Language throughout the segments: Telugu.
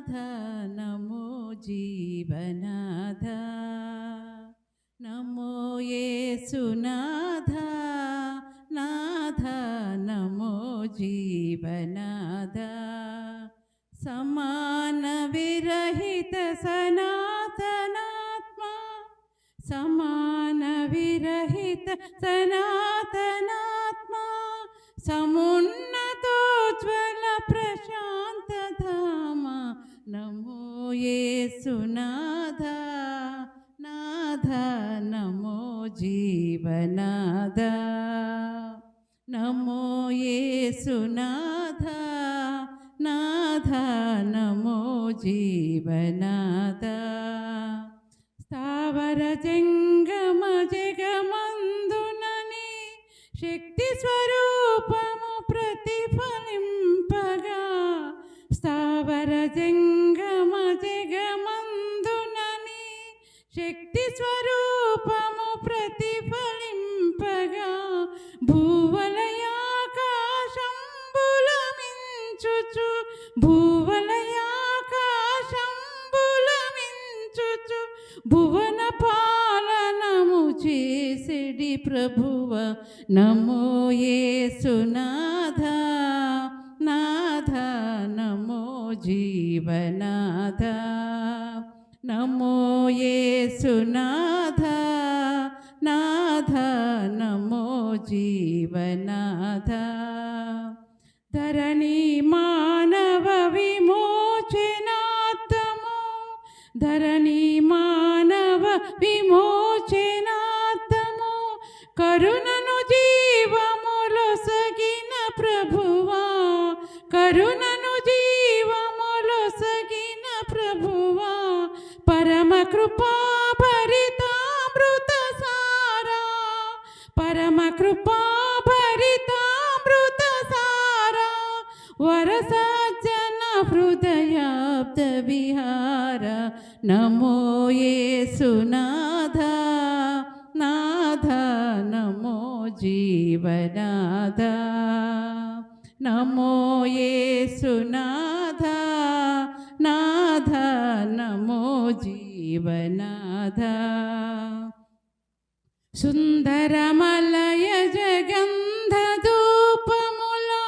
నమో జీవనాథ నమో యేసునాథ నాథ నమో జీవనాథ సమాన విరహిత సనాతనాత్మ సమాన విరహిత సనాతనాత్మ సమున్నతోజ్వల ప్రశాంత ధామ నమో యేసునాథ నాథ నమో జీవనాథ నమో యేసునాథ నాథ నమో జీవనాథ స్థావర జంగమ జగమందునని శక్తి స్వరూపము ప్రతిఫలింపగా స్థావర జంగమ జగమందునని శక్తి స్వరూపము ప్రతిఫలింపగా భూవలయాకాశంబులమించుచు భూవలయాకాశంబులమించుచు భువన పాలనము చేసిడి ప్రభువ నమో యేసునాథ నాథ నమో జీవనాథ నమో యేసునాథ నాథ నమో జీవనాథ ధరణి మానవ విమోచనార్థము ధరణి మానవ విమోచనార్థము కరుణను జీవములొసగిన ప్రభువా కరుణను జీవములొసగిన ప్రభువా పరమ కృపా భరితామృత సారా పరమ కృపా భరితామృత సారా వరసజ్జన హృదయాబ్ద విహార నమో యేసునాథ నాథ నమో జీవనాథ నమో యేసునాథ నాథ నమో జీవనాథ సుందరమలయ జగంధ ధూపములో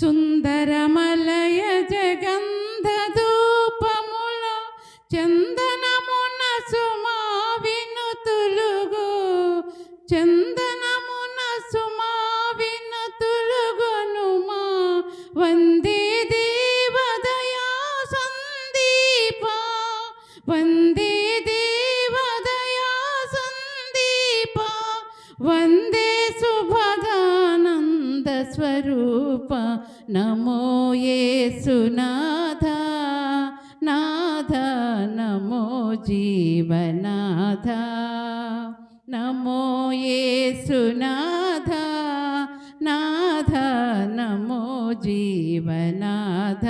సుందరమలయ జగంధ ధూపములో చందనమున సుమా వినుతులుగు చందనమున సుమా వినుతులుగనుమా వందే దేవదయా సందీప వందే దేవదయా సందీప వందే సుభగానంద స్వరూప నమో యేసునాథ నాథ నమో జీవనాథ నమో యేసునాథ నాథ నమో జీవనాథ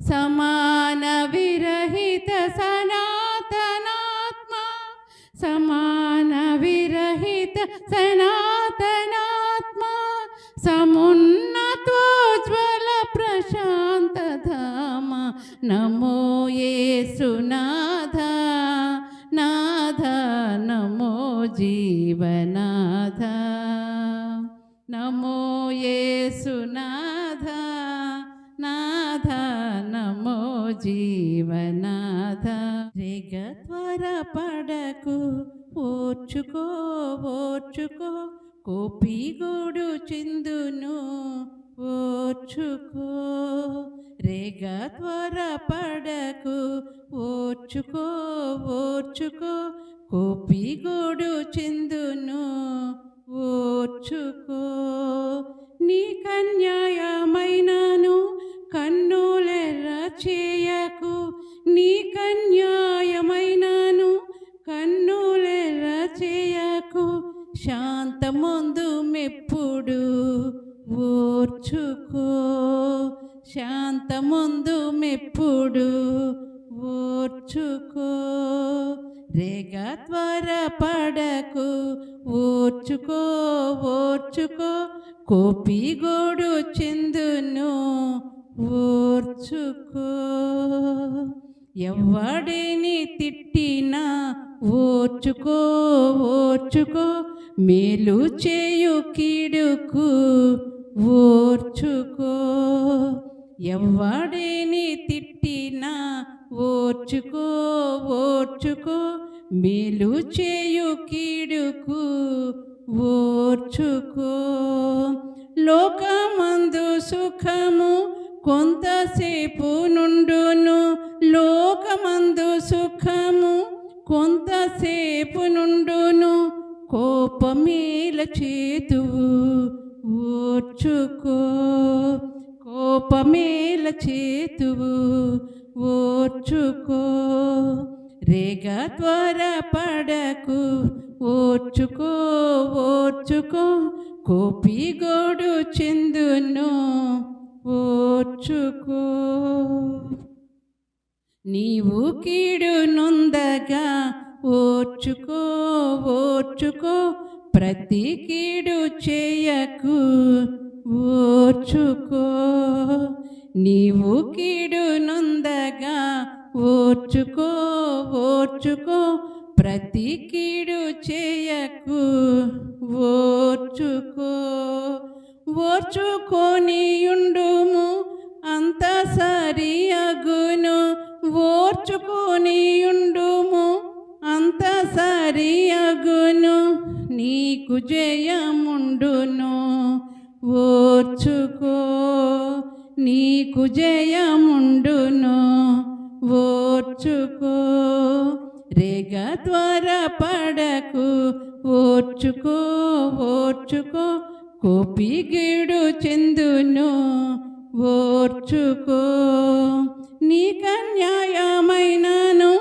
సమాన విరహిత సనాతనాత్మ సమాన విరహిత సనాతనాత్మ సమున్నతోజ్వల ప్రశాంత ధామ నమో యేసునాథ నాథ నమో జీవనాథ నమో యేసునాథ నాథ నమో జీవనాథ రేగ త్వరపడకు ఓర్చుకో ఓర్చుకో కోపిగోడు చిందును ఓర్చుకో రేగ త్వరపడకు ఓర్చుకో ఓర్చుకో కోపిగోడు చిందును ఓర్చుకో నీ కన్యాయమైనను కన్నులెర్ర చేయకు నీ కన్యాయమైనను కన్నులెర్ర చేయకు శాంతముందు మెప్పుడు ఓర్చుకో శాంతముందు మెప్పుడు ఓర్చుకో రేగ త్వరపడకు ఓర్చుకో ఓర్చుకో కోపిగోడు చిందును ఓర్చుకో. ఎవ్వడిని తిట్టినా ఓర్చుకో ఓర్చుకో, మేలు చేయు కీడుకు ఓర్చుకో. ఎవ్వడిని తిట్టినా ఓర్చుకో ఓర్చుకో, మేలు చేయు కీడుకు ఓర్చుకో. లోకమందు సుఖము కొంతసేపు నుండును, లోకమందు సుఖము కొంతసేపు నుండును, కోపమేల చేతువు ఓర్చుకో, కోపమేల చేతువు ఓర్చుకో. రేగ త్వరపడకు ఓర్చుకో ఓర్చుకో, కోపిగోడు చెందును ఓర్చుకో. నీవు కీడు నొందగా ఓర్చుకో ఓర్చుకో, ప్రతి కీడు చేయకు ఓర్చుకో. నీవు కీడు నొందగా ఓర్చుకో ఓర్చుకో, ప్రతి కీడు చేయకు ఓర్చుకో. ఓర్చుకొనియుండుము అంత సరి అగును, ఓర్చుకొనియుండుము అంత సరి అగును, నీకు జయముండును ఓర్చుకో, నీకు జయముండును ఓర్చుకో. రేగ త్వరపడకు ఓర్చుకో ఓర్చుకో, కోపిగీడు చెందును ఓర్చుకో. నీకన్యాయమైనను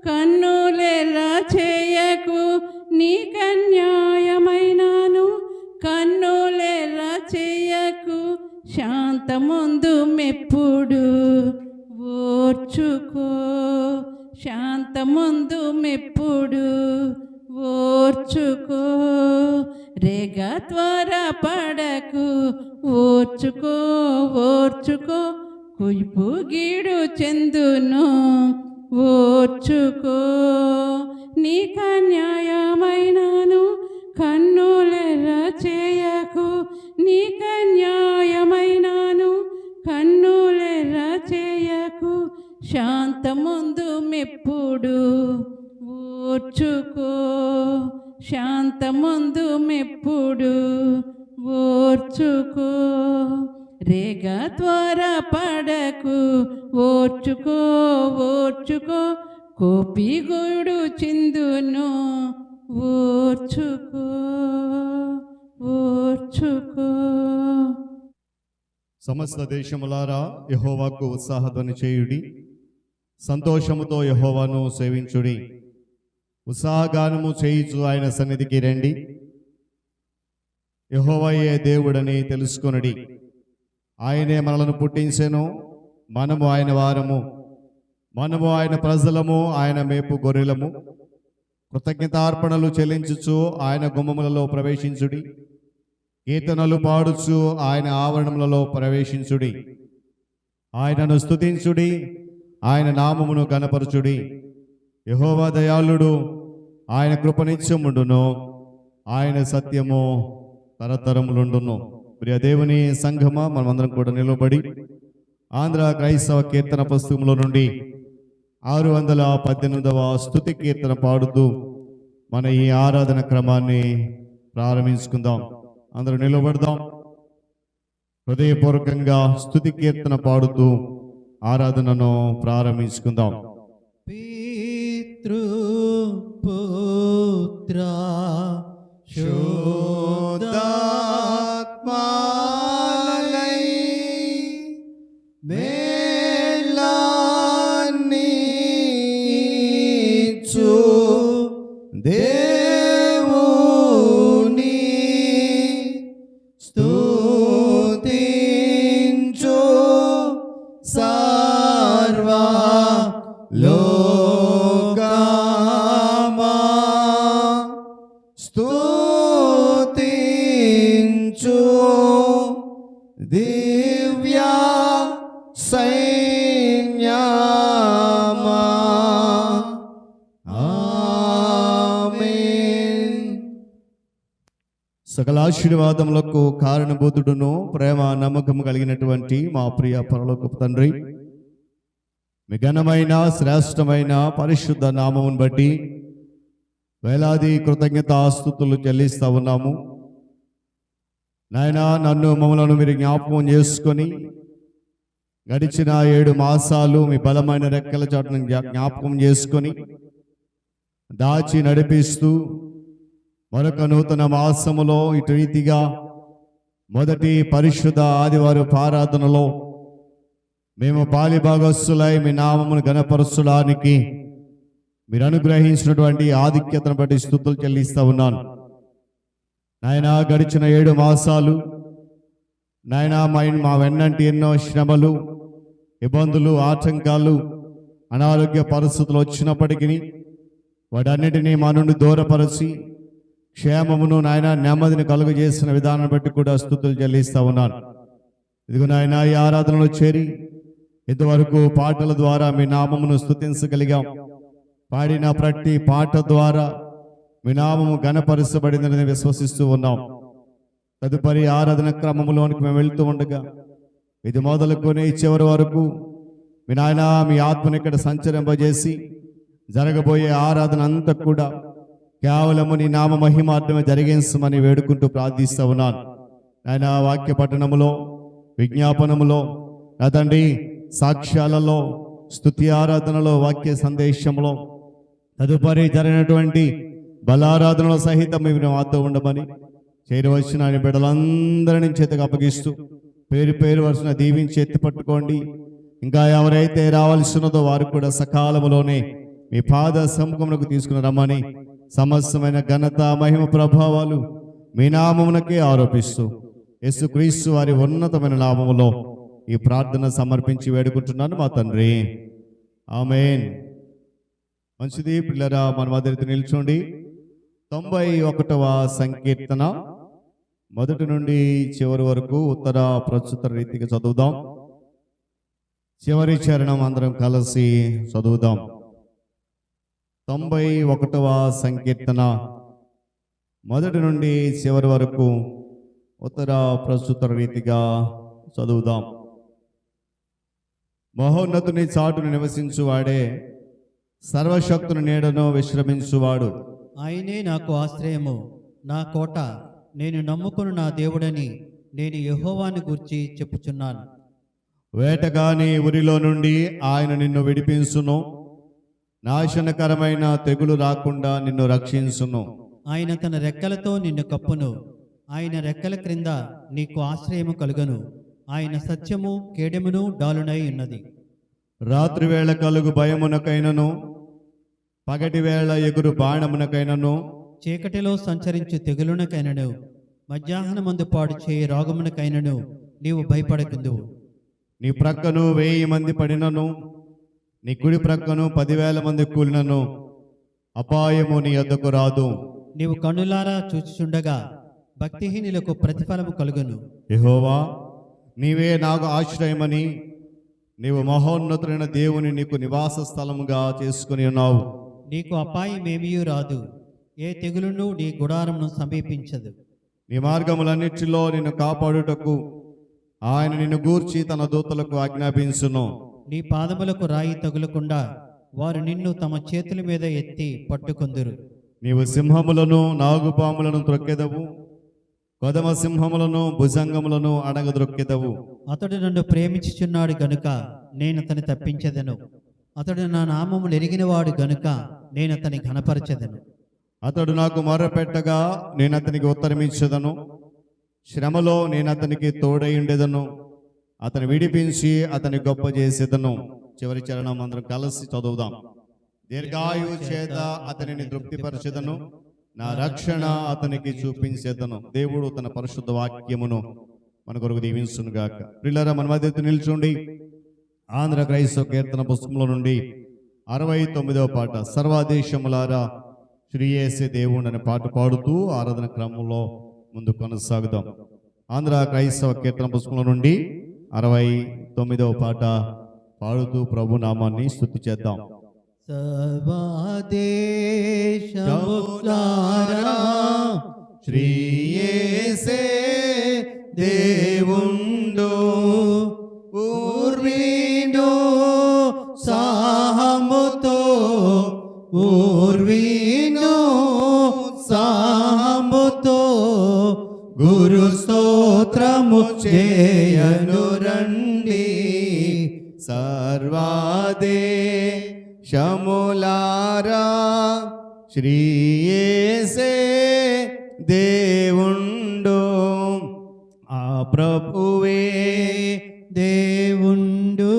కన్నులెర్ర చేయకు, నీకన్యాయమైనను కన్నులెర్ర చేయకు, శాంతముందు మెప్పుడు ఓర్చుకో, శాంతముందు మెప్పుడు ఓర్చుకో. రేగ త్వరపడకు ఓర్చుకో ఓర్చుకో, కుయ్పు గీడు చెందును ఓర్చుకో. నీకన్యాయమైనను కన్నులెర్ర చేయకు, నీకన్యాయమైనను కన్నులెర్ర చేయకు, శాంతముందు మెప్పుడు ఓర్చుకో, శాంతముందు మెప్పుడు ఓర్చుకో. రేగ త్వరపడకు ఓర్చుకో ఓర్చుకో, కోపిగోడు చిందును ఓర్చుకో ఓర్చుకో. సమస్త దేశములారా యెహోవాకు ఉత్సాహధ్వని చేయుడి, సంతోషముతో యెహోవాను సేవించుడి. ఉత్సాహగానము చేయుచు ఆయన సన్నిధికి రండి, యెహోవాయే దేవుడని తెలుసుకొనుడి. ఆయనే మనలను పుట్టించెను, మనము ఆయన వారము, మనము ఆయన ప్రజలము, ఆయన మేపు గొర్రెలము. కృతజ్ఞతార్పణలు చెల్లించుచు ఆయన గుమ్మములలో ప్రవేశించుడి, కీర్తనలు పాడుచు ఆయన ఆవరణములలో ప్రవేశించుడి. ఆయనను స్తుతించుడి, ఆయన నామమును గణపరచుడి. యెహోవా దయాళుడు, ఆయన కృప నిత్యముండును, ఆయన సత్యము తరతరములుండును. ప్రియ దేవుని సంఘమా, మనమందరం కూడా నిలబడి ఆంధ్ర క్రైస్తవ కీర్తన పుస్తకంలో నుండి 618వ స్తుతి కీర్తన పాడుతూ మన ఈ ఆరాధన క్రమాన్ని ప్రారంభించుకుందాం. అందరూ నిలబడదాం. హృదయపూర్వకంగా స్తుతి కీర్తన పాడుతూ ఆరాధనను ప్రారంభించుకుందాం. పితృ పుత్ర శోదాత్మాలై మేలాన్నిచ్చు దేవుని స్తుతించు సర్వ లోకమా, స్తుతించు దివ్య సైన్యమా. సకల ఆశీర్వాదములకు కారణభూతుడును ప్రేమ నమ్మకం కలిగినటువంటి మా ప్రియ పరలోకపు తండ్రి, మీ ఘనమైన శ్రేష్టమైన పరిశుద్ధ నామమును బట్టి వేలాది కృతజ్ఞతాస్తుతులు చెల్లిస్తా ఉన్నాము. నాయనా, నన్ను మమ్మలను మీరు జ్ఞాపకం చేసుకొని గడిచిన 7 మాసాలు మీ బలమైన రెక్కల చాటును జ్ఞాపకం చేసుకొని దాచి నడిపిస్తూ మరొక నూతన మాసములో ఇటు రీతిగా మొదటి పరిశుద్ధ ఆదివారం ఆరాధనలో మేము పాలిభాగస్సులై మీ నామమును ఘనపరచడానికి మీరు అనుగ్రహించినటువంటి ఆధిక్యతను బట్టి స్తుతులు చెల్లిస్తా ఉన్నాను. నాయన, గడిచిన 7 మాసాలు నాయన మా వెన్నంటి ఎన్నో శ్రమలు, ఇబ్బందులు, ఆటంకాలు, అనారోగ్య పరిస్థితులు వచ్చినప్పటికీ వాటన్నిటినీ మా నుండి దూరపరచి క్షేమమును నాయన నెమ్మదిని కలుగజేసిన విధానం బట్టి కూడా స్తుతులు చెల్లిస్తా ఉన్నాను. ఇదిగో నాయన, ఈ ఆరాధనలో చేరి ఇంతవరకు పాటల ద్వారా మీ నామమును స్తుతించగలిగాం. పాడిన ప్రతి పాట ద్వారా మీ నామము ఘనపరచబడిందని విశ్వసిస్తూ ఉన్నాం. తదుపరి ఆరాధన క్రమంలోనికి మేము వెళ్తూ ఉండగా ఇది మొదలుకొని చివరి వరకు మీ నాయన మీ ఆత్మను ఇక్కడ సంచరింపజేసి జరగబోయే ఆరాధన అంతా కూడా కేవలము నీ నామ మహిమార్థమే జరిగించమని వేడుకుంటూ ప్రార్థిస్తూ ఉన్నాను. ఆయన వాక్య పఠనములో, విజ్ఞాపనములో, నా తండ్రి సాక్ష్యాలలో, స్తుతి ఆరాధనలో, వాక్య సందేశంలో, తదుపరి జరిగినటువంటి బలారాధనలో సహితం మీరు మాతో ఉండమని చేరవచ్చిన ఆయన బిడ్డలందరినీ చేతకు అప్పగిస్తూ పేరు పేరు వరుసన దీవించి ఎత్తి పట్టుకోండి. ఇంకా ఎవరైతే రావాల్సినదో వారు కూడా సకాలములోనే మీ పాద సముఖమునకు తీసుకుని రమ్మని సమస్తమైన ఘనత, మహిమ, ప్రభావాలు మీ నామమునకే ఆరోపిస్తూ యేసుక్రీస్తు వారి ఉన్నతమైన నామములో ఈ ప్రార్థన సమర్పించి వేడుకుంటున్నాను మా తండ్రి, ఆమేన్. మంచిది పిల్లరా, మన మధ్య నిల్చోండి. 91వ సంకీర్తన మొదటి నుండి చివరి వరకు ఉత్తర ప్రస్తుత రీతిగా చదువుదాం. చివరి చరణం అందరం కలిసి చదువుదాం. 91వ సంకీర్తన మొదటి నుండి చివరి వరకు ఉత్తర ప్రస్తుత రీతిగా చదువుదాం. మహోన్నతుని చాటును నివసించువాడే, సర్వశక్తుని నీడను విశ్రమించువాడు. ఆయనే నాకు ఆశ్రయము, నా కోట, నేను నమ్ముకుని నా దేవుడని నేను యెహోవాను గూర్చి చెప్పుచున్నాను. వేటగాని ఉరిలో నుండి ఆయన నిన్ను విడిపించును, నాశనకరమైన తెగులు రాకుండా నిన్ను రక్షించును. ఆయన తన రెక్కలతో నిన్ను కప్పును, ఆయన రెక్కల క్రింద నీకు ఆశ్రయము కలుగను. ఆయన సత్యము కేడెమును డాలునై ఉన్నది. రాత్రి వేళ కలుగు భయమునకైనను, పగటి వేళ ఎగురు బాణమునకైనను, చీకటిలో సంచరించు తెగులునకైనను, మధ్యాహ్నమందు పాడు చేయి రోగమునకైనను నీవు భయపడకుందువు. నీ ప్రక్కను 1000 మంది పడినను, నీ కుడి ప్రక్కను 10,000 మంది కూలినను అపాయము నీ యొద్దకు రాదు. నీవు కన్నులారా చూచుచుండగా భక్తిహీనులకు ప్రతిఫలము కలుగును. యెహోవా, నీవే నాకు ఆశ్రయమని నీవు మహోన్నతులైన దేవుని నీకు నివాస స్థలముగా చేసుకుని ఉన్నావు. నీకు అపాయమేమీ రాదు, ఏ తెగులును నీ గుడారమును సమీపించదు. నీ మార్గములన్నిటిలో నిన్ను కాపాడుటకు ఆయన నిన్ను గూర్చి తన దూతలకు ఆజ్ఞాపించును. నీ పాదములకు రాయి తగులకుండా వారు నిన్ను తమ చేతుల మీద ఎత్తి పట్టుకొందురు. నీవు సింహములను, నాగుపాములను త్రొక్కెదవు, కొదమ సింహములను, భుజంగములను అడగద్రొక్కెదవు. అతడు నన్ను ప్రేమించుచున్నాడు గనుక నేను అతని తప్పించెదను. అతడు నా నామమును ఎరిగినవాడు గనుక నేను అతని ఘనపరచెదను. అతడు నాకు మొర్రపెట్టగా నేను అతనికి ఉత్తరమిచ్చెదను. శ్రమలో నేను అతనికి తోడయుండెదను. అతను విడిపించి అతని గొప్ప చేసేదను. చివరి చరణం అందరం కలిసి చదువుదాం. దీర్ఘాయువు చేత అతనిని తృప్తిపరచెదను, నా రక్షణ అతనికి చూపించేదను. దేవుడు తన పరిశుద్ధ వాక్యమును మన కొరకు దీవించునుగాక. ప్రియులారా, మన మధ్య నిల్చుండి ఆంధ్ర క్రైస్తవ కీర్తన పుస్తకంలో నుండి 69వ పాట, సర్వదేశములారా శ్రీ యేసే దేవుడు అనే పాట పాడుతూ ఆరాధన క్రమంలో ముందు కొనసాగుదాం. ఆంధ్ర క్రైస్తవ కీర్తన పుస్తకంలో నుండి 69వ పాట పాడుతూ ప్రభు నామాన్ని స్తుతి చేద్దాం. సర్వదేశములారా శ్రీయేసే దేవుండు ఊర్వీడు సాహముతో ఊర్వీను సాహముతో గురు స్తోత్రము చేయను రండి సర్వాదేశములారా శ్రీయేసే దేవుండు ఆ ప్రభువే దేవుండు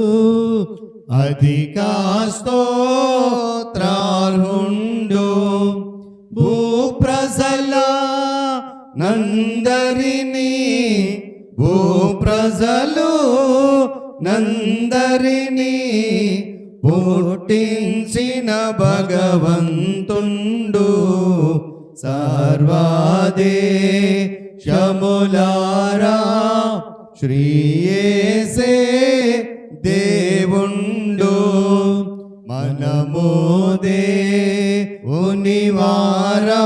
అధికా స్తోత్రార్హుండు భూప్రజల నందరిని భూప్రజలు నందరిని పుట్టించిన భగవంతుండు సర్వాదేశములారా శ్రీయేసే దేవుండు మనమోదే ఉనివారా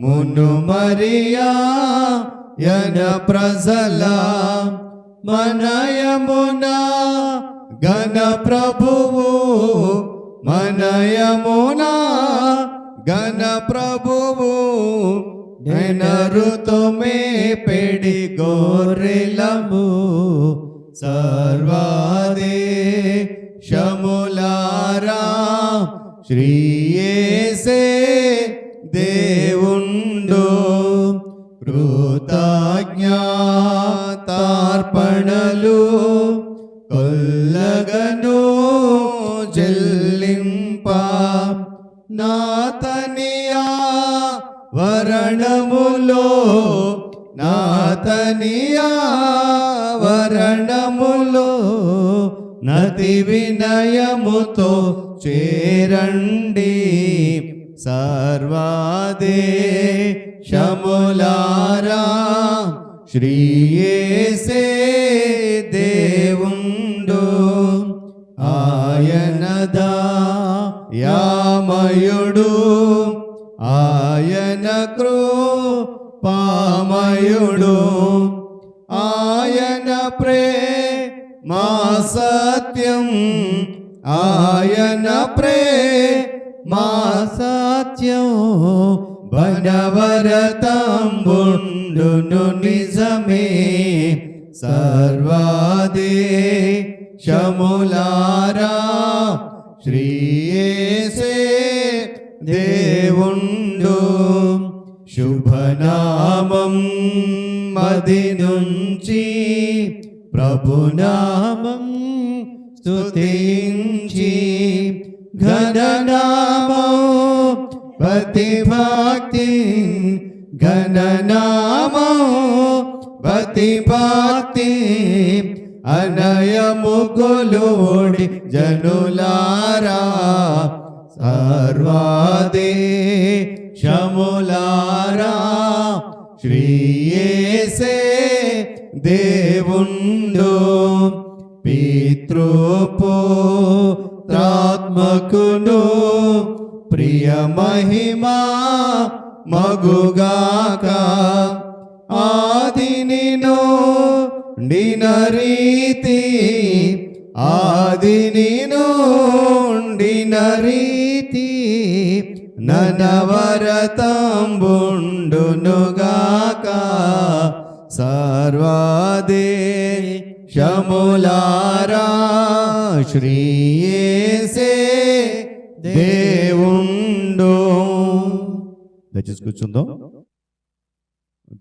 మును మరియా యన ప్రజల మనయమున గణ ప్రభువు మనయమున గణ ప్రభువు నెనరుతుమే పెడి గోరెలము సర్వాదేశములారా శ్రీయేసే దేవుండు కృతజ్ఞతార్పణలు కొల్లగను చెల్లింప నాతనియా వరణములో నాతనియా వరణములో నతి వినయముతో చేరండి సర్వాదేశములారా శ్రీయేసే దేవుండు ఆయనదా యామయుడు ఆయన కృపామయుడు ఆయన ప్రేమా సత్యం ఆయన ప్రేమా సత్యం బనవరతంబుండును నిజమే సర్వాదేశములారా శ్రీయేసే దేవుండు శుభనామం మది నుంచి ప్రభునామం స్తుతించి ఘననామం భక్తి ఘననామం భక్తి అనయము కొలుడి జనులారా సర్వాదేశములారా శ్రీయేసే దేవుండు పితృపుత్రాత్మకును ప్రియ మహిమా మగుగాక ఆదినిను రీతి ఆదినిను రీతి ననవరతంబుండునుగాక సర్వాదేశములారా శ్రీయేసే దేవుండు. దయచేసి కూర్చుందాం.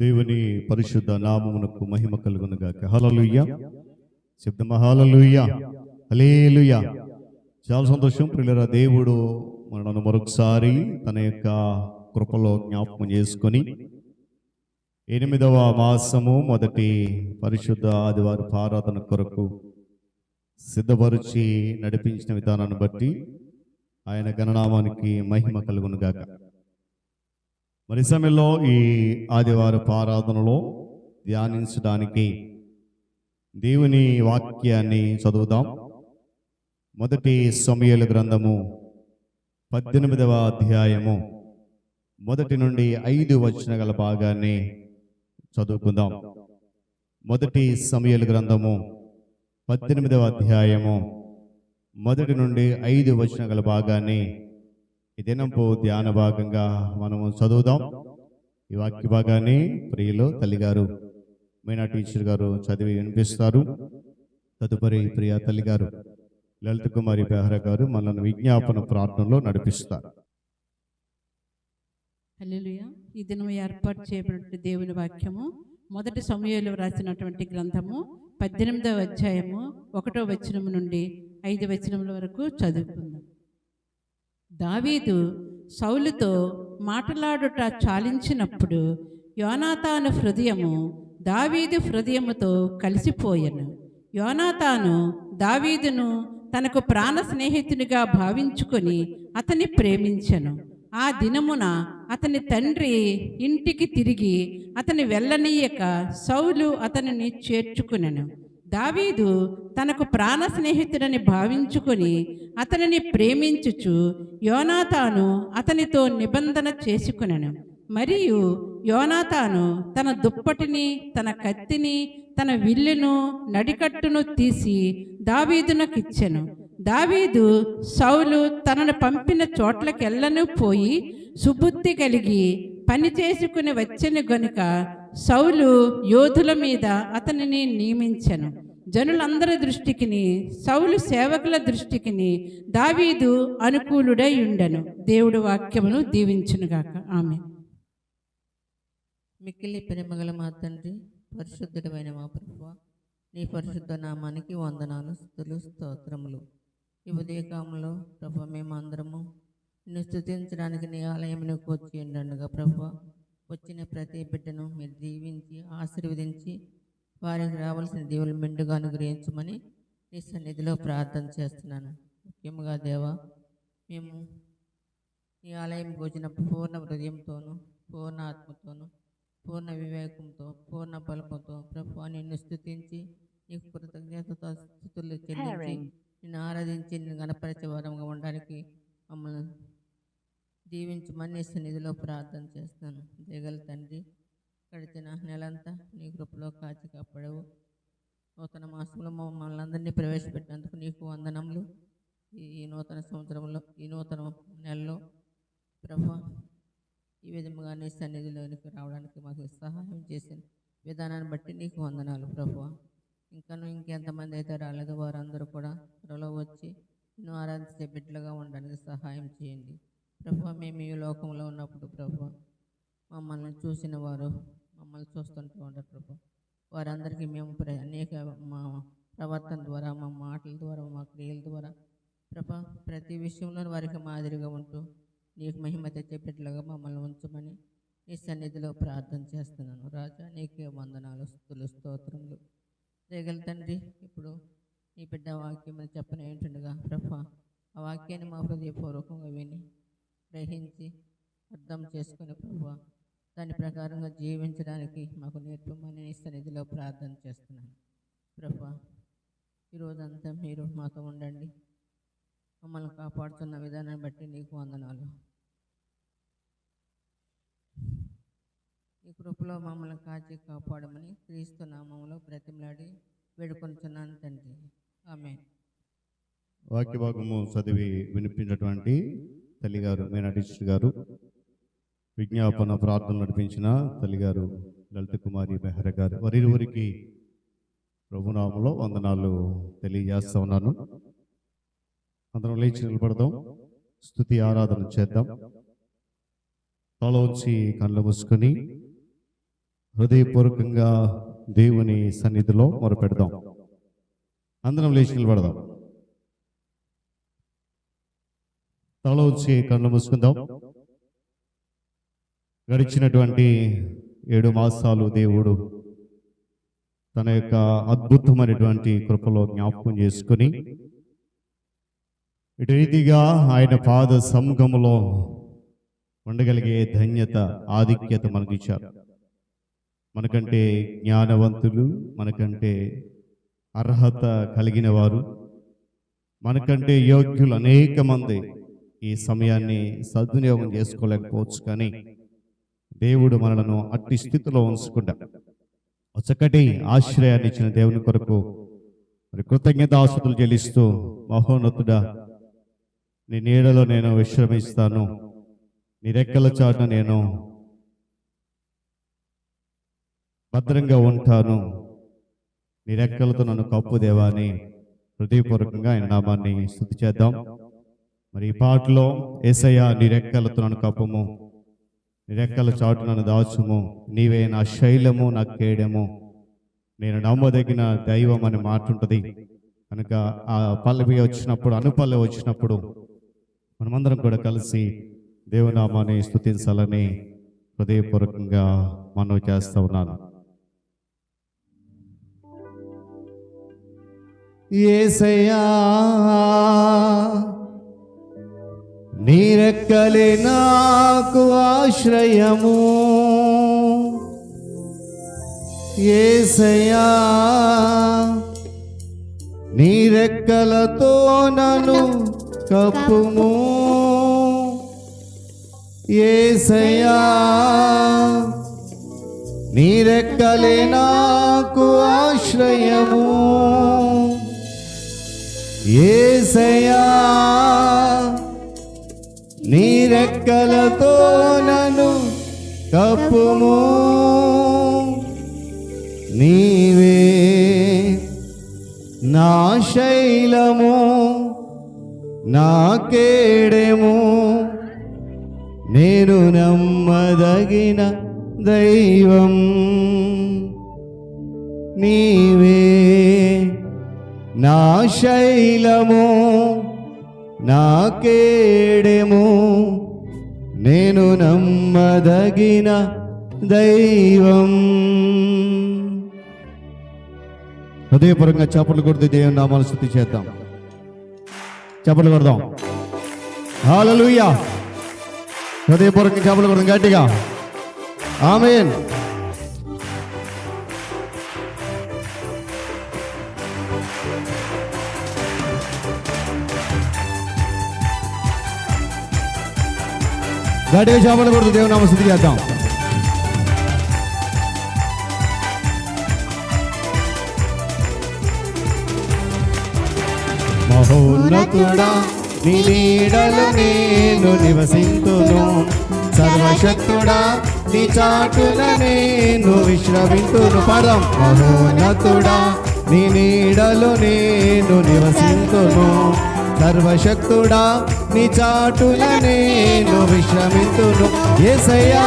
దేవుని పరిశుద్ధ నామమునకు మహిమ కలుగునుగాక. హల్లెలూయా శబ్దమ హల్లెలూయా హల్లెలూయా. చాలా సంతోషం ప్రియులారా, దేవుడు మనను మరొకసారి తన యొక్క కృపలో జ్ఞాపకం చేసుకొని 8వ మాసము మొదటి పరిశుద్ధ ఆదివారం ఆరాధన కొరకు సిద్ధపరిచి నడిపించిన విధానాన్ని బట్టి ఆయన గణనామానికి మహిమ కలుగునుగాక. మరి సమయంలో ఈ ఆదివారపు ఆరాధనలో ధ్యానించడానికి దేవుని వాక్యాన్ని చదువుదాం. మొదటి సమూయేలు గ్రంథము 18వ అధ్యాయము మొదటి నుండి 5 వచనాల భాగాన్ని చదువుకుందాం. మొదటి సమూయేలు గ్రంథము 18వ అధ్యాయము మొదటి నుండి 5 వచనాల భాగాన్ని ఈ దినంపు ధ్యాన భాగంగా మనము చదువుదాం. ఈ వాక్య భాగాన్ని ప్రియులు తల్లిగారు మీనా టీచర్ గారు చదివి వినిపిస్తారు. తదుపరి ప్రియ తల్లిగారు లలిత కుమారి బెహ్రా గారు మనల్ని విజ్ఞాపన ప్రార్థనలో నడిపిస్తారు. హల్లెలూయా. ఈ దినం ఏర్పాటు చేయబడిన దేవుని వాక్యము మొదటి సమూయేలు రాసినటువంటి గ్రంథము 18వ అధ్యాయము 1వ వచనం నుండి 5 వచనముల వరకు చదువుకుందాం. దావీదు సౌలుతో మాటలాడుట చాలించినప్పుడు యోనాతాను హృదయము దావీదు హృదయముతో కలిసిపోయెను. యోనాతాను దావీదును తనకు ప్రాణ స్నేహితునిగా భావించుకొని అతని ప్రేమించెను. ఆ దినమున అతని తండ్రి ఇంటికి తిరిగి అతని వెళ్ళనీయక సౌలు అతనిని చేర్చుకునెను. దావీదు తనకు ప్రాణ స్నేహితుడని భావించుకొని అతనిని ప్రేమించుచు యోనాతాను అతనితో నిబంధన చేసుకునెను. మరియు యోనాతాను తన దుప్పటిని, తన కత్తిని, తన విల్లును, నడికట్టును తీసి దావీదునకిచ్చెను. దావీదు సౌలు తనను పంపిన చోట్లకెళ్ళను పోయి సుబుద్ధి కలిగి పని చేసుకుని వచ్చెను గనుక సౌలు యోధుల మీద అతనిని నియమించెను. జనులందరి దృష్టికిని సౌలు సేవకుల దృష్టికిని దావీదు అనుకూలుడై ఉండెను. దేవుడు వాక్యమును దీవించునుగాక. ఆమేన్. మిక్కిలి ప్రేమగల మా తండ్రి, పరిశుద్ధుడమైన మా ప్రభువా, నీ పరిశుద్ధ నామానికి వందనాలు, స్తుతులు, స్తోత్రములు. ఈ ఉదయకాలంలో ప్రభు మేమందరము నిన్ను స్తుతించడానికి నీ ఆలయమునకు వచ్చి ఉండగా ప్రభు, వచ్చిన ప్రతి బిడ్డను మీరు దీవించి ఆశీర్వదించి వారికి రావాల్సిన దేవులు మెండుగా అనుగ్రహించమని నీ సన్నిధిలో ప్రార్థన చేస్తున్నాను. ముఖ్యంగా దేవా, మేము నీ ఆలయంకి వచ్చినప్పుడు పూర్ణ హృదయంతోనూ, పూర్ణ ఆత్మతోనూ, పూర్ణ వివేకంతో, పూర్ణ బలముతో ప్రభు నిన్ను స్తుతించి నీకు కృతజ్ఞతతో స్తుతులు చెల్లించి నిన్ను ఆరాధించి నిన్ను గణపరిచే వారంగా ఉండడానికి మమ్మల్ని దీవించమని నీ సన్నిధిలో ప్రార్థన చేస్తాను. దేగల తండ్రి, గడిచిన నెలంతా నీ కృపలో కాచి కాపాడవు. నూతన మాసంలో మమ్మల్ని అందరినీ ప్రవేశపెట్టినందుకు నీకు వందనములు. ఈ నూతన సంవత్సరంలో, ఈ నూతన నెలలో ప్రభు ఈ విధముగా నీ సన్నిధిలోనికి రావడానికి మాకు సహాయం చేసిన విధానాన్ని బట్టి నీకు వందనాలు ప్రభు. ఇంకెంతమంది అయితే రాలేదో వారందరూ కూడా త్వరలో వచ్చి నిన్ను ఆరాధించే బిడ్డలుగా ఉండడానికి సహాయం చేయండి ప్రభు. మేము ఈ లోకంలో ఉన్నప్పుడు ప్రభు మమ్మల్ని చూసిన వారు మమ్మల్ని చూస్తుంటూ ఉంటారు ప్రభు. వారందరికీ మేము అనేక మా ప్రవర్తన ద్వారా, మా మాటల ద్వారా, మా క్రియల ద్వారా ప్రభు ప్రతి విషయంలో వారికి మాదిరిగా ఉంటూ నీకు మహిమ తెచ్చే బిడ్డలుగా మమ్మల్ని ఉంచమని నీ సన్నిధిలో ప్రార్థన చేస్తున్నాను. రాజా, నీకే వందనాలు, స్తుతులు, స్తోత్రములు. దేగల తండ్రి, ఇప్పుడు నీ బిడ్డ వాక్యం చెప్పని ఏంటుండగా ప్రభు ఆ వాక్యాన్ని మా హృదయపూర్వకంగా విని గ్రహించి అర్థం చేసుకుని ప్రభు దాని ప్రకారంగా జీవించడానికి మాకు నేర్పమని నీ సన్నిధిలో ప్రార్థన చేస్తున్నాను ప్రభు. ఈరోజంతా మీరు మాతో ఉండండి, మమ్మల్ని కాపాడుతున్న విధానాన్ని బట్టి నీకు వందనాలు. ఈ కృపలో మమ్మల్ని కాచి కాపాడమని క్రీస్తు నామములో బ్రతిమలాడి వేడుకొంచున్నాను తండ్రి. ఆమేన్. వాక్య భాగము చదివి వినిపించినటువంటి తల్లిగారు మీనా టీచర్ గారు, విజ్ఞాపన ప్రార్థన నడిపించిన తల్లిగారు లలిత కుమారి బెహ్రా గారు, వారిరువురికి ప్రభునామలో వందనాలు తెలియజేస్తా ఉన్నాను. అందరం లేచి నిలబడదాం, స్తుతి ఆరాధన చేద్దాం. తల ఉంచి కళ్ళు మూసుకొని హృదయపూర్వకంగా దేవుని సన్నిధిలో మొరపెడదాం. అందరం లేచి నిలబడదాం, తల ఉంచి కళ్ళు మూసుకుందాం. గడిచినటువంటి 7 మాసాలు దేవుడు తన యొక్క అద్భుతమైనటువంటి కృపలో జ్ఞాపకం చేసుకుని ఇటు రీతిగా ఆయన పాద సముఖములో ఉండగలిగే ధన్యత, ఆధిక్యత మనకి ఇచ్చారు. మనకంటే జ్ఞానవంతులు, మనకంటే అర్హత కలిగిన వారు, మనకంటే యోగ్యులు అనేక మంది ఈ సమయాన్ని సద్వినియోగం చేసుకోలేకపోవచ్చు, కానీ దేవుడు మనలను అట్టి స్థితిలో ఉంచుకుంటా చక్కటి ఆశ్రయాన్ని ఇచ్చిన దేవుని కొరకు మరి కృతజ్ఞతాస్తుతులు చెల్లిస్తూ, మహోన్నతుడా, నీ నీడలో నేను విశ్రమిస్తాను, నీ రెక్కల చాటున నేను భద్రంగా ఉంటాను, నీ రెక్కలతో నన్ను కప్పు దేవా అని హృదయపూర్వకంగా ఆయన నామాన్ని స్తుతి చేద్దాం. మరి ఈ పాటలో యేసయ్యా నీ రెక్కలతో నన్ను కప్పుము, నీ రెక్కల చాటు నన్ను దాచుము, నీవే నా శైలము, నా కేడము, నేను నమ్మదగిన దైవం అనే మాట ఉంటుంది కనుక ఆ పల్లవి వచ్చినప్పుడు, అనుపల్లవి వచ్చినప్పుడు మనమందరం కూడా కలిసి దేవునామాన్ని స్తుతించాలని హృదయపూర్వకంగా మనవి చేస్తూ ఉన్నాను. యేసయ్యా నీ రెక్కలే నాకు ఆశ్రయము, యేసయ్యా నీ రెక్కలతో నన్ను కప్పుము, యేసయ్యా నీ రెక్కలే నాకు ఆశ్రయము, యేసయ్యా నీ రెక్కలతో నన్ను కప్పుము, నీవే నా శైలము, నా కేడెము, నేను నమ్మదగిన దైవం, నీవే నా శైలము, నా కేడెము, నేను నమ్మదగిన దైవం. హృదయపూర్వకంగా చప్పట్లు కొడుతూ దేవుని నామాన్ని స్తుతి చేద్దాం. చప్పట్లు కొడదాం. హల్లెలూయా. హృదయపూర్వకంగా చప్పట్లు కొడదాం గట్టిగా. ఆమేన్. గట్టిగా చప్పట్లు కొడుతూ దేవుని నామాన్ని స్తుతి చేద్దాం. మహోన్నతుడా నీ నీడలో నేను నివసింతును, సర్వశక్తుడా నీ చాటున నేను విశ్రమింతును. పదం. మహోన్నతుడా నీ నీడలో నేను నివసింతును, సర్వశక్తుడా నీ చాటున నేను విశ్రమింతును, యేసయ్యా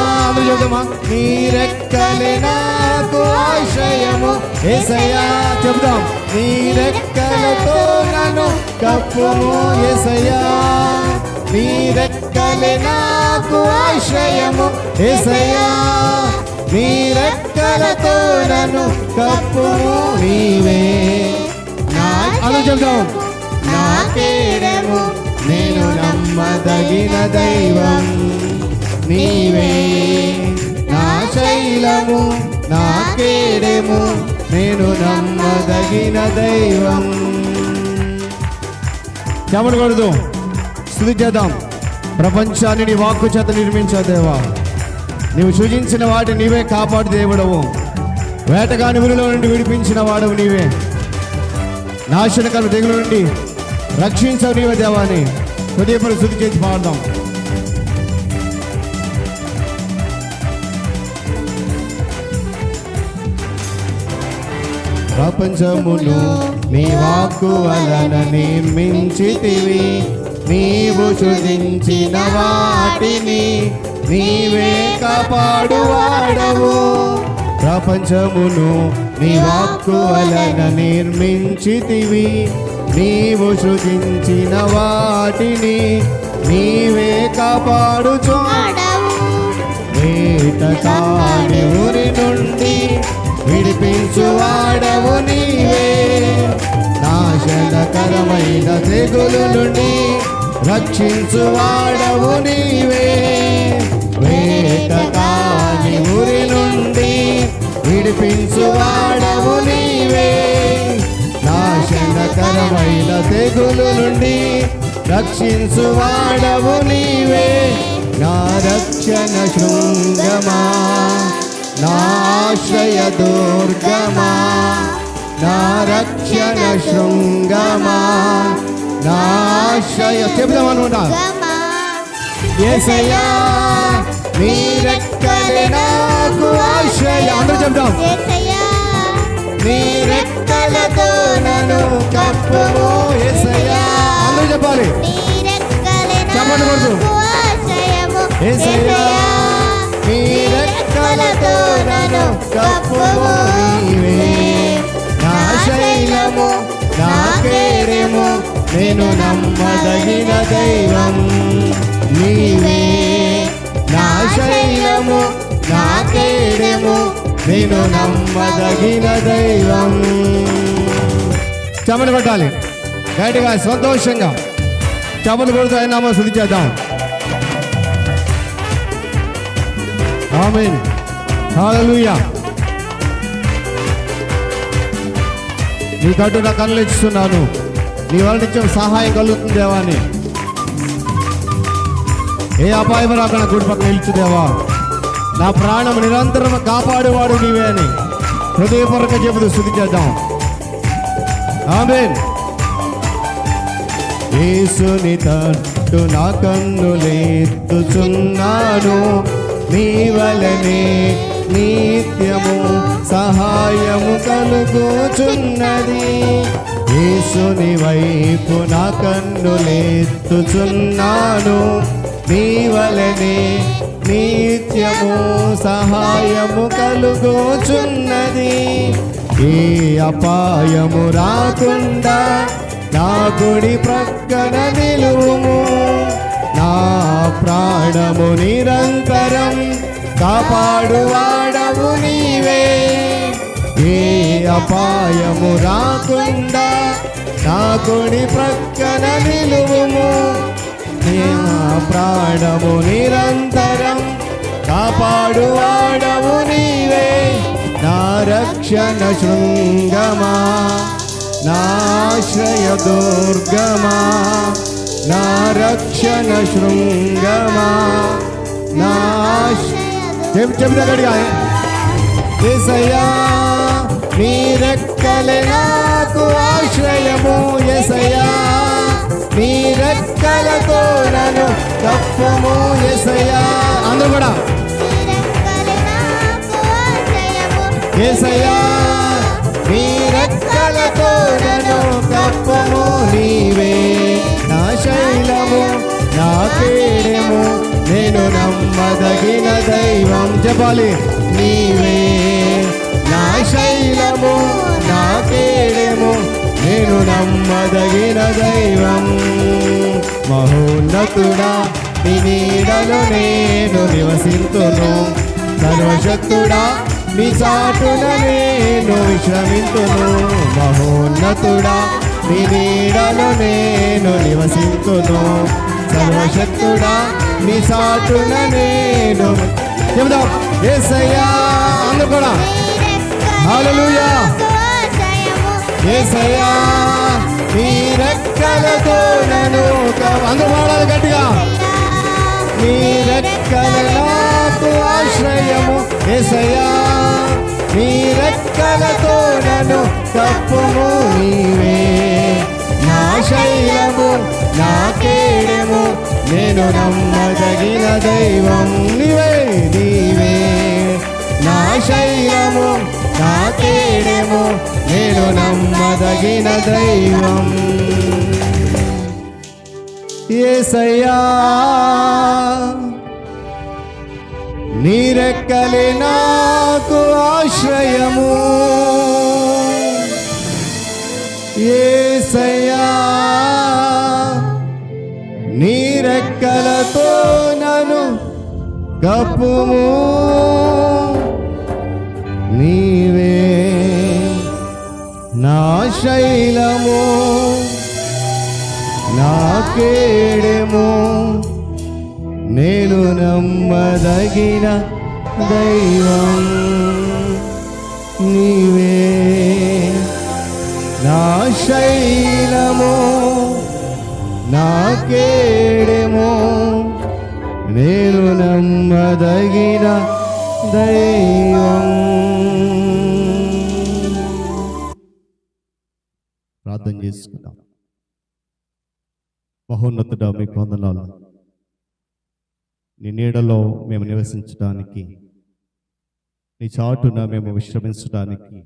నీ రెక్కలే నాకు ఆశ్రయము, యేసయ్యా చెబుదాం, నీ రెక్కలతో నన్ను కప్పుము, యేసయ్యా నీ రెక్కలే నాకు ఆశ్రయము, యేసయ్యా నీ రెక్కలతో నన్ను కప్పుము, నీవే అలా చెబుదాం. నా కేడెము, నేను నమ్మదగిన దైవం, నీవే నా శైలము, నా కేడెము, నేను నమ్మదగిన దైవం. చెప్పకూడదు, స్తుతి చేద్దాం. ప్రపంచాన్ని నీ వాక్కు చేత నిర్మించావు దేవా, నీవు సృజించిన వాటిని నీవే కాపాడు దేవుడవు, వేటగాని ఉరిలో నుండి విడిపించిన వాడవు నీవే, నాశనకర తెగుల నుండి రక్షించవు నీవే దేవాని హృదయపడి స్తుతి చేసి పాడదాం. ప్రపంచమును నీ వాక్కు వలన నిర్మించితివి, నీవు సృజించిన వాటిని నీవే కాపాడువాడవు. ప్రపంచమును నీ వాక్కు వలన నిర్మించితివి, నీవు సృజించిన వాటిని నీవే కాపాడుచువాడవు. వేటకాని ఉరి నుండి విడిపించువాడవు నీవే, నాశనకరమైన తెగులు నుండి రక్షించువాడవు నీవే, వేటకాని ఉరి నుండి విడిపించువాడవు నీవే, నాశనకరమైన తెగులు నుండి రక్షించువాడవు నీవే, నా రక్షణ శృంగమా, నా ఆశ్రయ దుర్గమా, నా రక్షణ శృంగమా, నా ఆశ్రయ చెబుదామనుకుంటా. యేసయ్యా నీ రెక్కలే నాకు ఆశ్రయ. అందరూ చెప్తాం. నీ రెక్కలతో నన్ను కప్పుము యేసయ్యా. అందరూ చెప్పాలి. చెప్పండి కొడుకు. యేసయ్యా నీ రెక్కలతో నన్ను కప్పుము నీవే, నా శైలము నా కేడెము, నేను నమ్మదగిన దైవం నీవే, నా శైలము నా కేడెము, నేను నమ్మదగిన దైవం. చమలు పట్టాలి గట్టిగా సంతోషంగా చమలు కొడుతూ ఆయన నామ స్తుతి చేద్దాం. ఆమేన్ హల్లెలూయా. నీ కట్టు నా కళ్ళు ఇస్తున్నాను, నీ వల్ల నిత్యం సహాయం కలుగుతుంది దేవా అని. ఏ అపాయం రాకుండా గుడి పక్కన నిలుచు దేవా, నా ప్రాణం నిరంతరం కాపాడేవాడు నీవే అని హృదయపూర్వక చెబుతూ స్తుతి చేద్దాం. ఆమేన్. యేసుని తట్టు నా కన్నులెత్తుచున్నాను, నీ వలనే నిత్యము సహాయము కలుగుచున్నది. యేసుని వైపు నా కన్నులెత్తుచున్నాను, నీ వలనే నిత్యము సహాయము కలుగుచున్నది. ఏ అపాయము రాకుండా నా గుడి ప్రక్కన నిలువుము, నా ప్రాణము నిరంతరం కాపాడువాడవు నీవే. ఏ అపాయము రాకుండా నా గుడి ప్రక్కన నిలువుము, నా ప్రాణము నిరంతరం కాపాడువాడవు నీవే, నా రక్షణ శృంగమా, నా ఆశ్రయ దుర్గమా, నా రక్షణ శృంగమా, నా చెబుతా గడిగా. యేసయ్యా నీ రెక్కలే నాకు ఆశ్రయము, యేసయ్యా నీ రెక్కలతో నన్ను కప్పుము యేసయ్యా. అందరూ కూడా యేసయ్యా నీ రెక్కలతో నన్ను కప్పుము నీవే, నా శైలము నా కేడెము, నేను నమ్మదగిన దైవం. చెప్పాలి. నీవే నా శైలము నా కేడెము, నేను నమ్మదగిన దైవం. మహోన్నతుడా నీ నీడలో నేను నివసింతును, సర్వశక్తుడా నీ చాటున నేను విశ్రమింతును. మహోన్నతుడా నీ నీడలో నేను నివసింతును, సర్వశక్తుడా నీ చాటున నేను. చెబుదాం. యేసయ్యా అందరూ కూడా హల్లెలూయా. యేసయ్యా నీ రెక్కలతో నన్ను అందరూ పాడాలి గట్టిగా. నీ రెక్కల నాకు ఆశ్రయము, యేసయ్యా నీ రెక్కలతో నన్ను కప్పుము నీవే, నా శైలము నా కేడెము, నేను నమ్మదగిన దైవం నీవే. నీవే నా శైలము నా కేడెము, నేను నమ్మదగిన దైవం. యేసయ్యా నీ రెక్కలే నాకు ఆశ్రయము, యేసయ్యా నీ రెక్కలతో నన్ను కప్పుము నీవే, నా శైలము నా కేడెము, నేను నమ్మదగిన దైవం నీవే, నా శైలము నా కేడెమో నేను నమ్మదగిన దైవం. ప్రార్థన చేసుకుందాం. మహోన్నతుడా, మీకు వందనాలు. నీ నీడలో మేము నివసించడానికి, నీ చాటున మేము విశ్రమించడానికి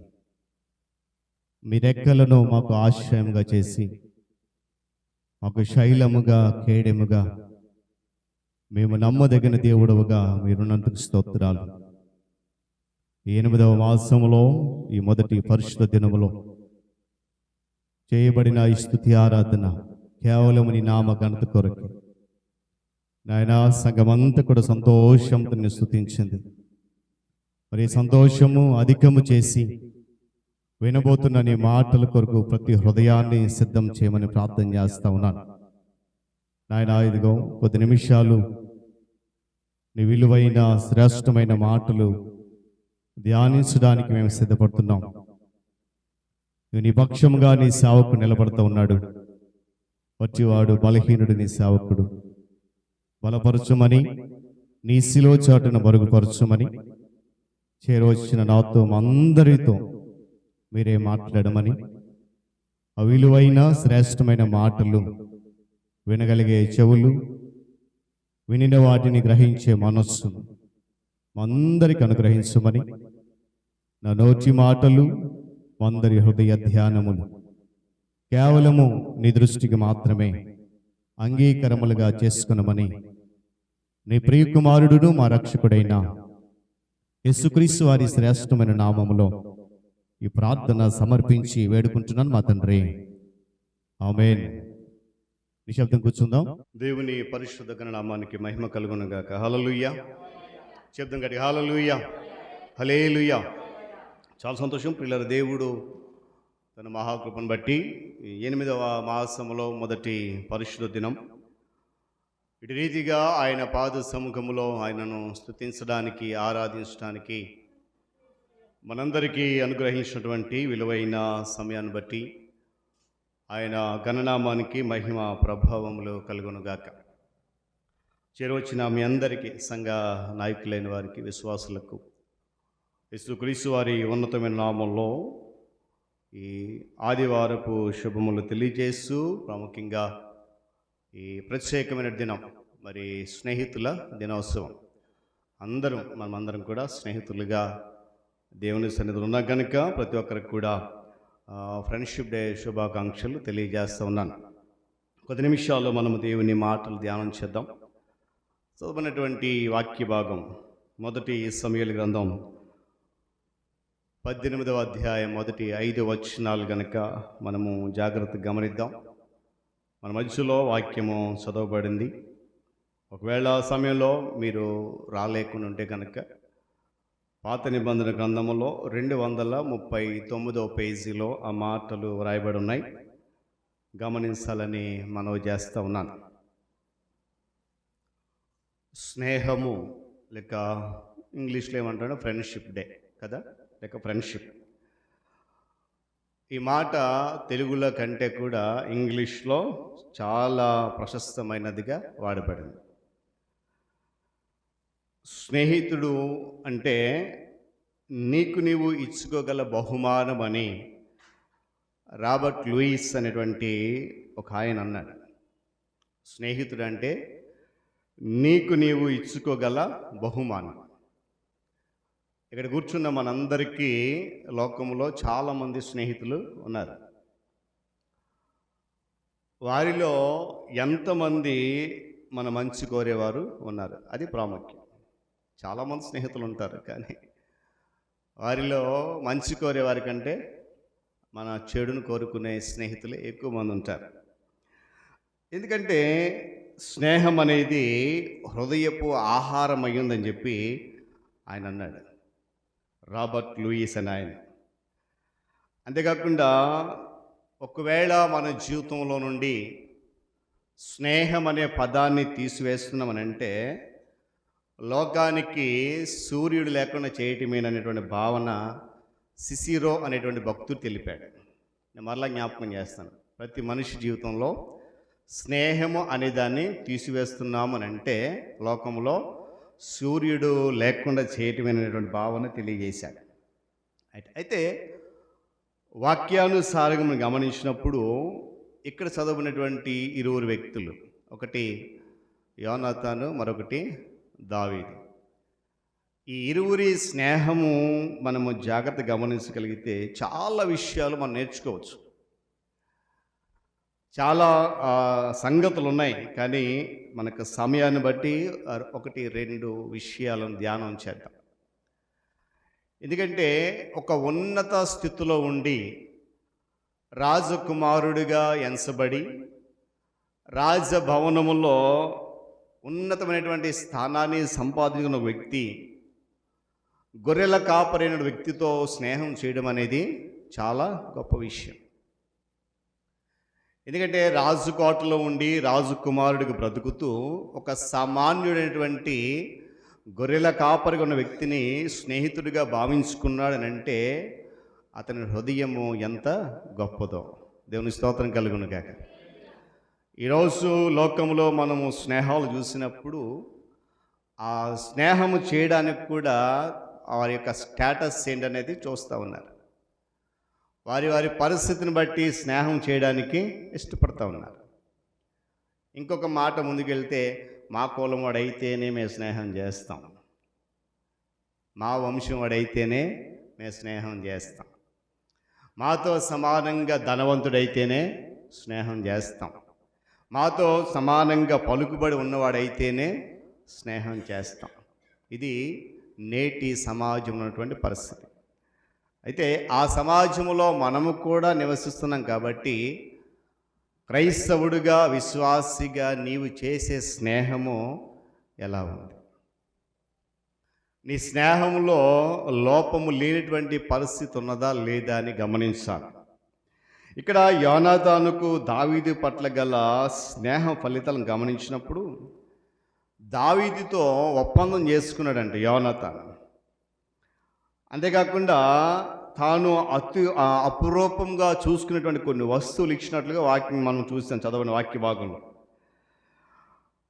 మీ రెక్కలను మాకు ఆశ్రయంగా చేసి, మాకు శైలముగా కేడెముగా, మేము నమ్మదగిన దేవుడవుగా మీరున్నందుకు స్తోత్రాలు. ఈ 8వ మాసములో ఈ మొదటి పరిశుద్ధ దినములో చేయబడిన ఈ స్తుతి ఆరాధన కేవలం నీ నామ ఘనత కొరకు నాయన, సంఘమంతా కూడా సంతోషంతో నిన్ను స్తుతించింది. మరి సంతోషము అధికము చేసి వినబోతున్న నీ మాటల కొరకు ప్రతి హృదయాన్ని సిద్ధం చేయమని ప్రార్థన చేస్తా ఉన్నాను నాయన. ఇదిగో కొద్ది నిమిషాలు నీ విలువైన శ్రేష్టమైన మాటలు ధ్యానించడానికి మేము సిద్ధపడుతున్నాం. నీ పక్షముగా నీ సేవకుడు నిలబడుతూ ఉన్నాడు. వచ్చివాడు బలహీనుడు నీ సేవకుడు. బలపరచుమని, నీ శిలో చాటున మరుగుపరచుమని, చేరవచ్చిన నాతో అందరితో మీరే మాట్లాడమని, ఆ విలువైన శ్రేష్టమైన మాటలు వినగలిగే చెవులు, వినిన వాటిని గ్రహించే మనస్సు అందరికి అనుగ్రహించమని, నా నోటి మాటలు అందరి హృదయ ధ్యానములు కేవలము నీ దృష్టికి మాత్రమే అంగీకరములుగా చేసుకునమని నీ ప్రియకుమారుడును మా రక్షకుడైన యేసుక్రీస్తు వారి శ్రేష్టమైన నామములో ఈ ప్రార్థన సమర్పించి వేడుకుంటున్నాను మా తండ్రి, ఆమేన్. నిశ్శబ్దం కూర్చుందాం. దేవుని పరిశుద్ధ ఘననామానికి మహిమ కలుగునుగాక. హల్లెలూయా. శబ్దం గట్టి హల్లెలూయా, హల్లెలూయా. చాలా సంతోషం ప్రియులార. దేవుడు తన మహాకృపను బట్టి 8వ మాసములో మొదటి పరిశుద్ధ దినం ఇటు రీతిగా ఆయన పాద సముఖములో ఆయనను స్తుతించడానికి, ఆరాధించడానికి మనందరికీ అనుగ్రహించినటువంటి విలువైన సమయాన్ని బట్టి ఆయన గణనామానికి మహిమ ప్రభావములు కలుగునుగాక. చేరవచ్చిన మీ అందరికీ, సంఘ నాయకులైన వారికి, విశ్వాసులకు యేసుక్రీస్తు వారి ఉన్నతమైన నామంలో ఈ ఆదివారపు శుభములు తెలియజేస్తూ, ప్రాముఖ్యంగా ఈ ప్రత్యేకమైన దినం మరి స్నేహితుల దినోత్సవం. మనమందరం కూడా స్నేహితులుగా దేవుని సన్నిధిలో ఉన్నాం కనుక ప్రతి ఒక్కరికి కూడా ఫ్రెండ్షిప్ డే శుభాకాంక్షలు తెలియజేస్తూ ఉన్నాను. కొద్ది నిమిషాల్లో మనము దేవుని మాటలు ధ్యానం చేద్దాం. చదవనటువంటి వాక్య భాగం మొదటి సమూయేలు గ్రంథం 18వ అధ్యాయం మొదటి 5 వచనాలు గనక మనము జాగ్రత్తగా గమనిద్దాం. మన మధ్యలో వాక్యము చదవబడింది. ఒకవేళ సమయంలో మీరు రాలేకుండా ఉంటే కనుక పాత నిబంధన గ్రంథములో 239వ పేజీలో ఆ మాటలు వ్రాయబడి ఉన్నాయి. గమనించాలని మనవి చేస్తూ ఉన్నాను. స్నేహము లేక ఇంగ్లీష్లో ఏమంటాడు, ఫ్రెండ్షిప్ డే కదా, లేక ఫ్రెండ్షిప్. ఈ మాట తెలుగులో కంటే కూడా ఇంగ్లీష్లో చాలా ప్రశస్తమైనదిగా వాడబడింది. స్నేహితుడు అంటే నీకు నీవు ఇచ్చుకోగల బహుమానం అని రాబర్ట్ లూయిస్ అనేటువంటి ఒక ఆయన అన్నాడు. స్నేహితుడు అంటే నీకు నీవు ఇచ్చుకోగల బహుమానం. ఇక్కడ కూర్చున్న మనందరికీ లోకంలో చాలామంది స్నేహితులు ఉన్నారు. వారిలో ఎంతమంది మన మంచి కోరేవారు ఉన్నారు, అది ప్రాముఖ్యం. చాలామంది స్నేహితులు ఉంటారు, కానీ వారిలో మంచి కోరేవారి కంటే మన చెడును కోరుకునే స్నేహితులే ఎక్కువ మంది ఉంటారు. ఎందుకంటే స్నేహం అనేది హృదయపు ఆహారం అయ్యిందని చెప్పి ఆయన అన్నాడు, రాబర్ట్ లూయిస్ అని ఆయన. అంతేకాకుండా ఒకవేళ మన జీవితంలో నుండి స్నేహం అనే పదాన్ని తీసివేస్తున్నామనంటే లోకానికి సూర్యుడు లేకుండా చేయటమేననేటువంటి భావన సిసిరో అనేటువంటి భక్తుడు తెలిపాడు. నేను మరలా జ్ఞాపకం చేస్తాను. ప్రతి మనిషి జీవితంలో స్నేహము అనే దాన్ని తీసివేస్తున్నాము అని అంటే లోకంలో సూర్యుడు లేకుండా చేయటమైనటువంటి భావన తెలియజేశాడు. అయితే వాక్యానుసారంగా మనం గమనించినప్పుడు ఇక్కడ చదువుకున్నటువంటి ఇరువురు వ్యక్తులు, ఒకటి యోనాతాను, మరొకటి దావీదు. ఈ ఇరువురి స్నేహము మనము జాగ్రత్త గమనించగలిగితే చాలా విషయాలు మనం నేర్చుకోవచ్చు. చాలా సంగతులు ఉన్నాయి, కానీ మనకు సమయాన్ని బట్టి 1-2 విషయాలను ధ్యానం చేద్దాం. ఎందుకంటే ఒక ఉన్నత స్థితిలో ఉండి రాజకుమారుడిగా ఎంచబడి రాజభవనములో ఉన్నతమైనటువంటి స్థానాన్ని సంపాదించిన వ్యక్తి గొర్రెల కాపరైన వ్యక్తితో స్నేహం చేయడం అనేది చాలా గొప్ప విషయం. ఎందుకంటే రాజుకోటలో ఉండి రాజకుమారుడికి బ్రతుకుతూ ఒక సామాన్యుడైనటువంటి గొర్రెల కాపరిగా ఉన్న వ్యక్తిని స్నేహితుడిగా భావించుకున్నాడని అంటే అతని హృదయము ఎంత గొప్పదో. దేవుని స్తోత్రం కలుగును గాక. ఈరోజు లోకంలో మనము స్నేహాలు చూసినప్పుడు ఆ స్నేహము చేయడానికి కూడా వారి యొక్క స్టేటస్ ఏంటనేది చూస్తూ ఉన్నారు. వారి వారి పరిస్థితిని బట్టి స్నేహం చేయడానికి ఇష్టపడుతూ ఉన్నారు. ఇంకొక మాట ముందుకెళ్తే, మా కులం వాడైతేనే మేము స్నేహం చేస్తాం, మా వంశం వాడైతేనే మేము స్నేహం చేస్తాం, మాతో సమానంగా ధనవంతుడైతేనే స్నేహం చేస్తాం, మాతో సమానంగా పలుకుబడి ఉన్నవాడైతేనే స్నేహం చేస్తాం. ఇది నేటి సమాజం ఉన్నటువంటి పరిస్థితి. అయితే ఆ సమాజంలో మనము కూడా నివసిస్తున్నాం కాబట్టి క్రైస్తవుడిగా, విశ్వాసిగా నీవు చేసే స్నేహము ఎలా ఉంది? నీ స్నేహంలో లోపము లేనటువంటి పరిస్థితి ఉన్నదా లేదా అని గమనించాలి. ఇక్కడ యోనాతానుకు దావీదు పట్ల గల స్నేహ ఫలితాలను గమనించినప్పుడు దావీదుతో ఒప్పందం చేసుకున్నాడంట యోనాతాను. అంతేకాకుండా తాను అపురూపంగా చూసుకునేటువంటి కొన్ని వస్తువులు ఇచ్చినట్లుగా వాక్యం మనం చూస్తాం చదవని వాక్య భాగంలో.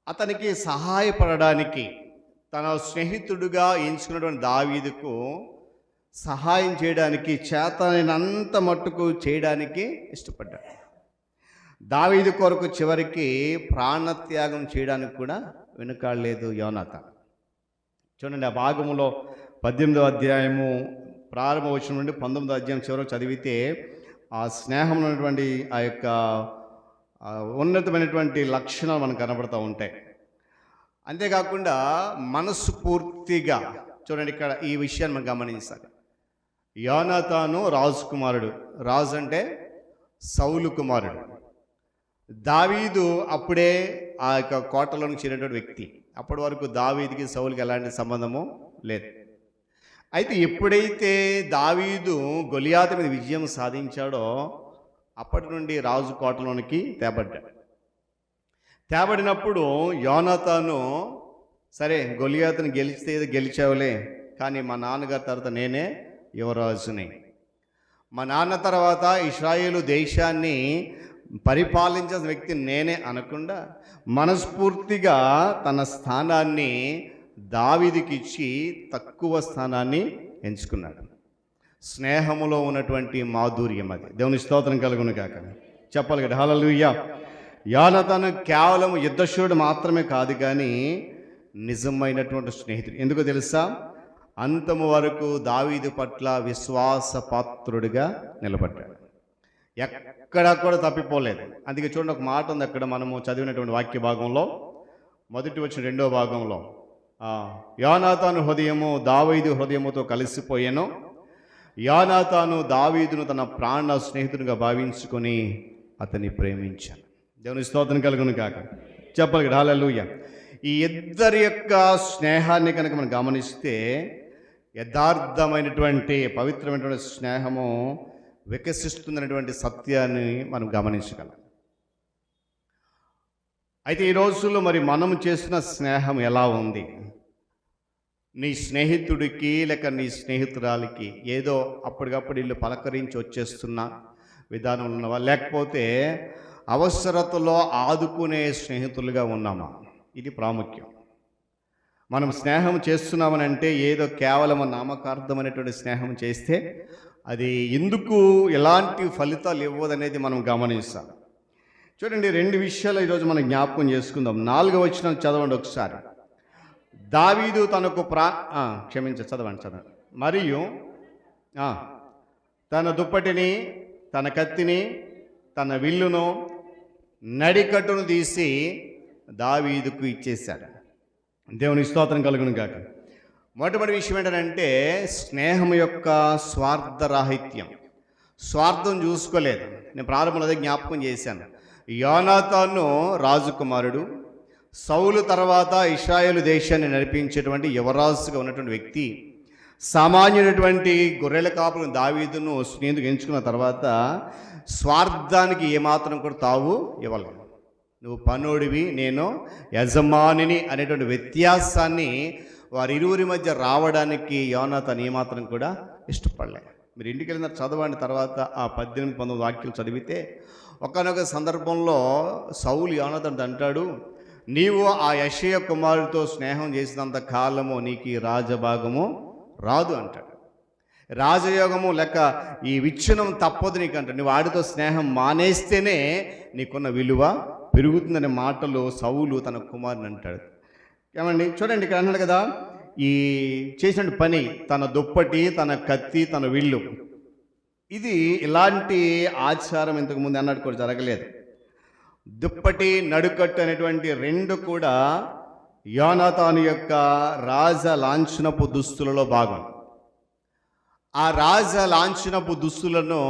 అతనికి సహాయపడడానికి తన స్నేహితుడిగా ఎంచుకున్నటువంటి దావీదుకు సహాయం చేయడానికి చేతనైనంత మట్టుకు చేయడానికి ఇష్టపడ్డాడు. దావీదు కొరకు చివరికి ప్రాణత్యాగం చేయడానికి కూడా వెనుకాడలేదు యోనాతాను. చూడండి, ఆ భాగంలో 18వ అధ్యాయము ప్రారంభ వచనం నుండి 19వ అధ్యాయం చివరకు చదివితే ఆ స్నేహంలో ఉన్నటువంటి ఆ యొక్క ఉన్నతమైనటువంటి లక్షణాలు మనకు కనబడుతూ ఉంటాయి. అంతేకాకుండా మనస్సు పూర్తిగా చూడండి, ఇక్కడ ఈ విషయాన్ని మనం గమనించాలి. యోనాతాను రాజకుమారుడు, రాజు అంటే సౌలు కుమారుడు. దావీదు అప్పుడే ఆ యొక్క కోటలోకి చేరినటువంటి వ్యక్తి. అప్పటి వరకు దావీదుకి సౌలుకి ఎలాంటి సంబంధము లేదు. అయితే ఎప్పుడైతే దావీదు గొలియాతు మీద విజయం సాధించాడో అప్పటి నుండి రాజు కోటలోనికి తేబడినప్పుడు యోనాతాను, సరే గొలియాతుని గెలిస్తే గెలిచావులే, కానీ మా నాన్నగారి తర్వాత నేనే యువరాజుని, మా నాన్న తర్వాత ఇశ్రాయేలు దేశాన్ని పరిపాలించిన వ్యక్తి నేనే అనకుండా మనస్ఫూర్తిగా తన స్థానాన్ని దావీదుకి ఇచ్చి తక్కువ స్థానాన్ని ఎంచుకున్నాడు. స్నేహములో ఉన్నటువంటి మాధుర్యం అది. దేవుని స్తోత్రం కలుగును గాక. చెప్పాలి కదా, హల్లెలూయా. యోనాతాను కేవలం యుద్ధశూరుడు మాత్రమే కాదు, కానీ నిజమైనటువంటి స్నేహితుడు. ఎందుకో తెలుసా? అంతము వరకు దావీదు పట్ల విశ్వాసపాత్రుడిగా నిలబడ్డాడు. ఎక్కడా కూడా తప్పిపోలేదు. అందుకే చూడండి, ఒక మాట ఉంది అక్కడ మనము చదివినటువంటి వాక్య భాగంలో, మొదటి వచ్చిన 2వ భాగంలో, యోనాతాను హృదయము దావీదు హృదయముతో కలిసిపోయాను, యోనాతాను దావీదును తన ప్రాణ స్నేహితునిగా భావించుకొని అతన్ని ప్రేమించాను. దేవుని స్తోత్రం కలుగును కాక. చెప్పాలి కదా, హల్లెలూయా. ఈ ఇద్దరి యొక్క స్నేహాన్ని కనుక మనం గమనిస్తే యథార్థమైనటువంటి పవిత్రమైనటువంటి స్నేహము వికసిస్తున్నటువంటి సత్యాన్ని మనం గమనించగలం. అయితే ఈ రోజుల్లో మరి మనం చేసిన స్నేహం ఎలా ఉంది? నీ స్నేహితుడికి లేక నీ స్నేహితురాలికి ఏదో అప్పటికప్పుడు ఇల్లు పలకరించి వచ్చేస్తున్న విధానం ఉన్నవా, లేకపోతే అవసరతలో ఆదుకునే స్నేహితులుగా ఉన్నామా? ఇది ప్రాముఖ్యం. మనం స్నేహం చేస్తున్నామని అంటే ఏదో కేవలం నామకార్థమైనటువంటి స్నేహం చేస్తే అది ఎందుకు ఎలాంటి ఫలితాలు ఇవ్వదనేది మనం గమనిస్తాం. చూడండి, 2 విషయాలు ఈరోజు మనం జ్ఞాపకం చేసుకుందాం. 4వ వచనం చదవండి ఒకసారి. దావీదు తనకు చదవండి. మరియు తన దుప్పటిని, తన కత్తిని, తన విల్లును, నడికట్టును తీసి దావీదుకు ఇచ్చేశాడు. దేవుని స్తోత్రం కలుగును గాక. మొట్టమొదటి విషయం ఏంటంటే స్నేహం యొక్క స్వార్థరాహిత్యం. స్వార్థం చూసుకోలేదు. నేను ప్రారంభంలో అదే జ్ఞాపకం చేశాను. యోనాతాను రాజకుమారుడు, సౌలు తర్వాత ఇశ్రాయేలు దేశాన్ని నడిపించేటువంటి యువరాజుగా ఉన్నటువంటి వ్యక్తి, సామాన్యుడైనటువంటి గొర్రెల కాపులను దావీదును స్నేహితుడు ఎంచుకున్న తర్వాత స్వార్థానికి ఏమాత్రం కూడా తావు ఇవ్వలేదు. నువ్వు పనుడివి, నేను యజమానిని అనేటువంటి వ్యత్యాసాన్ని వారిరువురి మధ్య రావడానికి యోనాతాను ఏమాత్రం కూడా ఇష్టపడలేదు. మీరు ఇంటికి వెళ్ళిన చదవండి. తర్వాత ఆ 18-19 వాక్యాలు చదివితే ఒకానొక సందర్భంలో సౌలు యోనాతాను అంటాడు, నీవు ఆ యెషయా కుమారుడితో స్నేహం చేసినంత కాలము నీకు ఈ రాజభాగము రాదు అంటాడు. రాజయోగము లేక ఈ విచ్ఛిన్నం తప్పదు నీకు అంటాడు. నువ్వు వాడితో స్నేహం మానేస్తేనే నీకున్న విలువ పెరుగుతుందనే మాటలు సౌలు తన కుమారుని అంటాడు. ఏమండి చూడండి, ఇక్కడ అన్నాడు కదా, ఈ చేసిన పని తన దుప్పటి, తన కత్తి, తన విల్లు, ఇది ఇలాంటి ఆచారం ఇంతకుముందు అన్నట్టు కూడా జరగలేదు. దుప్పటి, నడుకట్టు అనేటువంటి 2 కూడా యోనాతాను యొక్క రాజ లాంఛనపు దుస్తులలో భాగం. ఆ రాజ లాంఛనపు దుస్తులను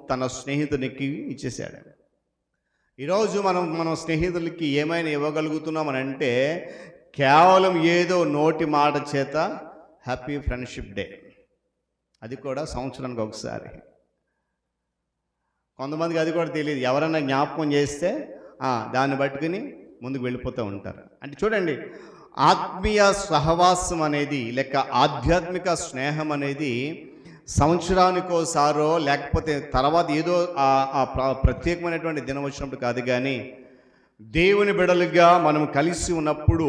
తన స్నేహితునికి ఇచ్చేశాడు. ఈరోజు మన స్నేహితులకి ఏమైనా ఇవ్వగలుగుతున్నామని అంటే కేవలం ఏదో నోటి మాట చేత హ్యాపీ ఫ్రెండ్షిప్ డే, అది కూడా సంవత్సరానికి ఒకసారి. కొంతమందికి అది కూడా తెలియదు. ఎవరైనా జ్ఞాపకం చేస్తే దాన్ని పట్టుకుని ముందుకు వెళ్ళిపోతూ ఉంటారు. అంటే చూడండి, ఆత్మీయ సహవాసం అనేది లేక ఆధ్యాత్మిక స్నేహం అనేది సంవత్సరానికోసారో లేకపోతే తర్వాత ఏదో ప్రత్యేకమైనటువంటి దినం వచ్చినప్పుడు కాదు, కానీ దేవుని బిడలుగా మనం కలిసి ఉన్నప్పుడు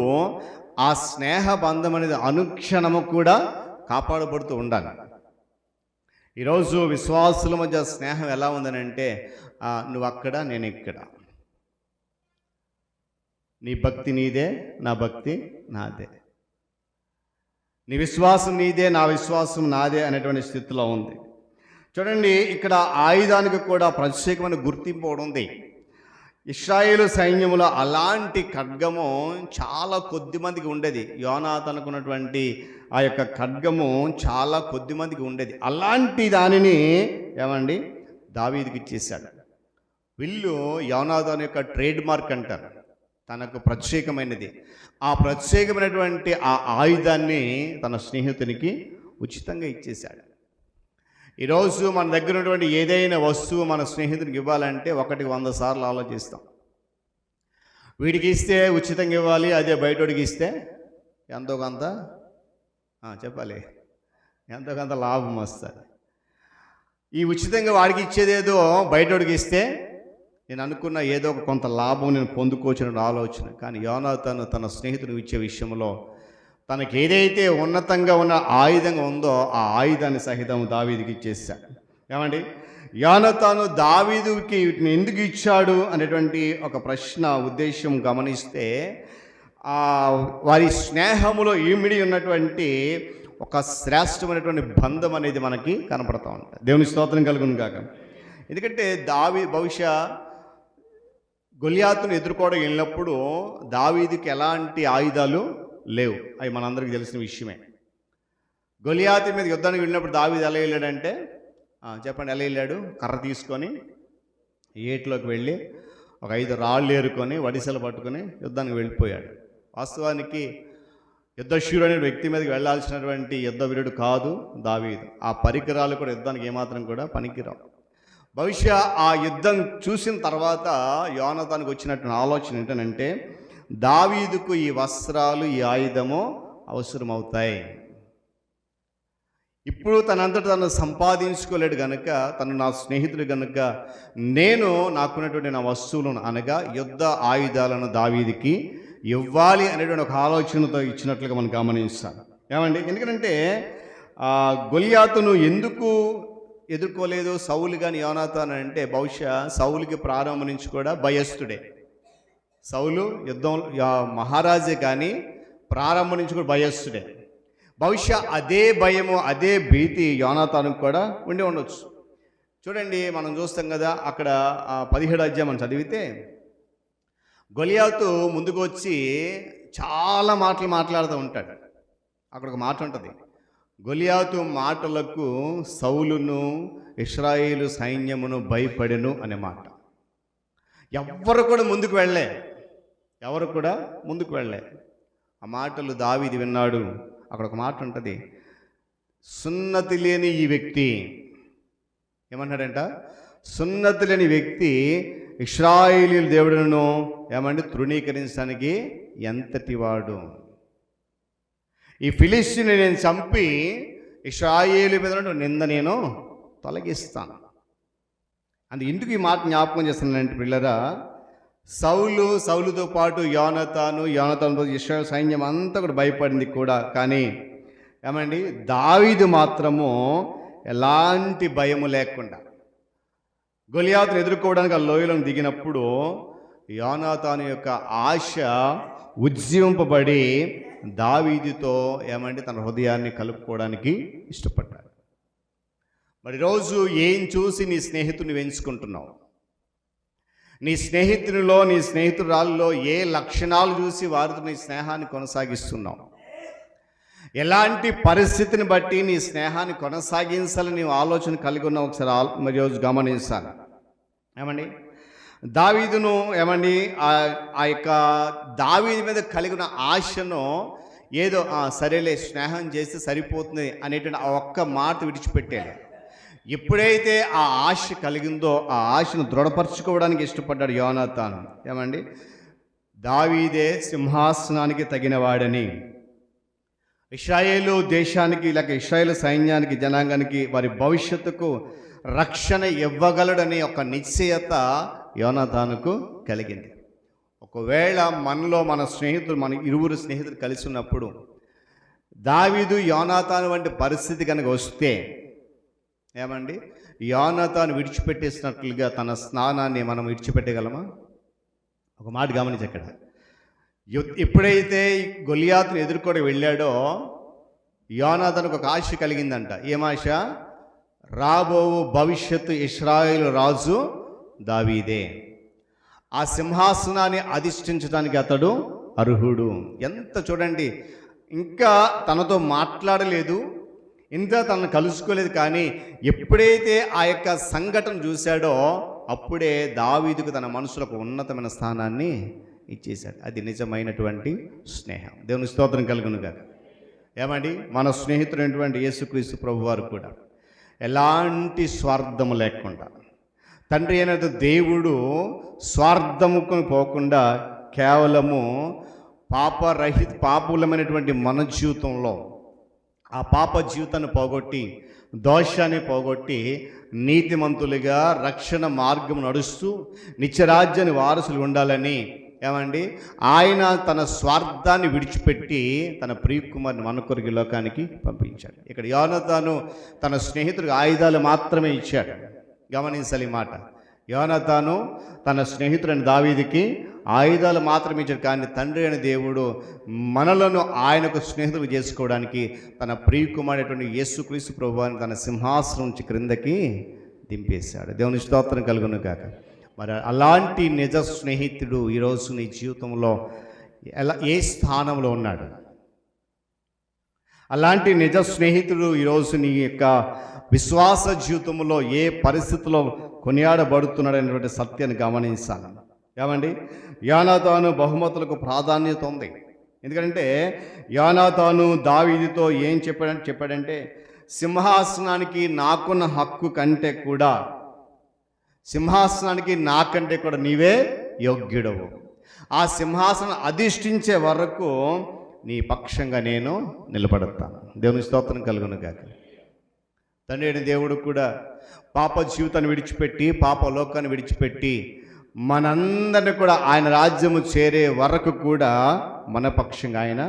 ఆ స్నేహ బంధం అనేది అనుక్షణము కూడా కాపాడబడుతూ ఉండాలి. ఈరోజు విశ్వాసుల మధ్య స్నేహం ఎలా ఉందని అంటే నువ్వు అక్కడ, నేను ఇక్కడ, నీ భక్తి నీదే, నా భక్తి నాదే, నీ విశ్వాసం నీదే, నా విశ్వాసం నాదే అనేటువంటి స్థితిలో ఉంది. చూడండి, ఇక్కడ ఆయుధానికి కూడా ప్రత్యేకమైన గుర్తింపు ఉంది. ఇశ్రాయేలు సైన్యములో అలాంటి ఖడ్గము చాలా కొద్ది మందికి ఉండేది. యోనాతానుకు ఉన్నటువంటి ఆ యొక్క ఖడ్గము చాలా కొద్ది మందికి ఉండేది. అలాంటి దానిని ఏమండి దావీదుకి ఇచ్చేశాడు. విల్లు యోనాతాను యొక్క ట్రేడ్ మార్క్ అంటారు, తనకు ప్రత్యేకమైనది. ఆ ప్రత్యేకమైనటువంటి ఆ ఆయుధాన్ని తన స్నేహితునికి ఉచితంగా ఇచ్చేశాడు. ఈరోజు మన దగ్గర ఉన్నటువంటి ఏదైనా వస్తువు మన స్నేహితునికి ఇవ్వాలంటే 100 సార్లు ఆలోచిస్తాం. వీడికి ఇస్తే ఉచితంగా ఇవ్వాలి, అదే బయటోడికి ఇస్తే ఎంతో కొంత చెప్పాలి, ఎంతో కొంత లాభం వస్తుంది. ఈ ఉచితంగా వాడికి ఇచ్చేదేదో బయటోడికి ఇస్తే నేను అనుకున్న ఏదో ఒక కొంత లాభం నేను పొందుకోవచ్చిన ఆలోచన. కానీ యోనాతాను తన స్నేహితునికి ఇచ్చే విషయంలో తనకి ఏదైతే ఉన్నతంగా ఉన్న ఆయుధంగా ఉందో ఆ ఆయుధాన్ని సహితం దావీదుకి ఇచ్చేసాడు. ఏమండి, యోనాతాను దావీదుకి ఎందుకు ఇచ్చాడు అనేటువంటి ఒక ప్రశ్న ఉద్దేశం గమనిస్తే వారి స్నేహములో ఇమిడి ఉన్నటువంటి ఒక శ్రేష్టమైనటువంటి బంధం అనేది మనకి కనపడతా ఉంటుంది. దేవుని స్తోత్రం కలుగును గాక. ఎందుకంటే బహుశా గొలియాతును ఎదుర్కోవడం వెళ్ళినప్పుడు దావీదుకి ఎలాంటి ఆయుధాలు లేవు, అవి మనందరికీ తెలిసిన విషయమే. గొలియాతు మీద యుద్ధానికి వెళ్ళినప్పుడు దావీదు ఎలా వెళ్ళాడంటే చెప్పండి, ఎలా వెళ్ళాడు? కర్ర తీసుకొని ఏట్లోకి వెళ్ళి ఒక 5 రాళ్ళు ఏరుకొని వడిసెలు పట్టుకొని యుద్ధానికి వెళ్ళిపోయాడు. వాస్తవానికి యుద్ధశూరుడు అనే వ్యక్తి మీదకి వెళ్ళాల్సినటువంటి యుద్ధ వీరుడు కాదు దావీదు. ఆ పరికరాలు కూడా యుద్ధానికి ఏమాత్రం కూడా పనికిరావు. బహుశా ఆ యుద్ధం చూసిన తర్వాత యోనాతానుకు వచ్చినటువంటి ఆలోచన ఏంటంటే దావీదుకు ఈ వస్త్రాలు, ఈ ఆయుధము అవసరమవుతాయి. ఇప్పుడు తనంతట తను సంపాదించుకోలేడు గనుక, తను నా స్నేహితుడు గనుక నేను నాకున్నటువంటి నా వస్తువులను అనగా యుద్ధ ఆయుధాలను దావీదుకి ఇవ్వాలి అనేటువంటి ఒక ఆలోచనతో ఇచ్చినట్లుగా మనం గమనిస్తాం. ఏమండి, ఎందుకంటే గొలియాతును ఎందుకు ఎదుర్కోలేదు సౌలు కానీ యోనాతాను అంటే, బహుశా సౌలుకి ప్రారంభం నుంచి కూడా భయస్థుడే. సౌలు యుద్ధం మహారాజే కానీ ప్రారంభం నుంచి కూడా భయస్థుడే. బహుశా అదే భయము, అదే భీతి యోనాతానుకు కూడా ఉండి ఉండొచ్చు. చూడండి, మనం చూస్తాం కదా, అక్కడ 17వ అధ్యాయం మనం చదివితే గొలియాతు ముందుకు వచ్చి చాలా మాటలు మాట్లాడుతూ ఉంటాడు. అక్కడ ఒక మాట ఉంటుంది, గొలియాతు మాటలకు సౌలును ఇశ్రాయేలు సైన్యమును భయపడెను అనే మాట. ఎవరు కూడా ముందుకు వెళ్ళే ఆ మాటలు దావీదు విన్నాడు. అక్కడ ఒక మాట ఉంటుంది, సున్నతి లేని ఈ వ్యక్తి ఏమన్నాడంట, సున్నతి లేని వ్యక్తి ఇశ్రాయేలీయుల దేవుడును తృణీకరించడానికి ఎంతటి వాడు. ఈ ఫిలిష్తీయుని నేను చంపి ఇశ్రాయేలు మీద నింద నేను తొలగిస్తాను. ఎందుకు ఈ మాట జ్ఞాపకం చేస్తున్నానంటే పిల్లరా, సౌలుతో పాటు యోనాతానుతో ఇశ్రాయేలు సైన్యం అంతా కూడా భయపడింది కూడా. కానీ దావీదు మాత్రము ఎలాంటి భయము లేకుండా గొలియాతును ఎదుర్కోవడానికి ఆ లోయలను దిగినప్పుడు యోనాతాను యొక్క ఆశ ఉజ్జీవింపబడి దావీదుతో తన హృదయాన్ని కలుపుకోవడానికి ఇష్టపడ్డాడు. మరి రోజు ఏం చూసి నీ స్నేహితుడిని ఎంచుకుంటున్నావు? నీ స్నేహితురాల్లో ఏ లక్షణాలు చూసి వారితో నీ స్నేహాన్ని కొనసాగిస్తున్నావు? ఎలాంటి పరిస్థితిని బట్టి నీ స్నేహాన్ని కొనసాగించాలని నీవు ఆలోచన కలిగి ఉన్నావు? ఒకసారి మరి రోజు గమనించాలి. దావీదును ఆ యొక్క దావీదు మీద కలిగిన ఆశను ఏదో సరేలే స్నేహం చేస్తే సరిపోతుంది అనేటువంటి ఆ ఒక్క మాట విడిచిపెట్టాలి. ఎప్పుడైతే ఆ ఆశ కలిగిందో ఆ ఆశను దృఢపరచుకోవడానికి ఇష్టపడ్డాడు యోనాతాను. దావీదే సింహాసనానికి తగినవాడని, ఇశ్రాయేలు దేశానికి లేక ఇశ్రాయేలు సైన్యానికి జనాంగానికి వారి భవిష్యత్తుకు రక్షణ ఇవ్వగలడని ఒక నిశ్చయత యోనాతానుకు కలిగింది. ఒకవేళ మనలో మన ఇరువురు స్నేహితులు కలిసి ఉన్నప్పుడు దావీదు యోనాతాను వంటి పరిస్థితి కనుక వస్తే యోనాతాను విడిచిపెట్టేసినట్లుగా తన స్నానాన్ని మనం విడిచిపెట్టగలమా? ఒక మాట గమనించి, అక్కడ ఎప్పుడైతే గొలియాతును ఎదుర్కొని వెళ్ళాడో యోనాతానుకు ఒక ఆశ కలిగిందంట. ఏం ఆశ? రాబో భవిష్యత్తు ఇశ్రాయేలు రాజు దావీదే, ఆ సింహాసనాన్ని అధిష్ఠించడానికి అతడు అర్హుడు. ఎంత చూడండి, ఇంకా తనతో మాట్లాడలేదు, ఇంకా తనను కలుసుకోలేదు. కానీ ఎప్పుడైతే ఆ యొక్క సంఘటన చూశాడో అప్పుడే దావీదుకు తన మనసులో ఒక ఉన్నతమైన స్థానాన్ని ఇచ్చేశాడు. అది నిజమైనటువంటి స్నేహం. దేవుని స్తోత్రం కలుగును గాక. మన స్నేహితుడైనటువంటి యేసుక్రీస్తు ప్రభువారు కూడా ఎలాంటి స్వార్థము లేకుండా, తండ్రి అయిన దేవుడు స్వార్థముకు పోకుండా కేవలము పాపులమైనటువంటి మన జీవితంలో ఆ పాప జీవితాన్ని పోగొట్టి, దోషాన్ని పోగొట్టి నీతిమంతులుగా రక్షణ మార్గం నడుస్తూ నిత్యరాజ్యాన్ని వారసులు ఉండాలని ఆయన తన స్వార్థాన్ని విడిచిపెట్టి తన ప్రియకుమారుని మన కొరకు లోకానికి పంపించాడు. ఇక్కడ యోనాతాను తన స్నేహితుడికి ఆయుధాలు మాత్రమే ఇచ్చాడు. గమనించాలి ఈ మాట. యోనాతాను తన స్నేహితుడైన దావీదుకి ఆయుధాలు మాత్రమే ఇచ్చాడు. కానీ తండ్రి అయిన దేవుడు మనలను ఆయనకు స్నేహితులు చేసుకోవడానికి తన ప్రియకుమారుడైనటువంటి యేసుక్రీస్తు ప్రభువాన్ని తన సింహాసనం నుంచి క్రిందకి దింపేశాడు. దేవుని స్తోత్రం కలుగును గాక. మరి అలాంటి నిజ స్నేహితుడు ఈరోజు నీ జీవితంలో ఏ స్థానంలో ఉన్నాడు? అలాంటి నిజ స్నేహితుడు ఈరోజు నీ యొక్క విశ్వాస జీవితంలో ఏ పరిస్థితిలో కొనియాడబడుతున్నాడు అనేటువంటి సత్యాన్ని గమనించాలి. యోనాతాను బహుమతులకు ప్రాధాన్యత ఉంది. ఎందుకంటే యోనాతాను దావీదుతో ఏం చెప్పాడంటే సింహాసనానికి నాకున్న హక్కు కంటే కూడా, సింహాసనానికి నాకంటే కూడా నీవే యోగ్యుడవు. ఆ సింహాసనం అధిష్ఠించే వరకు నీ పక్షంగా నేను నిలబడతాను. దేవుని స్తోత్రం కలుగును గాక. తండ్రి అయిన దేవుడు కూడా పాప జీవితాన్ని విడిచిపెట్టి పాప లోకాన్ని విడిచిపెట్టి మనందరిని కూడా ఆయన రాజ్యము చేరే వరకు కూడా మన పక్షంగా ఆయన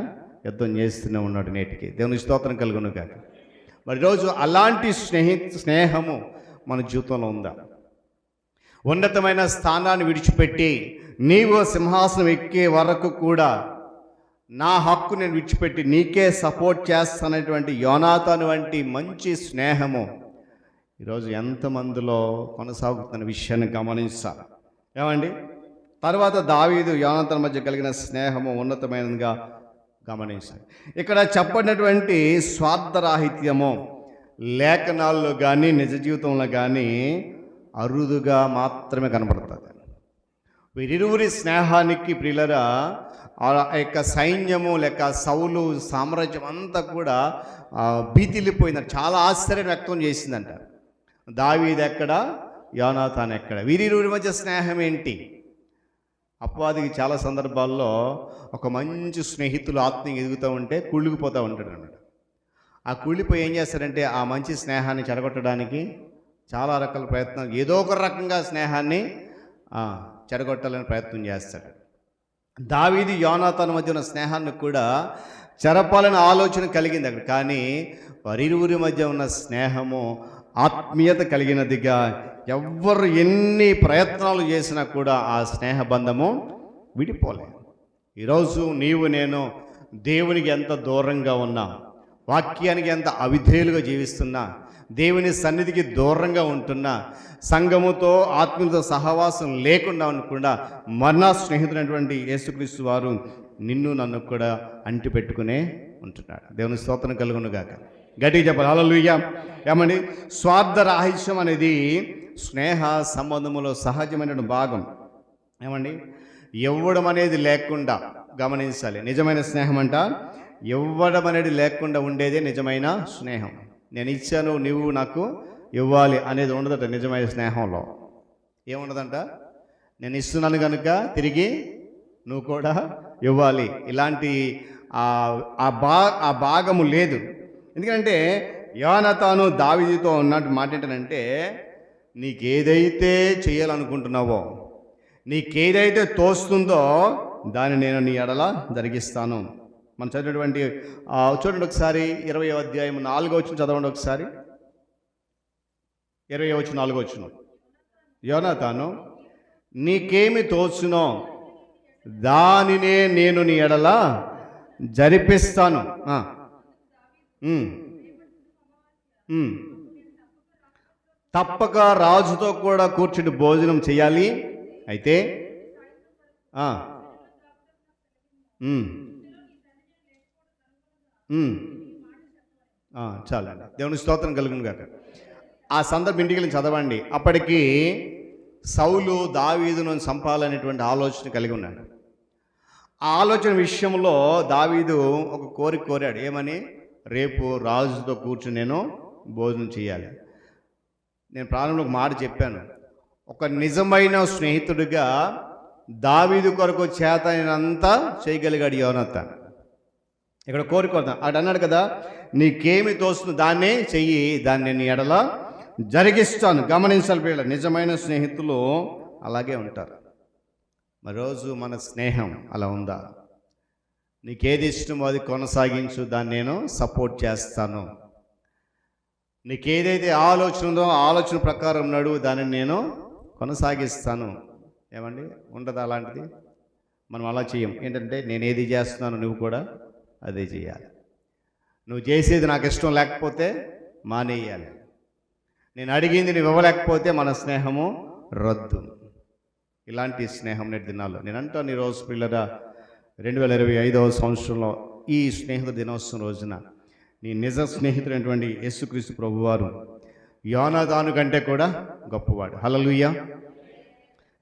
యుద్ధం చేస్తూనే ఉన్నాడు నేటికి. దేవుని స్తోత్రం కలుగును కాక. మరి ఈరోజు అలాంటి స్నేహము మన జీవితంలో ఉందా? ఉన్నతమైన స్థానాన్ని విడిచిపెట్టి నీవు సింహాసనం ఎక్కే వరకు కూడా నా హక్కు నేను విడిచిపెట్టి నీకే సపోర్ట్ చేస్తానటువంటి యోనాతాను వంటి మంచి స్నేహము ఈరోజు ఎంతమందిలో కొనసాగుతున్న విషయాన్ని గమనించాలి. ఏమండి, తర్వాత దావీదు యోనాతాను మధ్య కలిగిన స్నేహము ఉన్నతమైనదిగా గమనించాలి. ఇక్కడ చెప్పినటువంటి స్వార్థరాహిత్యము లేఖనాల్లో కానీ నిజ జీవితంలో కానీ అరుదుగా మాత్రమే కనబడుతుంది. వీరిరువురి స్నేహానికి ప్రియులరా ఆ యొక్క సైన్యము లేక సౌలు సామ్రాజ్యం అంతా కూడా భీతిల్లిపోయిందంట. చాలా ఆశ్చర్యం వ్యక్తం చేసిందంట. దావీదు ఎక్కడ, యోనాతాను ఎక్కడ? వీరిరువురి మధ్య స్నేహం ఏంటి? అపవాదికి చాలా సందర్భాల్లో ఒక మంచి స్నేహితులు ఆత్మీయంగా ఎదుగుతూ ఉంటే కుళ్ళిపోతూ ఉంటాడు అన్నమాట. ఆ కుళ్ళిపోయి ఏం చేస్తారంటే ఆ మంచి స్నేహాన్ని చెడగొట్టడానికి చాలా రకాల ప్రయత్నాలు, ఏదో ఒక రకంగా స్నేహాన్ని చెడగొట్టాలని ప్రయత్నం చేస్తాడు. దావీదు యోనాతాను మధ్య ఉన్న స్నేహాన్ని కూడా చెరపాలని ఆలోచన కలిగింది అక్కడ. కానీ వారిరువురి మధ్య ఉన్న స్నేహము ఆత్మీయత కలిగినదిగా, ఎవ్వరు ఎన్ని ప్రయత్నాలు చేసినా కూడా ఆ స్నేహ బంధము విడిపోలేదు. ఈరోజు నీవు నేను దేవునికి ఎంత దూరంగా ఉన్నా, వాక్యానికి ఎంత అవిధేయులుగా జీవిస్తున్నా, దేవుని సన్నిధికి దూరంగా ఉంటున్నా, సంఘముతో ఆత్మీయులతో సహవాసం లేకుండా ఉండకుండా మరణ స్నేహితుడైనటువంటి యేసుక్రీస్తు వారు నిన్ను నన్ను కూడా అంటి పెట్టుకునే ఉంటున్నాడు. దేవుని స్తోత్రం కలుగును గాక. గట్టిగా చెప్పాలి హల్లెలూయా. ఏమండి, స్వార్థ రాహిత్యం అనేది స్నేహ సంబంధములో సహజమైన భాగం. ఏమండి, ఇవ్వడం అనేది లేకుండా గమనించాలి. నిజమైన స్నేహం అంట ఇవ్వడం అనేది లేకుండా ఉండేదే నిజమైన స్నేహం. నేను ఇచ్చాను, నువ్వు నాకు ఇవ్వాలి అనేది ఉండదట నిజమైన స్నేహంలో. ఏముండదంట, నేను ఇస్తున్నాను కనుక తిరిగి నువ్వు కూడా ఇవ్వాలి, ఇలాంటి ఆ భాగము లేదు. ఎందుకంటే యోనాతాను దావీదుతో ఉన్నట్టు మాట ఏంటంటే, నీకేదైతే చేయాలనుకుంటున్నావో, నీకేదైతే తోస్తుందో దాన్ని నేను నీ ఎడల జరిగిస్తాను. మనం చదివినటువంటి చూడండి ఒకసారి 20వ అధ్యాయం 4వ వచనం చదవండి ఒకసారి. 20వ వచనం 4వ వచనం. యోనాతాను, నీకేమి తోచునో దానినే నేను నీ ఎడల జరిపిస్తాను. తప్పక రాజుతో కూడా కూర్చుని భోజనం చేయాలి. అయితే చాలండి. దేవుని స్తోత్రం కలుగును గాక. ఆ సందర్భం ఇంటికి వెళ్ళి చదవండి. అప్పటికి సౌలు దావీదును చంపాలనేటువంటి ఆలోచన కలిగి ఉన్నాడు. ఆ ఆలోచన విషయంలో దావీదు ఒక కోరిక కోరాడు. ఏమని? రేపు రాజుతో కూర్చుని నేను భోజనం చేయాలి. నేను ప్రారంభంలో ఒక మాట చెప్పాను. ఒక నిజమైన స్నేహితుడిగా దావీదు కొరకు చేతనంతా చేయగలిగాడు యోనాతాను. ఇక్కడ కోరుకోతాను అటు అన్నాడు కదా, నీకేమి తోస్తుంది దాన్నే చెయ్యి, దాన్ని నీ ఎడల జరిగిస్తాను. గమనించాలి పిల్లలు, నిజమైన స్నేహితులు అలాగే ఉంటారు. మరి రోజు మన స్నేహం అలా ఉందా? నీకేది ఇష్టమో అది కొనసాగించు, దాన్ని నేను సపోర్ట్ చేస్తాను. నీకేదైతే ఆలోచన ఉందో ఆలోచన ప్రకారం నడువు, దాన్ని నేను కొనసాగిస్తాను. ఏమండి, ఉండదు అలాంటిది? మనం అలా చేయం. ఏంటంటే నేను ఏది చేస్తున్నాను నువ్వు కూడా అదే చేయాలి. నువ్వు చేసేది నాకు ఇష్టం లేకపోతే మానేయాలి. నేను అడిగింది నువ్వు ఇవ్వలేకపోతే మన స్నేహము రద్దు. ఇలాంటి స్నేహం నేటి దినాల్లో నేను అంటాను. ఈరోజు పిల్లరా 2025వ సంవత్సరంలో ఈ స్నేహితుల దినోత్సవం రోజున నీ నిజ స్నేహితుడైనటువంటి యేసుక్రీస్తు ప్రభువారు యోనాతాను కంటే కూడా గొప్పవాడు. హల్లెలూయా.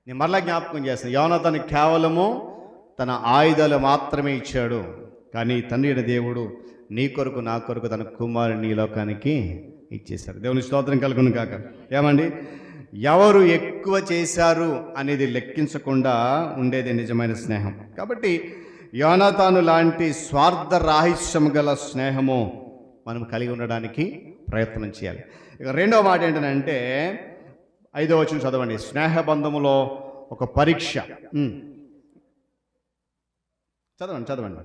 నేను మరలా జ్ఞాపకం చేస్తాను, యోనాతాను కేవలము తన ఆయుధాలు మాత్రమే ఇచ్చాడు. కానీ తండ్రి అయిన దేవుడు నీ కొరకు నా కొరకు తన కుమారుని ఈ లోకానికి ఇచ్చేశాడు. దేవుని స్తోత్రం కలుగును కాక. ఏమండి, ఎవరు ఎక్కువ చేశారు అనేది లెక్కించకుండా ఉండేది నిజమైన స్నేహం. కాబట్టి యోనాతాను లాంటి స్వార్థ రాహిత్యం గల స్నేహము మనం కలిగి ఉండడానికి ప్రయత్నం చేయాలి. ఇక రెండో మాట ఏంటంటే 5వ వచనం చదవండి. స్నేహబంధములో ఒక పరీక్ష. చదవండి చదవండి.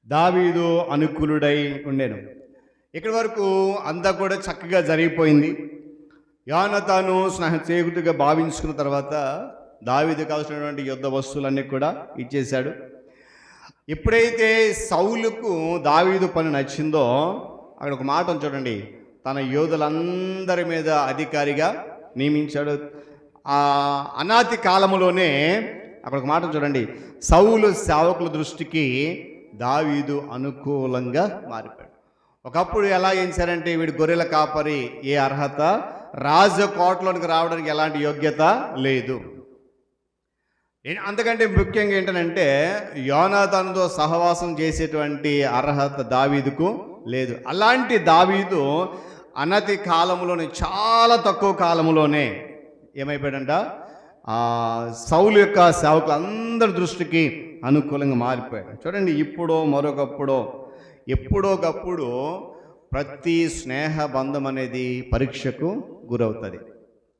దావీదు అనుకూలుడై ఉండెను. ఇక్కడి వరకు అంతా కూడా చక్కగా జరిగిపోయింది. యోనాతాను స్నేహితుడిగా భావించుకున్న తర్వాత దావీదు కావాల్సినటువంటి యుద్ధ వస్తువులన్నీ కూడా ఇచ్చేశాడు. ఎప్పుడైతే సౌలుకు దావీదు పని నచ్చిందో అక్కడ ఒక మాట చూడండి, తన యోధులందరి మీద అధికారిగా నియమించాడు. ఆ అనాది కాలంలోనే అక్కడ ఒక మాట చూడండి, సౌలు సేవకుల దృష్టికి దావీదు అనుకూలంగా మారిపోయాడు. ఒకప్పుడు ఎలా చేశారంటే, వీడు గొర్రెల కాపరి, ఏ అర్హత, రాజకోటలోనికి రావడానికి ఎలాంటి యోగ్యత లేదు. అంతకంటే ముఖ్యంగా ఏంటంటే యోనాతానుతో సహవాసం చేసేటువంటి అర్హత దావీదుకు లేదు. అలాంటి దావీదు అనతి కాలంలోనే, చాలా తక్కువ కాలంలోనే ఏమైపోయాడంట, సౌలు యొక్క సేవకులు అందరి దృష్టికి అనుకూలంగా మారిపోయాడు. చూడండి, ఇప్పుడో మరొకప్పుడో ఎప్పుడోకప్పుడు ప్రతి స్నేహ బంధం అనేది పరీక్షకు గురవుతుంది.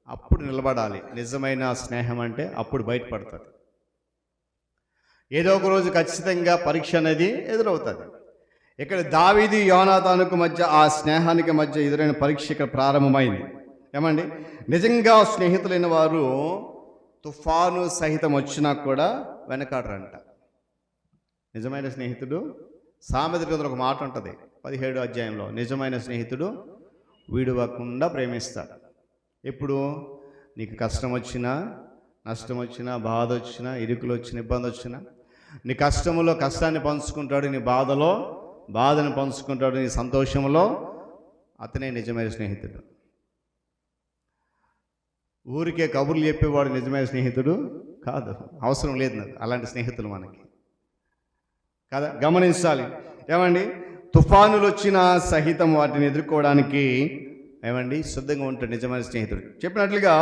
అప్పుడు నిలబడాలి. నిజమైన స్నేహం అంటే అప్పుడు బయటపడుతుంది. ఏదో ఒక రోజు ఖచ్చితంగా పరీక్ష అనేది ఎదురవుతుంది. ఇక్కడ దావీదు యోనాతానుకు మధ్య, ఆ స్నేహానికి మధ్య ఎదురైన పరీక్ష ఇక్కడ ప్రారంభమైంది. ఏమండి, నిజంగా స్నేహితులైన వారు తుఫాను సహితం వచ్చినా కూడా వెనకాడరంట. నిజమైన స్నేహితుడు, సామెతల గ్రంథంలో ఒక మాట ఉంటుంది 17వ అధ్యాయంలో, నిజమైన స్నేహితుడు వీడువకుండా ప్రేమిస్తాడు. ఎప్పుడు నీకు కష్టం వచ్చినా, నష్టం వచ్చినా, బాధ వచ్చినా, ఇరుకులు వచ్చిన, ఇబ్బంది వచ్చినా, నీ కష్టంలో కష్టాన్ని పంచుకుంటాడు, నీ బాధలో బాధను పంచుకుంటాడు, నీ సంతోషంలో అతనే నిజమైన స్నేహితుడు. ఊరికే కబుర్లు చెప్పేవాడు నిజమైన స్నేహితుడు కాదు. అవసరం లేదు నాకు అలాంటి స్నేహితులు మనకి కదా, గమనించాలి. ఏమండి, తుఫానులు వచ్చినా సహితం వాటిని ఎదుర్కోవడానికి ఏమండి సిద్ధంగా ఉంటాడు నిజమైన స్నేహితుడు. చెప్పినట్లుగా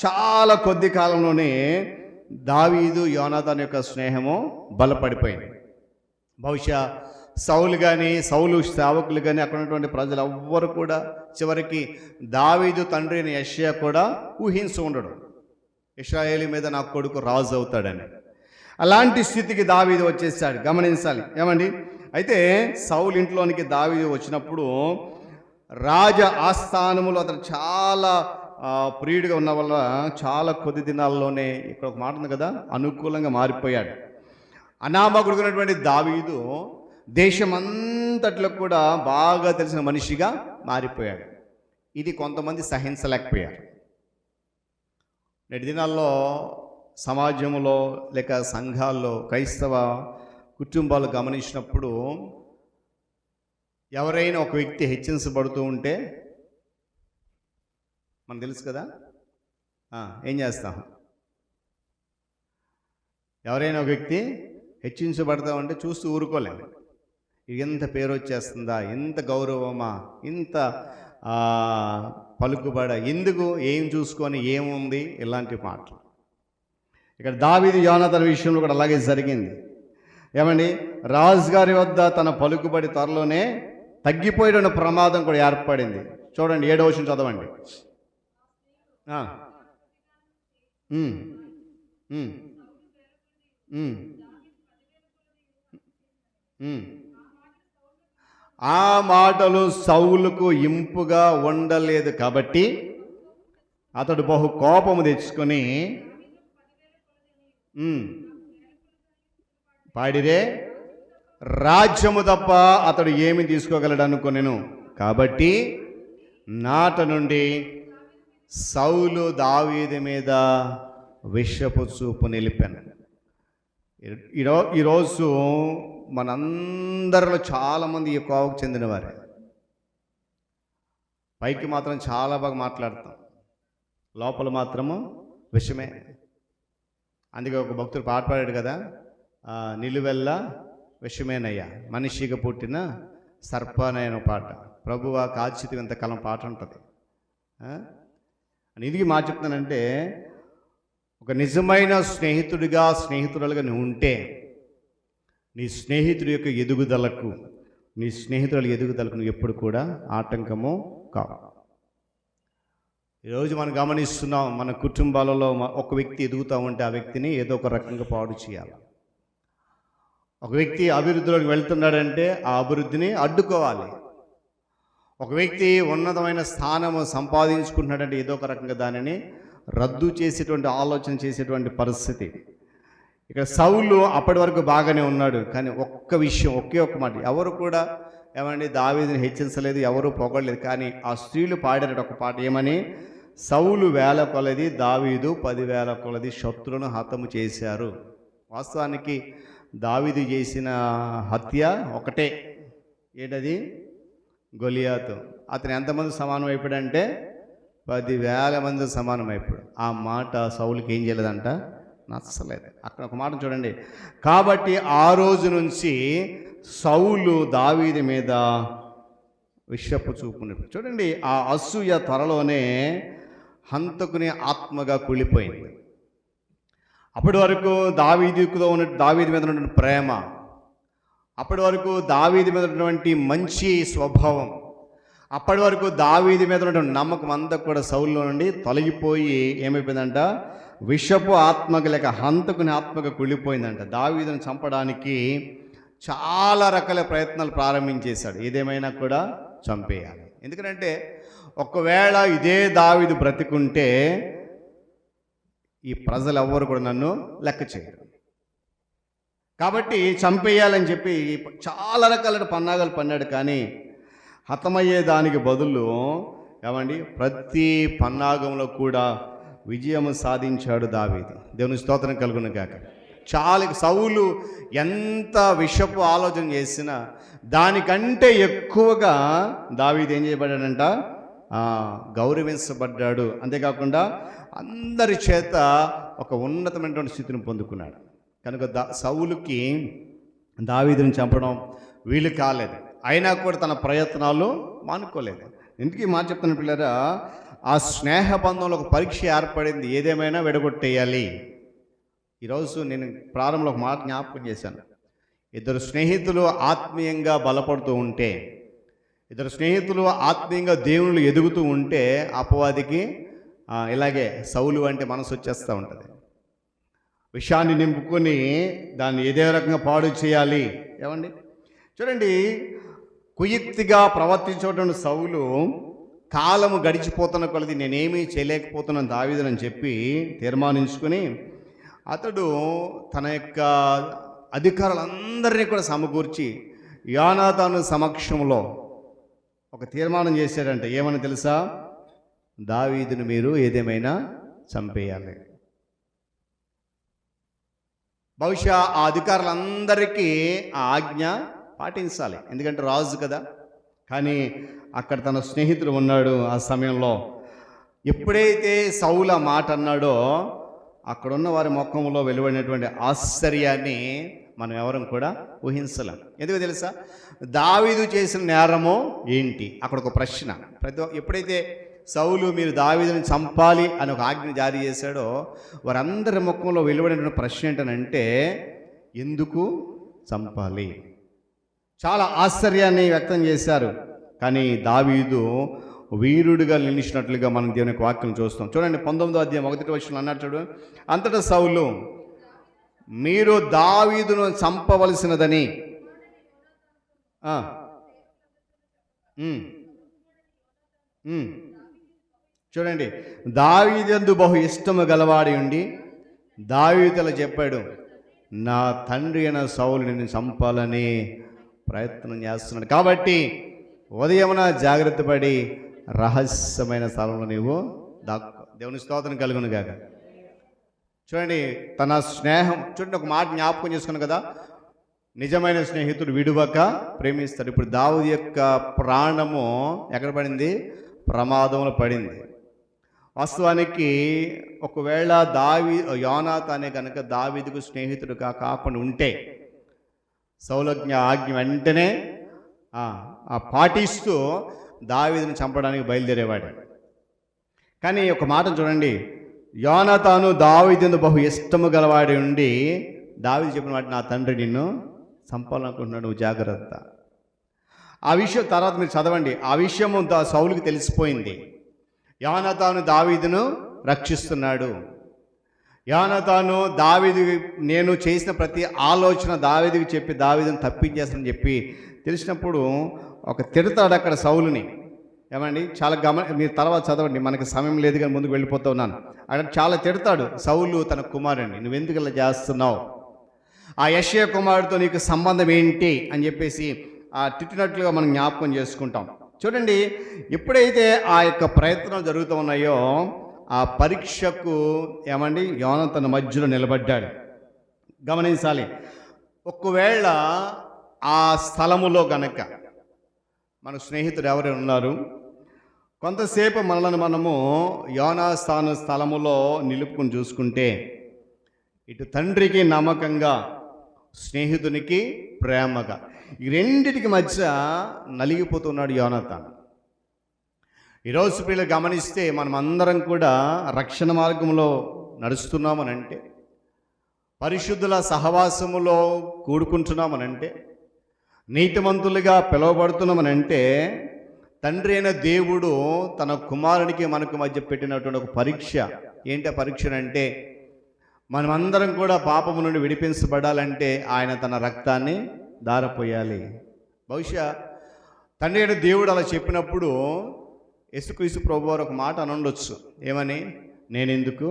చాలా కొద్ది కాలంలోనే దావీదు యోనాతాను యొక్క స్నేహము బలపడిపోయింది. బహుశా సౌలు కానీ, సౌలు సేవకులు కానీ, అక్కడ ఉన్నటువంటి ప్రజలు ఎవ్వరు కూడా చివరికి దావీదు తండ్రి అయిన యెషయా కూడా ఊహించి ఉండడు ఇశ్రాయేలు మీద నా కొడుకు రాజు అవుతాడని. అలాంటి స్థితికి దావీదు వచ్చేసాడు. గమనించాలి. ఏమండి, అయితే సౌలు ఇంట్లోనికి దావీదు వచ్చినప్పుడు రాజ ఆస్థానములో అతను చాలా ప్రియుడిగా ఉన్న వల్ల చాలా కొద్ది దినాల్లోనే, ఇక్కడ ఒక మాట ఉంది కదా, అనుకూలంగా మారిపోయాడు. అనామకుడుకున్నటువంటి దావీదు దేశమంతట్లో కూడా బాగా తెలిసిన మనిషిగా మారిపోయాడు. ఇది కొంతమంది సహించలేకపోయారు. నేటి దినాల్లో సమాజంలో లేక సంఘాల్లో క్రైస్తవ కుటుంబాలు గమనించినప్పుడు ఎవరైనా ఒక వ్యక్తి హెచ్చించబడుతూ ఉంటే మనకు తెలుసు కదా, ఏం చేస్తాం? ఎవరైనా ఒక వ్యక్తి హెచ్చించబడతా ఉంటే చూస్తూ ఊరుకోలేము. ఎంత పేరు వచ్చేస్తుందా, ఎంత గౌరవమా, ఇంత పలుకుబడ, ఎందుకు, ఏం చూసుకొని ఏముంది, ఇలాంటి మాటలు. ఇక్కడ దావీదు యోనాతాను విషయంలో కూడా అలాగే జరిగింది. ఏమండి, రాజుగారి వద్ద తన పలుకుబడి త్వరలోనే తగ్గిపోయిన ప్రమాదం కూడా ఏర్పడింది. చూడండి 7వ వచనం చదవండి. ఆ మాటలు సౌలుకు ఇంపుగా ఉండలేదు కాబట్టి అతడు బహు కోపము తెచ్చుకొని పాడిరే రాజ్యము తప్ప అతడు ఏమి తీసుకోగలడు అనుకొనెను. కాబట్టి నాట నుండి సౌలు దావీదు మీద విషపు చూపు నిలిపాను. ఈరోజు మనందరిలో చాలామంది ఈ కోవకు చెందినవారే. పైకి మాత్రం చాలా బాగా మాట్లాడతాం, లోపల మాత్రము విషమే. అందుకే ఒక భక్తుడు పాట పాడాడు కదా, నిలువెల్ల విషమేనయ్యా మనిషిగా పుట్టిన సర్పనైన పాట. ప్రభువా కాచితి ఇంతకాలం పాట ఉంటుంది. అని ఎందుకు మాట చెప్తానంటే, ఒక నిజమైన స్నేహితురాలుగా నువ్వు ఉంటే నీ స్నేహితుడి యొక్క ఎదుగుదలకు, నీ స్నేహితుల ఎదుగుదలకు నువ్వు ఎప్పుడు కూడా ఆటంకము కావు. ఈరోజు మనం గమనిస్తున్నాం, మన కుటుంబాలలో ఒక వ్యక్తి ఎదుగుతూ ఉంటే ఆ వ్యక్తిని ఏదో ఒక రకంగా పాడు చేయాలి. ఒక వ్యక్తి అభివృద్ధిలోకి వెళ్తున్నాడంటే ఆ అభివృద్ధిని అడ్డుకోవాలి. ఒక వ్యక్తి ఉన్నతమైన స్థానము సంపాదించుకుంటున్నాడంటే ఏదో ఒక రకంగా దానిని రద్దు చేసేటువంటి ఆలోచన చేసేటువంటి పరిస్థితి. ఇక్కడ సౌలు అప్పటి వరకు బాగానే ఉన్నాడు, కానీ ఒక్క విషయం, ఒకే ఒక్క మాట, ఎవరు కూడా ఏమండి దావీదుని హెచ్చించలేదు, ఎవరు పొగడలేదు. కానీ ఆ స్త్రీలు పాడారట ఒక పాట, ఏమని? సౌలు 1000 కొలది, దావీదు 10,000 కొలది శత్రులను హతము చేశారు. వాస్తవానికి దావీదు చేసిన హత్య ఒకటే, ఏంటది? గొలియాతు. అతను ఎంతమంది సమానం అయిపోయాడంటే 10,000 మంది సమానం అయిపోయాడు. ఆ మాట సౌలుకి ఏం చేయలేదంట, నచ్చలేదు. అక్కడ ఒక మాట చూడండి, కాబట్టి ఆ రోజు నుంచి సౌలు దావీదు మీద విషపు చూపుని చూడండి. ఆ అసూయ త్వరలోనే హంతకుని ఆత్మగా కూలిపోయింది. అప్పటి వరకు దావీదు మీద ఉన్నటువంటి ప్రేమ, అప్పటి వరకు దావీదు మీద ఉన్నటువంటి మంచి స్వభావం, అప్పటి వరకు దావీదు మీద ఉన్నటువంటి నమ్మకం అంతా కూడా సౌలులో నుండి తొలగిపోయి ఏమైపోయిందంట, విషపు ఆత్మకు లేక హంతకుని ఆత్మగా కుళ్ళిపోయిందంట. దావీదును చంపడానికి చాలా రకాల ప్రయత్నాలు ప్రారంభించేశాడు. ఏదేమైనా కూడా చంపేయాలి. ఎందుకంటే ఒకవేళ ఇదే దావీదు బ్రతికుంటే ఈ ప్రజలు ఎవ్వరు కూడా నన్ను లెక్క చేయరు, కాబట్టి చంపేయాలని చెప్పి చాలా రకాల పన్నాగాలు పన్నాడు. కానీ హతమయ్యే దానికి బదులు ఏమండి, ప్రతి పన్నాగంలో కూడా విజయం సాధించాడు దావీదు. దేవుని స్తోత్రం కలుగును గాక. చాలా సౌలు ఎంత విషపు ఆలోచన చేసినా దానికంటే ఎక్కువగా దావీదు ఏం చేయబడ్డాడంట, గౌరవించబడ్డాడు. అంతేకాకుండా అందరి చేత ఒక ఉన్నతమైనటువంటి స్థితిని పొందుకున్నాడు. కనుక సౌలుకి దావీదుని చంపడం వీలు కాలేదు. అయినా కూడా తన ప్రయత్నాలు మానుకోలేదు. ఎందుకు మాట చెప్తున్న పిల్లరా, ఆ స్నేహబంధంలో ఒక పరీక్ష ఏర్పడింది, ఏదేమైనా విడగొట్టేయాలి. ఈరోజు నేను ప్రారంభంలో ఒక మాట జ్ఞాపకం చేశాను. ఇద్దరు స్నేహితులు ఆత్మీయంగా బలపడుతూ ఉంటే, ఇద్దరు స్నేహితులు ఆత్మీయంగా దేవుళ్ళు ఎదుగుతూ ఉంటే అపవాదికి ఇలాగే సౌలు అంటే మనసు వచ్చేస్తూ ఉంటుంది. విషయాన్ని నింపుకొని దాన్ని ఏదే రకంగా పాడు చేయాలి. ఏమండి చూడండి, కుయుక్తిగా ప్రవర్తించేటువంటి సౌలు కాలము గడిచిపోతున్న కొలది నేనేమీ చేయలేకపోతున్నాను దావీదునని చెప్పి తీర్మానించుకొని అతడు తన యొక్క అధికారులందరినీ కూడా సమకూర్చి యోనాతాను సమక్షంలో ఒక తీర్మానం చేశాడంటే, ఏమని తెలుసా? దావీదును మీరు ఏదేమైనా చంపేయాలి. బహుశా ఆ అధికారులందరికీ ఆ ఆజ్ఞ పాటించాలి, ఎందుకంటే రాజు కదా. కానీ అక్కడ తన స్నేహితుడు ఉన్నాడు. ఆ సమయంలో ఎప్పుడైతే సౌలు మాట అన్నాడో అక్కడున్న వారి ముఖంలో వెలువడినటువంటి ఆశ్చర్యాన్ని మనం ఎవరం కూడా ఊహించలేం. ఎందుకు తెలుసా? దావీదు చేసిన నేరము ఏంటి? అక్కడ ఒక ప్రశ్న. ఎప్పుడైతే సౌలు మీరు దావీదుని చంపాలి అని ఒక ఆజ్ఞ జారీ చేశాడో వారందరి ముఖంలో వెలువడినటువంటి ప్రశ్న ఏంటనంటే, ఎందుకు చంపాలి? చాలా ఆశ్చర్యాన్ని వ్యక్తం చేశారు. కానీ దావీదు వీరుడిగా నిలిచినట్లుగా మనం దేవుని యొక్క వాక్యం చూస్తాం. చూడండి 19వ అధ్యాయం 1వ వచనంలో అన్నాడు చూడు, అంతటా సౌలు మీరు దావీదును చంపవలసినదని చూడండి, దావీదందు బహు ఇష్టము గలవాడి ఉండి దావీదులా చెప్పాడు, నా తండ్రి అయిన సౌలు నిన్ను చంపాలని ప్రయత్నం చేస్తున్నాడు, కాబట్టి ఉదయమున జాగ్రత్త పడి రహస్యమైన స్థలంలో నీవు దాక్కో. దేవుని స్తోత్రం కలుగును గాక. చూడండి, తన స్నేహం చూడండి, ఒక మాట జ్ఞాపకం చేసుకున్నాను కదా, నిజమైన స్నేహితుడు విడువక ప్రేమిస్తాడు. ఇప్పుడు దావీదు యొక్క ప్రాణము ఎక్కడ పడింది? ప్రమాదంలో పడింది. వాస్తవానికి ఒకవేళ యోనాతానే కనుక దావీదుకు స్నేహితుడు కాకుండా ఉంటే సౌలజ్ఞ ఆజ్ఞ వెంటనే పాటిస్తూ దావీదుని చంపడానికి బయలుదేరేవాడు. కానీ ఒక మాట చూడండి, యోనాతాను దావీదును బహు ఇష్టము గలవాడి ఉండి దావీదు చెప్పిన వాటి, నా తండ్రి నిన్ను చంపాలనుకుంటున్నాడు, నువ్వు జాగ్రత్త. ఆ విషయం తర్వాత మీరు చదవండి. ఆ విషయము సౌలుకి తెలిసిపోయింది. యోనాతాను దావీదును రక్షిస్తున్నాడు. యోనాతాను దావీదు, నేను చేసిన ప్రతి ఆలోచన దావీదుకి చెప్పి దావీదును తప్పించేస్తానని చెప్పి తెలిసినప్పుడు ఒక తిడతాడు అక్కడ సౌలుని. ఏమండి, చాలా మీరు తర్వాత చదవండి, మనకి సమయం లేదు కానీ ముందుకు వెళ్ళిపోతూ ఉన్నాను. అక్కడ చాలా తిడతాడు సౌలు తన కుమారుడిని, నువ్వెందుకు ఇలా చేస్తున్నావు, ఆ యెషయా కుమారుడితో నీకు సంబంధం ఏంటి అని చెప్పేసి ఆ తిట్టినట్లుగా మనం జ్ఞాపకం చేసుకుంటాం. చూడండి, ఎప్పుడైతే ఆ యొక్క ప్రయత్నాలు జరుగుతూ ఉన్నాయో ఆ పరీక్షకు ఏమండి యోనాతాను మధ్యలో నిలబడ్డాడు. గమనించాలి, ఒకవేళ ఆ స్థలములో గనక మన స్నేహితుడు ఎవరైనా ఉన్నారు, కొంతసేపు మనలను మనము యోనాతాను స్థలములో నిలుపుకుని చూసుకుంటే, ఇటు తండ్రికి నమ్మకంగా, స్నేహితునికి ప్రేమగా, ఈ రెండిటికి మధ్య నలిగిపోతున్నాడు యోనాతాను. ఈరోజు పిల్లలు గమనిస్తే మనం అందరం కూడా రక్షణ మార్గంలో నడుస్తున్నామనంటే, పరిశుద్ధుల సహవాసములో కూడుకుంటున్నామనంటే, నీతిమంతులుగా పిలువబడుతున్నామనంటే, తండ్రి అయిన దేవుడు తన కుమారునికి మనకు మధ్య పెట్టినటువంటి ఒక పరీక్ష. ఏంటి ఆ పరీక్ష అంటే, మనమందరం కూడా పాపము నుండి విడిపించబడాలంటే ఆయన తన రక్తాన్ని దారపోయాలి. బహుశా తండ్రి అయిన దేవుడు అలా చెప్పినప్పుడు యేసుక్రీస్తు ప్రభువారు ఒక మాట అనుండొచ్చు, ఏమని, నేనెందుకు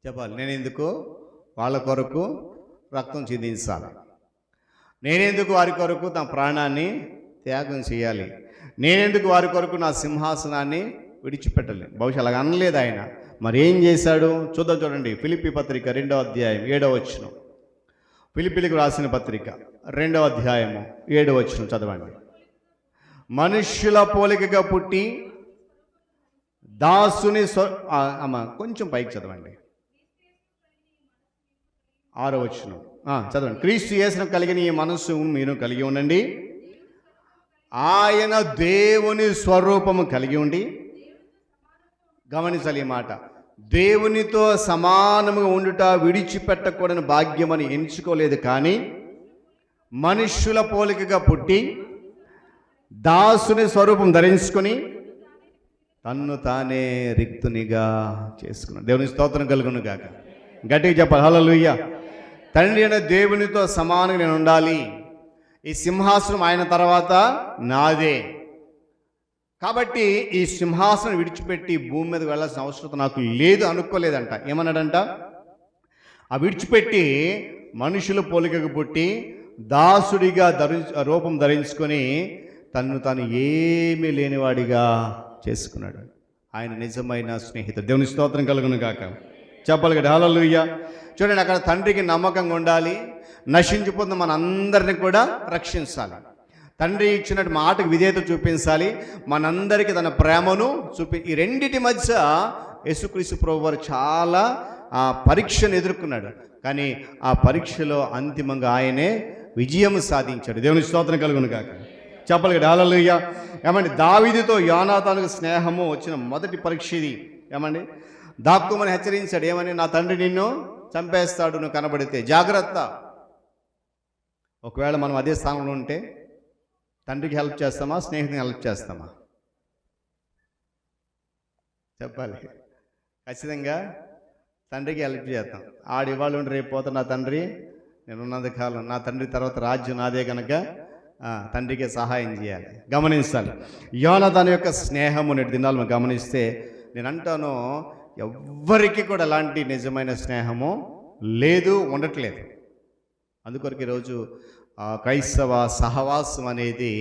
చెప్పాలి, నేనెందుకు వాళ్ళ కొరకు రక్తం చిందించాలి, నేనెందుకు వారి కొరకు తన ప్రాణాన్ని త్యాగం చేయాలి, నేనెందుకు వారి కొరకు నా సింహాసనాన్ని విడిచిపెట్టాలి. బహుశా అలాగ అనలేదు ఆయన. మరి ఏం చేశాడు చూద్దాం. చూడండి, ఫిలిప్పీ పత్రిక 2వ అధ్యాయం 7వ వచనం. ఫిలిప్పీలకు రాసిన పత్రిక 2వ అధ్యాయము 7వ వచనం చదవండి. మనుష్యుల పోలికగా పుట్టి దాసుని కొంచెం పైకి చదవండి, 6వ వచనం చదవండి. క్రీస్తు యేసును కలిగిన ఈ మనస్సు మీరు కలిగి ఉండండి, ఆయన దేవుని స్వరూపము కలిగి ఉండి, గమనించాలి ఈ మాట, దేవునితో సమానముగా ఉండుట విడిచిపెట్టకూడని భాగ్యమని ఎంచుకోలేదు, కానీ మనుష్యుల పోలికగా పుట్టి దాసుని స్వరూపం ధరించుకొని తన్ను తానే రిక్తునిగా చేసుకున్నాడు. దేవుని స్తోత్రం కలుగును గాక. గట్టిగా చెప్పాలి హల్లెలూయా. తండ్రి అయిన దేవునితో సమానంగా నేను ఉండాలి, ఈ సింహాసనం ఆయన తర్వాత నాదే, కాబట్టి ఈ సింహాసనం విడిచిపెట్టి భూమి మీద వెళ్ళాల్సిన అవసరం నాకు లేదు అనుకోలేదంట. ఏమన్నాడంట, ఆ విడిచిపెట్టి మనుషుల పోలికకు పుట్టి దాసుడిగా రూపం ధరించుకొని తన్ను తాను ఏమీ లేనివాడిగా చేసుకున్నాడు. ఆయన నిజమైన స్నేహితుడు. దేవుని స్తోత్రం కలుగును గాక. చెప్పాలి కదా హల్లెలూయా. చూడండి, అక్కడ తండ్రికి నమ్మకంగా ఉండాలి, నశించిపోతున్న మన అందరిని కూడా రక్షించాలి, తండ్రి ఇచ్చినట్టు మాటకు విధేయత చూపించాలి, మనందరికీ తన ప్రేమను ఈ రెండిటి మధ్య యేసుక్రీస్తు ప్రభువారు చాలా పరీక్షను ఎదుర్కొన్నాడు. కానీ ఆ పరీక్షలో అంతిమంగా ఆయనే విజయం సాధించాడు. దేవుని స్తోత్రం కలుగును గాక. చెప్పాలి కదా హల్లెలూయా. ఏమండి, దావీదుతో యోనాతానుకు స్నేహము వచ్చిన మొదటి పరీక్ష ఇది. ఏమండి, దాక్కుమని హెచ్చరించాడు, ఏమని, నా తండ్రి నిన్ను చంపేస్తాడు, నువ్వు కనబడితే జాగ్రత్త. ఒకవేళ మనం అదే స్థానంలో ఉంటే తండ్రికి హెల్ప్ చేస్తామా, స్నేహితునికి హెల్ప్ చేస్తామా? చెప్పాలి. ఖచ్చితంగా తండ్రికి హెల్ప్ చేస్తాం. ఆడు ఇవాళ ఉండి రేపు పోతా, నా తండ్రి నేనున్నంత కాలం, నా తండ్రి తర్వాత రాజ్యం నాదే కనుక తండ్రికి సహాయం చేయాలి. గమనించాలి, యోనాతాను యొక్క స్నేహము నేటి దినాలు మనం గమనిస్తే, నేను అంటాను ఎవ్వరికి కూడా అలాంటి నిజమైన స్నేహము లేదు, ఉండట్లేదు. అందుకొరకు ఈరోజు క్రైస్తవ సహవాసం అనేది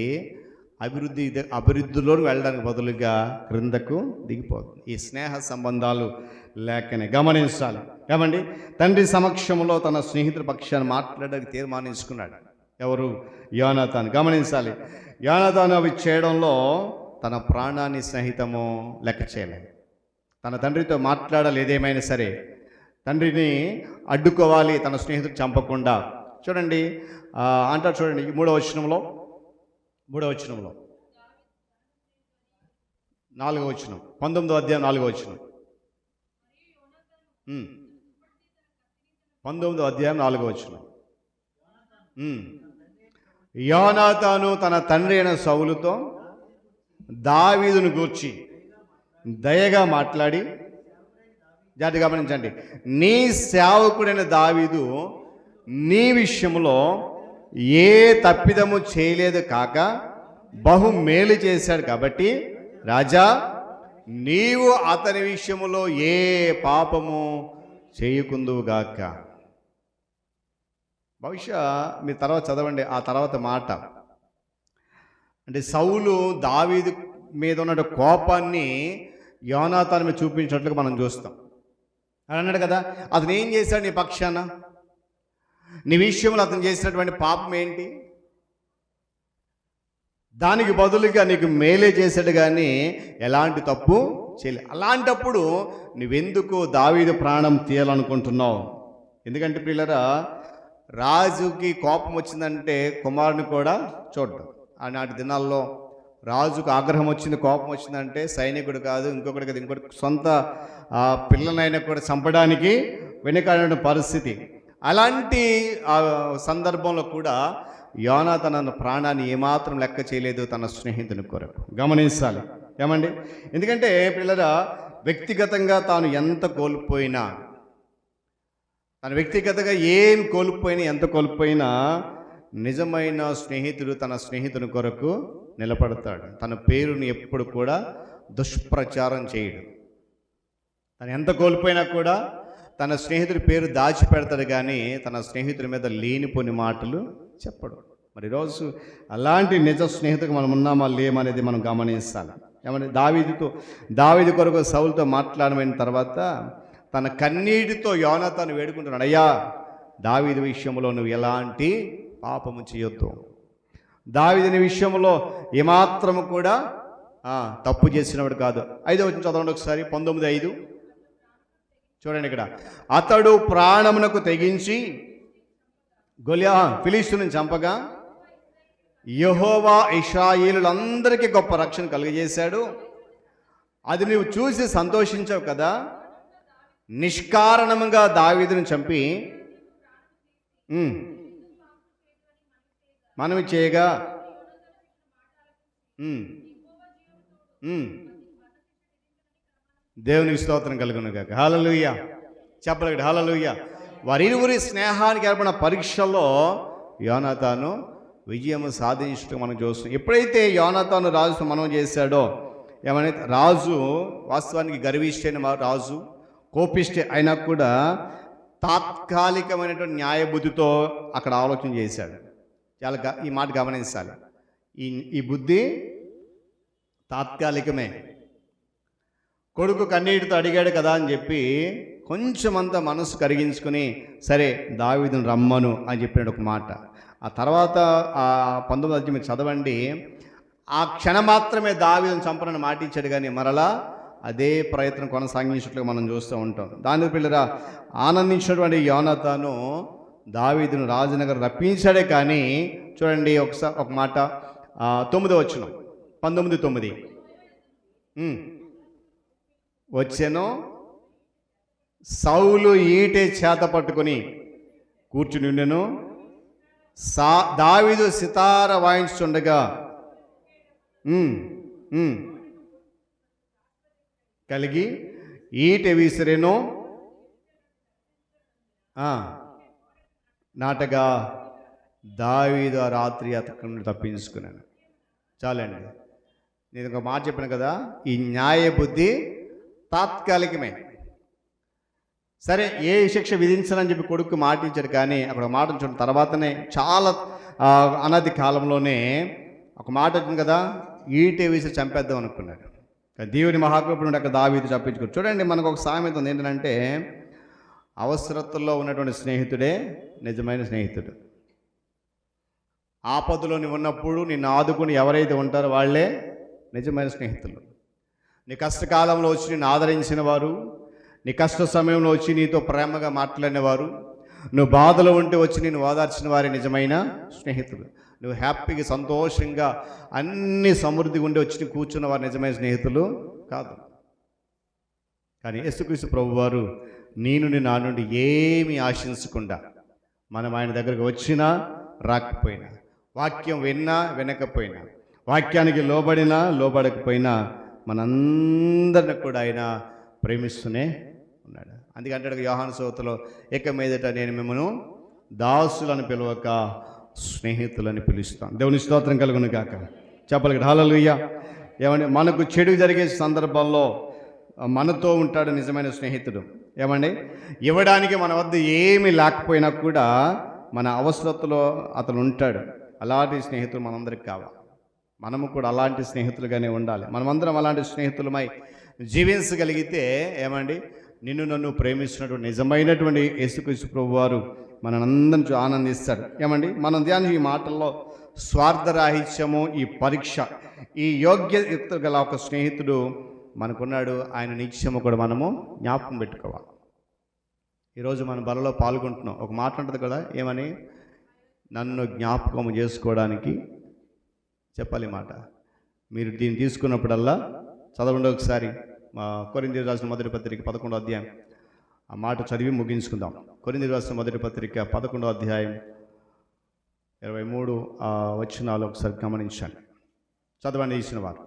అభివృద్ధిలోకి వెళ్ళడానికి బదులుగా క్రిందకు దిగిపోతుంది. ఈ స్నేహ సంబంధాలు లేకనే గమనించాలి. ఏమండి, తండ్రి సమక్షంలో తన స్నేహితుల పక్షాన్ని మాట్లాడడానికి తీర్మానించుకున్నాడు. ఎవరు? యోనాతాను. గమనించాలి, యోనాతాను అవి చేయడంలో తన ప్రాణాన్ని సహితము లెక్క చేయలేదు. తన తండ్రితో మాట్లాడాలి, ఏదేమైనా సరే తండ్రిని అడ్డుకోవాలి, తన స్నేహితుడు చంపకుండా. చూడండి, అంటారు చూడండి, 3వ వచనంలో 4వ వచనం, 19వ అధ్యాయం 4వ వచనం. 19వ అధ్యాయం 4వ వచనం. యోనాతాను తన తండ్రి అయిన సౌలుతో దావీదును గూర్చి దయగా మాట్లాడి, జాగ్రత్తగా గమనించండి, నీ సేవకుడైన దావీదు నీ విషయంలో ఏ తప్పిదము చేయలేదు కాక బహు మేలు చేశాడు కాబట్టి రాజా, నీవు అతని విషయములో ఏ పాపము చేయకుందువుగాక. బహుశా మీరు తర్వాత చదవండి ఆ తర్వాత మాట. అంటే సౌలు దావీదు మీద ఉన్న కోపాన్ని యోనాతాను మీద చూపించినట్లుగా మనం చూస్తాం. అని అన్నాడు కదా, అతను ఏం చేశాడు నీ పక్షాన? నీ విషయంలో అతను చేసినటువంటి పాపం ఏంటి? దానికి బదులుగా నీకు మేలే చేశాడు కానీ ఎలాంటి తప్పు చేయలే. అలాంటప్పుడు నువ్వెందుకు దావీదు ప్రాణం తీయాలనుకుంటున్నావు? ఎందుకంటే ప్రియులరా, రాజుకి కోపం వచ్చిందంటే కుమారుని కూడా చూడడం. ఆనాటి దినాల్లో రాజుకు ఆగ్రహం వచ్చింది, కోపం వచ్చిందంటే సైనికుడు కాదు, ఇంకొకటి కాదు, ఇంకొకటి సొంత పిల్లలైనా కూడా చంపడానికి వెనుకాడిన పరిస్థితి. అలాంటి సందర్భంలో కూడా యోనాతాను తన ప్రాణాన్ని ఏమాత్రం లెక్క చేయలేదు తన స్నేహితుని కొరకు. గమనించాలి ఏమండి? ఎందుకంటే పిల్లరా, వ్యక్తిగతంగా తాను ఎంత కోల్పోయినా, తన వ్యక్తిగతంగా ఏం కోల్పోయినా, ఎంత కోల్పోయినా నిజమైన స్నేహితుడు తన స్నేహితుని కొరకు నిలబడతాడు. తన పేరుని ఎప్పుడు కూడా దుష్ప్రచారం చేయడు. తను ఎంత కోల్పోయినా కూడా తన స్నేహితుడి పేరు దాచిపెడతాడు కానీ తన స్నేహితుడి మీద లేనిపోని మాటలు చెప్పడు. మరి ఈరోజు అలాంటి నిజ స్నేహితుడికి మనం ఉన్నామా లేమనేది మనం గమనించాలి. ఏమని దావీదు కొరకు సౌలుతో మాట్లాడమైన తర్వాత తన కన్నీటితో యోనాతాను వేడుకుంటున్నాడు, అయ్యా దావీదు విషయంలో నువ్వు ఎలాంటి పాపము చేయొద్దు, దావీదుని విషయంలో ఏమాత్రము కూడా తప్పు చేసినవాడు కాదు. 5వ వచనం చదవండి ఒకసారి, 19:5 చూడండి. ఇక్కడ అతడు ప్రాణమునకు తెగించి ఫిలిష్తీయులను చంపగా యెహోవా ఇశ్రాయేలులందరికీ గొప్ప రక్షణ కలుగజేశాడు. అది నువ్వు చూసి సంతోషించావు కదా. నిష్కారణంగా దావీదును చంపి మనవి చేయగా దేవునికి స్తోత్రం కలుగును గాక. హల్లెలూయా చెప్పలేడు. హల్లెలూయా. వారిరువురి స్నేహానికి ఏర్పడిన పరీక్షల్లో యోనాతాను విజయం సాధించడం మనం చూస్తాం. ఎప్పుడైతే యోనాతాను రాజుతో మనం చేశాడో, ఏమని రాజు వాస్తవానికి గర్విష్ఠైన రాజు, కోపిష్టి అయినా కూడా తాత్కాలికమైనటువంటి న్యాయబుద్ధితో అక్కడ ఆలోచన చేశాడు. చాలా ఈ మాట గమనించాలి. ఈ బుద్ధి తాత్కాలికమే. కొడుకు కన్నీటితో అడిగాడు కదా అని చెప్పి కొంచెమంతా మనసు కరిగించుకొని సరే దావీదును రమ్మను అని చెప్పినాడు ఒక మాట. ఆ తర్వాత 19వ అధ్యాయం మీరు చదవండి. ఆ క్షణం మాత్రమే దావీదును చంపనని మాట ఇచ్చాడు కానీ మరలా అదే ప్రయత్నం కొనసాగించినట్లుగా మనం చూస్తూ ఉంటాం. దాని పిల్లరా ఆనందించినటువంటి యోనాతాను దావీదును రాజనగర్ రప్పించాడే కానీ చూడండి ఒకసారి ఒక మాట 9వ వచనం 19:9 వచ్చెను, సౌలు ఈటె చేత పట్టుకొని కూర్చుని ఉండెను, దావీదు సితార వాయించుండగా కలిగి ఈటె విసిరెను, నాటగా దావీదు ఆ రాత్రి అతను తప్పించుకున్నాను. చాలండి. నేను ఒక మాట చెప్పాను కదా, ఈ న్యాయ బుద్ధి తాత్కాలికమే. సరే ఏ శిక్ష విధించాలని చెప్పి కొడుకు మాట ఇచ్చాడు కానీ అక్కడ మాట చూసిన తర్వాతనే చాలా అనతి కాలంలోనే ఒక మాట వచ్చింది కదా, ఈటే వేసి చంపేద్దాం అనుకున్నాడు. దేవుని మహాకృప నుండి అక్కడ దావీదు తప్పించుకోరు. చూడండి, మనకు ఒక సామెత ఉంది ఏంటంటే అవసరతల్లో ఉన్నటువంటి స్నేహితుడే నిజమైన స్నేహితుడు. ఆపదలో నువ్వు ఉన్నప్పుడు నిన్ను ఆదుకుని ఎవరైతే ఉంటారో వాళ్ళే నిజమైన స్నేహితులు. నీ కష్టకాలంలో వచ్చి నిన్ను ఆదరించిన వారు, నీ కష్ట సమయంలో వచ్చి నీతో ప్రేమగా మాట్లాడిన వారు, నువ్వు బాధలో ఉంటే వచ్చి నేను ఓదార్చిన వారే నిజమైన స్నేహితులు. నువ్వు హ్యాపీగా సంతోషంగా అన్ని సమృద్ధిగా ఉండి వచ్చి కూర్చున్న వారు నిజమైన స్నేహితులు కాదు. కానీ యేసుక్రీస్తు ప్రభువారు నీ నుండి నా నుండి ఏమీ ఆశించకుండా మనం ఆయన దగ్గరకు వచ్చినా రాకపోయినా, వాక్యం విన్నా వినకపోయినా, వాక్యానికి లోబడినా లోబడకపోయినా మనందరిని కూడా ఆయన ప్రేమిస్తూనే ఉన్నాడు. అందుకే అంటాడు యోహాను సువార్తలో, ఇక మీదట నేను మిమ్మల్ని దాసులను పిలవక స్నేహితులని పిలుస్తాను. దేవుని స్తోత్రం కలుగును గాక. చెప్పగలడు హల్లెలూయా. ఏమండి, మనకు చెడు జరిగే సందర్భంలో మనతో ఉంటాడు నిజమైన స్నేహితుడు. ఏమండి, ఇవ్వడానికి మన వద్ద ఏమీ లేకపోయినా కూడా మన అవసరతలో అతను ఉంటాడు. అలాంటి స్నేహితులు మనందరికి కావాలి. మనము కూడా అలాంటి స్నేహితులుగానే ఉండాలి. మనమందరం అలాంటి స్నేహితులమై జీవించగలిగితే ఏమండి, నిన్ను నన్ను ప్రేమిస్తున్నటువంటి నిజమైనటువంటి యేసుక్రీస్తు ప్రభువారు మనందరిని ఆనందిస్తాడు. ఏమండి, మనం ధ్యానం ఈ మాటల్లో స్వార్థరాహిత్యము, ఈ పరీక్ష, ఈ యోగ్యత గల ఒక స్నేహితుడు మనకున్నాడు. ఆయన నిత్యము కూడా మనము జ్ఞాపకం పెట్టుకోవాలి. ఈరోజు మన బలలో పాల్గొంటున్నాం. ఒక మాట ఉంటుంది కదా, ఏమని? నన్ను జ్ఞాపకం చేసుకోవడానికి చెప్పాలి మాట. మీరు దీన్ని తీసుకున్నప్పుడల్లా చదవండి ఒకసారి. కొరింథీయులకు రాసిన మొదటి పత్రిక 11వ అధ్యాయం ఆ మాట చదివి ముగించుకుందాం. కొరింథీయులకు రాసిన మొదటి పత్రిక 11వ అధ్యాయం 23 వచనాలు ఒకసారి గమనించండి. చదవండి ఇచ్చిన వారు.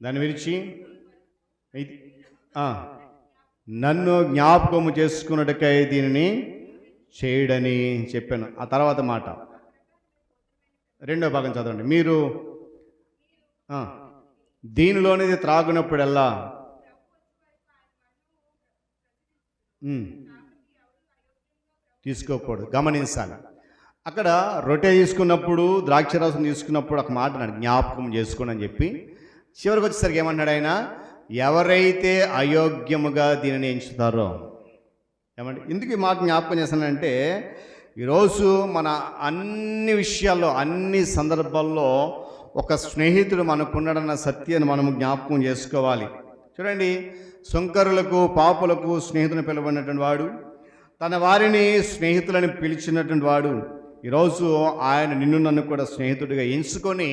దాన్ని విరిచి నన్ను జ్ఞాపకము చేసుకున్నట్టుకై దీనిని చేయడని చెప్పాను. ఆ తర్వాత మాట రెండో భాగం చదవండి. మీరు దీనిలోనిది త్రాగునప్పుడల్లా తీసుకోకూడదు. గమనించాలి. అక్కడ రొట్టె తీసుకున్నప్పుడు, ద్రాక్షరసం తీసుకున్నప్పుడు ఒక మాట అన్నాడు, జ్ఞాపకం చేసుకోండి అని చెప్పి. చివరికి వచ్చేసరికి ఏమన్నాడు ఆయన? ఎవరైతే అయోగ్యముగా దీనిని ఎంచుతారో. ఏమంటే ఎందుకు ఈ మాట జ్ఞాపకం చేస్తానంటే, ఈరోజు మన అన్ని విషయాల్లో, అన్ని సందర్భాల్లో ఒక స్నేహితుడు మనకున్నాడన్న సత్యాన్ని మనము జ్ఞాపకం చేసుకోవాలి. చూడండి, సుంకరులకు పాపులకు స్నేహితుని పిలువబడినటువంటి వాడు, తన వారిని స్నేహితులని పిలిచినటువంటి వాడు, ఈరోజు ఆయన నిన్ను నన్ను కూడా స్నేహితుడిగా ఎంచుకొని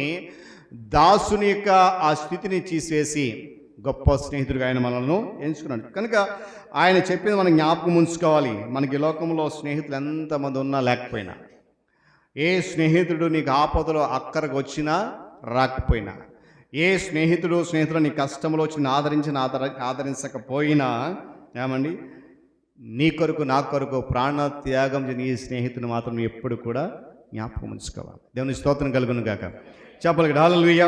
దాసుని యొక్క ఆ స్థితిని తీసేసి గొప్ప స్నేహితుడిగా ఆయన మనల్ని ఎంచుకున్నాడు. కనుక ఆయన చెప్పింది మనం జ్ఞాపకం ఉంచుకోవాలి. మనకి లోకంలో స్నేహితులు ఎంతమంది ఉన్నా లేకపోయినా, ఏ స్నేహితుడు నీకు ఆపదలో అక్కరకు వచ్చినా రాకపోయినా, ఏ స్నేహితుడు నీ కష్టంలో వచ్చి ఆదరించకపోయినా, ఏమండి, నీ కొరకు నా కొరకు ప్రాణ త్యాగం చేయని ఈ స్నేహితుని మాత్రం ఎప్పుడు కూడా జ్ఞాపకం ఉంచుకోవాలి. దేవుని స్తోత్రం కలుగును గాక. చెప్పగలడు హల్లెలూయా.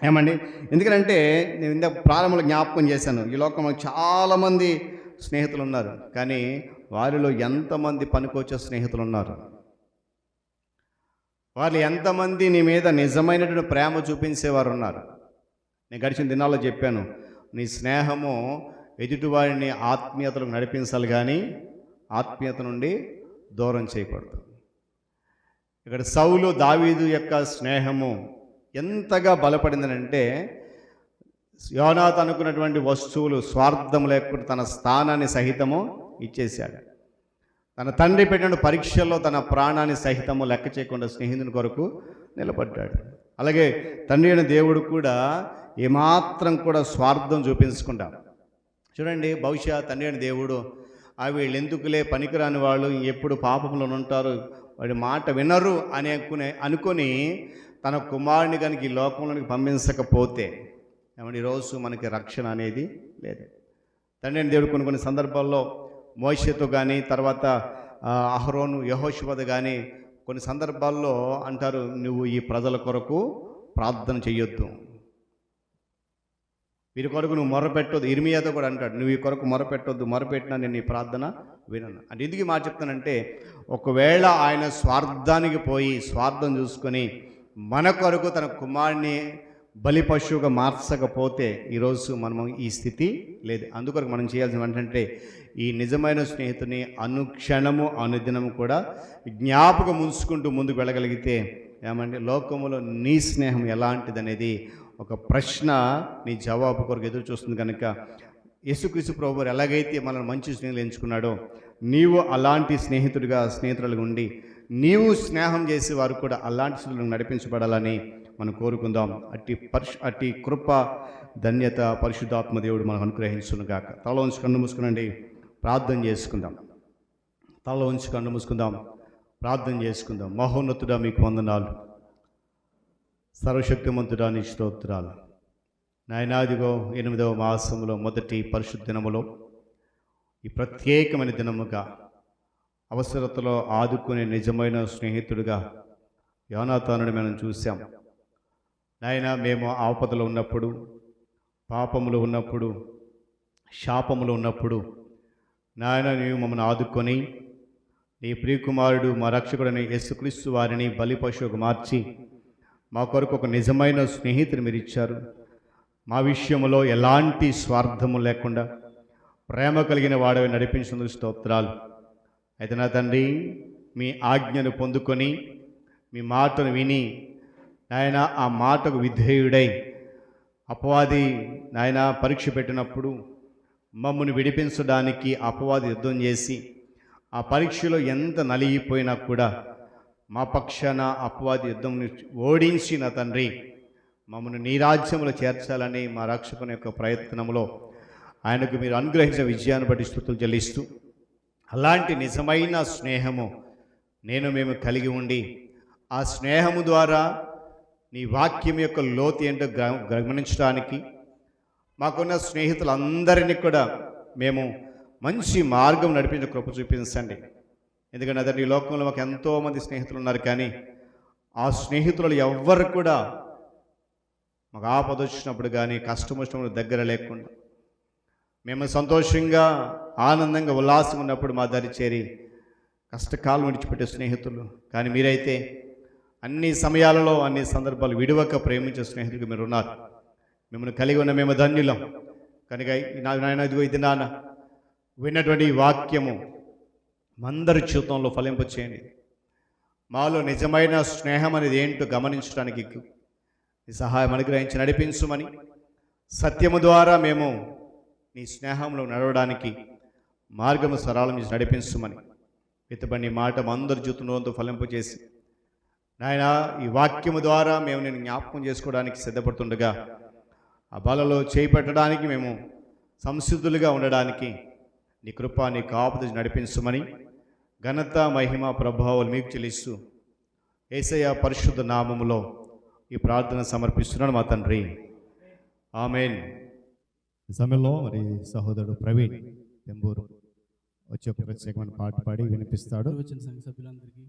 ఏమండి, ఎందుకంటే నేను ఇందాక ప్రారంభంలో జ్ఞాపకం చేశాను, ఈ లోకంలో చాలామంది స్నేహితులు ఉన్నారు. కానీ వారిలో ఎంతమంది పనికొచ్చే స్నేహితులు ఉన్నారు? వాళ్ళు ఎంతమంది నీ మీద నిజమైనటువంటి ప్రేమ చూపించేవారు ఉన్నారు? నేను గడిచిన దినాల్లో చెప్పాను, నీ స్నేహము ఎదుటివారిని ఆత్మీయతలకు నడిపించాలి, కానీ ఆత్మీయత నుండి దూరం చేయకూడదు. ఇక్కడ సౌలు దావీదు యొక్క స్నేహము ఎంతగా బలపడిందనంటే, యోనాతాను అనుకున్నటువంటి వస్తువులు స్వార్థం లేకుండా తన స్థానాన్ని సహితము ఇచ్చేశాడు. తన తండ్రి పెట్టిన పరీక్షల్లో తన ప్రాణాన్ని సహితము లెక్క చేయకుండా స్నేహితుని కొరకు నిలబడ్డాడు. అలాగే తండ్రి అయిన దేవుడు కూడా ఏమాత్రం కూడా స్వార్థం చూపించకుండా, చూడండి, బహుశా తండ్రి అయిన దేవుడు వీళ్ళు ఎందుకులే పనికిరాని వాళ్ళు, ఎప్పుడు పాపంలో ఉంటారు, వాడి మాట వినరు అనుకొని తన కుమారుని కనుక ఈ లోకంలోనికి పంపించకపోతే, ఏమంటే ఈరోజు మనకి రక్షణ అనేది లేదు. తండ్రి అయిన దేవుడు కొన్ని సందర్భాల్లో మోషేతో కానీ, తర్వాత అహరోను యెహోషువతో కానీ కొన్ని సందర్భాల్లో అంటారు, నువ్వు ఈ ప్రజల కొరకు ప్రార్థన చెయ్యొద్దు, వీరి కొరకు నువ్వు మొరపెట్టొద్దు. ఇర్మియాతో కూడా అంటాడు, నువ్వు ఈ కొరకు మొరపెట్టొద్దు, మొరపెట్టినా నేను ఈ ప్రార్థన వినను. అంటే ఎందుకు ఈ మాట చెప్తానంటే, ఒకవేళ ఆయన స్వార్థానికి పోయి స్వార్థం చూసుకొని మన కొరకు తన కుమారుని బలి పశువుగా మార్చకపోతే ఈరోజు మనము ఈ స్థితి లేదు. అందుకొరకు మనం చేయాల్సిన ఏంటంటే, ఈ నిజమైన స్నేహితుని అనుక్షణము అనుదినము కూడా జ్ఞాపకం ఉంచుకుంటూ ముందుకు వెళ్ళగలిగితే, ఏమంటే లోకములో నీ స్నేహం ఎలాంటిది అనేది ఒక ప్రశ్న నీ జవాబు కొరకు ఎదురు చూస్తుంది కనుక యేసుక్రీస్తు ప్రభువారు ఎలాగైతే మనల్ని మంచి స్నేహితులు ఎంచుకున్నాడో నీవు అలాంటి స్నేహితులుగా ఉండి నీవు స్నేహం చేసే వారు కూడా అలాంటి స్నేహితులను నడిపించబడాలని మనం కోరుకుందాం. అట్టి కృప ధన్యత పరిశుద్ధాత్మ దేవుడు మనకు అనుగ్రహించును గాక. తల ఉంచి కన్ను మూసుకునండి, ప్రార్థన చేసుకుందాం. తల ఉంచి కన్ను మూసుకుందాం, ప్రార్థన చేసుకుందాం. మహోన్నతుడా మీకు వందనాలు, సర్వశక్తిమంతుడా నీ స్తోత్రాలు. నాయనాదిగో 8వ మాసంలో మొదటి పరిశుద్ధ దినములో ఈ ప్రత్యేకమైన దినముగా అవసరతలో ఆదుకునే నిజమైన స్నేహితుడిగా యోనాతానుని మనం చూసాం. నాయన మేము ఆపదలో ఉన్నప్పుడు, పాపములో ఉన్నప్పుడు, శాపములో ఉన్నప్పుడు నాయన నీవు మమ్మల్ని ఆదుకొని నీ ప్రియకుమారుడు మా రక్షకుడని యేసుక్రీస్తు వారిని బలి పశువుకు మార్చి మా కొరకు ఒక నిజమైన స్నేహితుని మీరు ఇచ్చారు. మా విషయంలో ఎలాంటి స్వార్థము లేకుండా ప్రేమ కలిగిన వాడవి నడిపించినందుకు స్తోత్రాలు. అయితే నా తండ్రి, మీ ఆజ్ఞను పొందుకొని మీ మాటను విని నాయన ఆ మాటకు విధేయుడై అపవాది నాయన పరీక్ష పెట్టినప్పుడు మమ్మల్ని విడిపించడానికి అపవాది యుద్ధం చేసి ఆ పరీక్షలో ఎంత నలిగిపోయినా కూడా మా పక్షాన అపవాది యుద్ధం ఓడించి నా తండ్రి మమ్మల్ని నీ రాజ్యంలో చేర్చాలని మా రక్షకుని యొక్క ప్రయత్నంలో ఆయనకు మీరు అనుగ్రహించిన విజయాన్ని బట్టి స్తుతులు చెల్లిస్తూ అలాంటి నిజమైన స్నేహము మేము కలిగి ఉండి ఆ స్నేహము ద్వారా నీ వాక్యం యొక్క లోతు ఏంటో గమనించడానికి మాకున్న స్నేహితులందరినీ కూడా మేము మంచి మార్గం నడిపించిన కృప చూపించండి. ఎందుకంటే అదే ఈ లోకంలో మాకు ఎంతోమంది స్నేహితులు ఉన్నారు, కానీ ఆ స్నేహితులు ఎవ్వరు కూడా మాకు ఆపద వచ్చినప్పుడు కానీ కష్టం వచ్చినప్పుడు దగ్గర లేకుండా మేము సంతోషంగా ఆనందంగా ఉల్లాసంగా ఉన్నప్పుడు మా దరి చేరి కష్టకాలం విడిచిపెట్టే స్నేహితులు. కానీ మీరైతే అన్ని సమయాలలో అన్ని సందర్భాలు విడవక ప్రేమించే స్నేహితులు మీరు ఉన్నారు. మిమ్మల్ని కలిగి ఉన్న మేము ధన్యులం కనుక నాయన ఇదిగో ఇది నాన్న విన్నటువంటి వాక్యము మందరి జీవితంలో ఫలింపచేయండి. మాలో నిజమైన స్నేహం అనేది ఏంటో గమనించడానికి నీ సహాయం అనుగ్రహించి నడిపించుమని, సత్యము ద్వారా మేము నీ స్నేహంలో నడవడానికి మార్గము సరళం చేసి నడిపించుమని ఇతబడి మాట అందరి జీవితంలో ఫలింపచేసి నాయన ఈ వాక్యము ద్వారా మేము నేను జ్ఞాపకం చేసుకోవడానికి సిద్ధపడుతుండగా ఆ బలలో చేపట్టడానికి మేము సంసిద్ధులుగా ఉండడానికి నీ కృప నీ కాపుదల నడిపించుమని ఘనత మహిమ ప్రభావాలు మీకు చెల్లిస్తూ యేసయ్య పరిశుద్ధ నామములో ఈ ప్రార్థన సమర్పిస్తున్నాను మా తండ్రి, ఆమేన్. ఈ సమయంలో మరి సహోదరుడు ప్రవీణ్ తెంబూరు వచ్చే ఒక ప్రత్యేకమైన పాట పాడి వినిపిస్తాడు. వచ్చిన సంఘ సభ్యులందరికీ,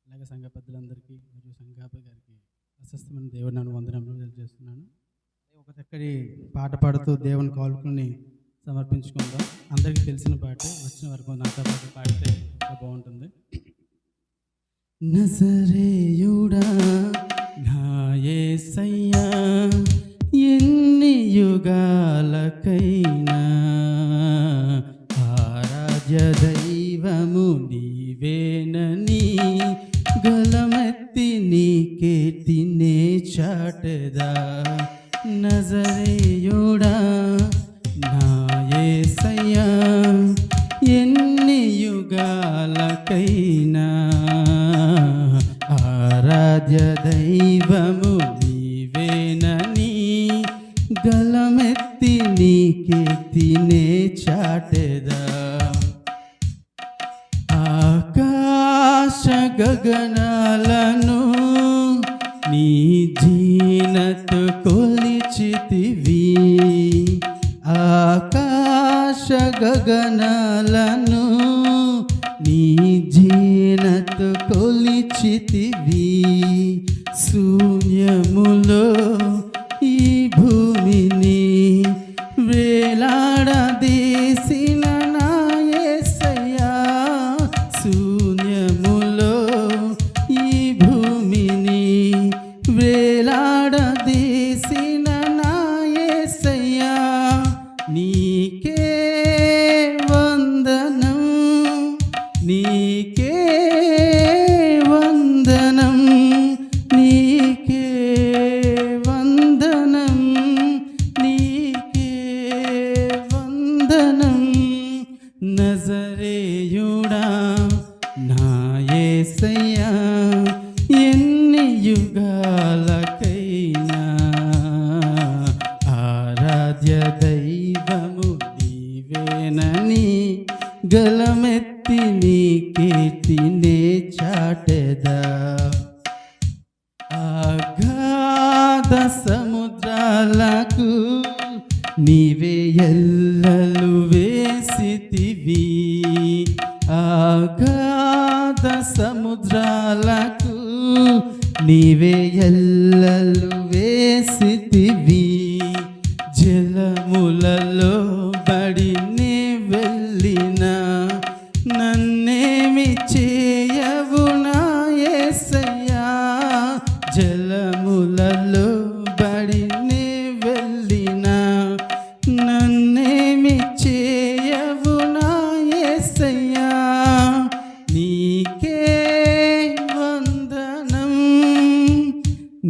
అలాగే సంఘ పెద్దలందరికీ మరియు సంఘాప గారికి అస్వస్థమైన దేవుని నన్ను వందనములు తెలియజేస్తున్నాను. ఒక చక్కటి పాట పాడుతూ దేవుని కాల్కుని సమర్పించుకుందాం. అందరికీ తెలిసిన పాటే, వచ్చిన వరకు నాతో పాటు పాడితే బాగుంటుంది. నజరేయుడా నా యేసయ్యా, ఎన్ని యుగాలకైనా ఆరాధ్య దైవము నీవేనని గలమెత్తి నీకే తినే చాటదా. నజరేయుడా నా యేసయ్యా, ఎన్ని యుగాలకైనా ఆరాధ్య దైవము నీవేనని గలమెత్తి నీకే తినే చాటెదా. ఆకాశ గగనాలను నీ జీనతు కొలిచితివి, ఆకాశ గగనాలను నీ జీనతు కొలిచితివి. శూన్యములో ఈ భూమిని వేలాడదీసిన నా యేసయ్యా, శూన్యములో ఈ భూమిని వేలాడదీసిన నా యేసయ్యా, నీకే వందనం, నీకే వందనం. గలమెత్తి నీ కీర్తినే చాటెదా అగాధ సముద్రాలకు నీవే ఎల్లలు వేసితివి అగాధ సముద్రాలకు నీవే ఎల్లలు వేసితివి జలములలో బడి నే వెళ్ళిన నన్నేమి చేయవు నా యేసయ్యా జలములలో బడి నే వెళ్ళిన నన్నేమి చేయవు నా యేసయ్యా నీకే వందనం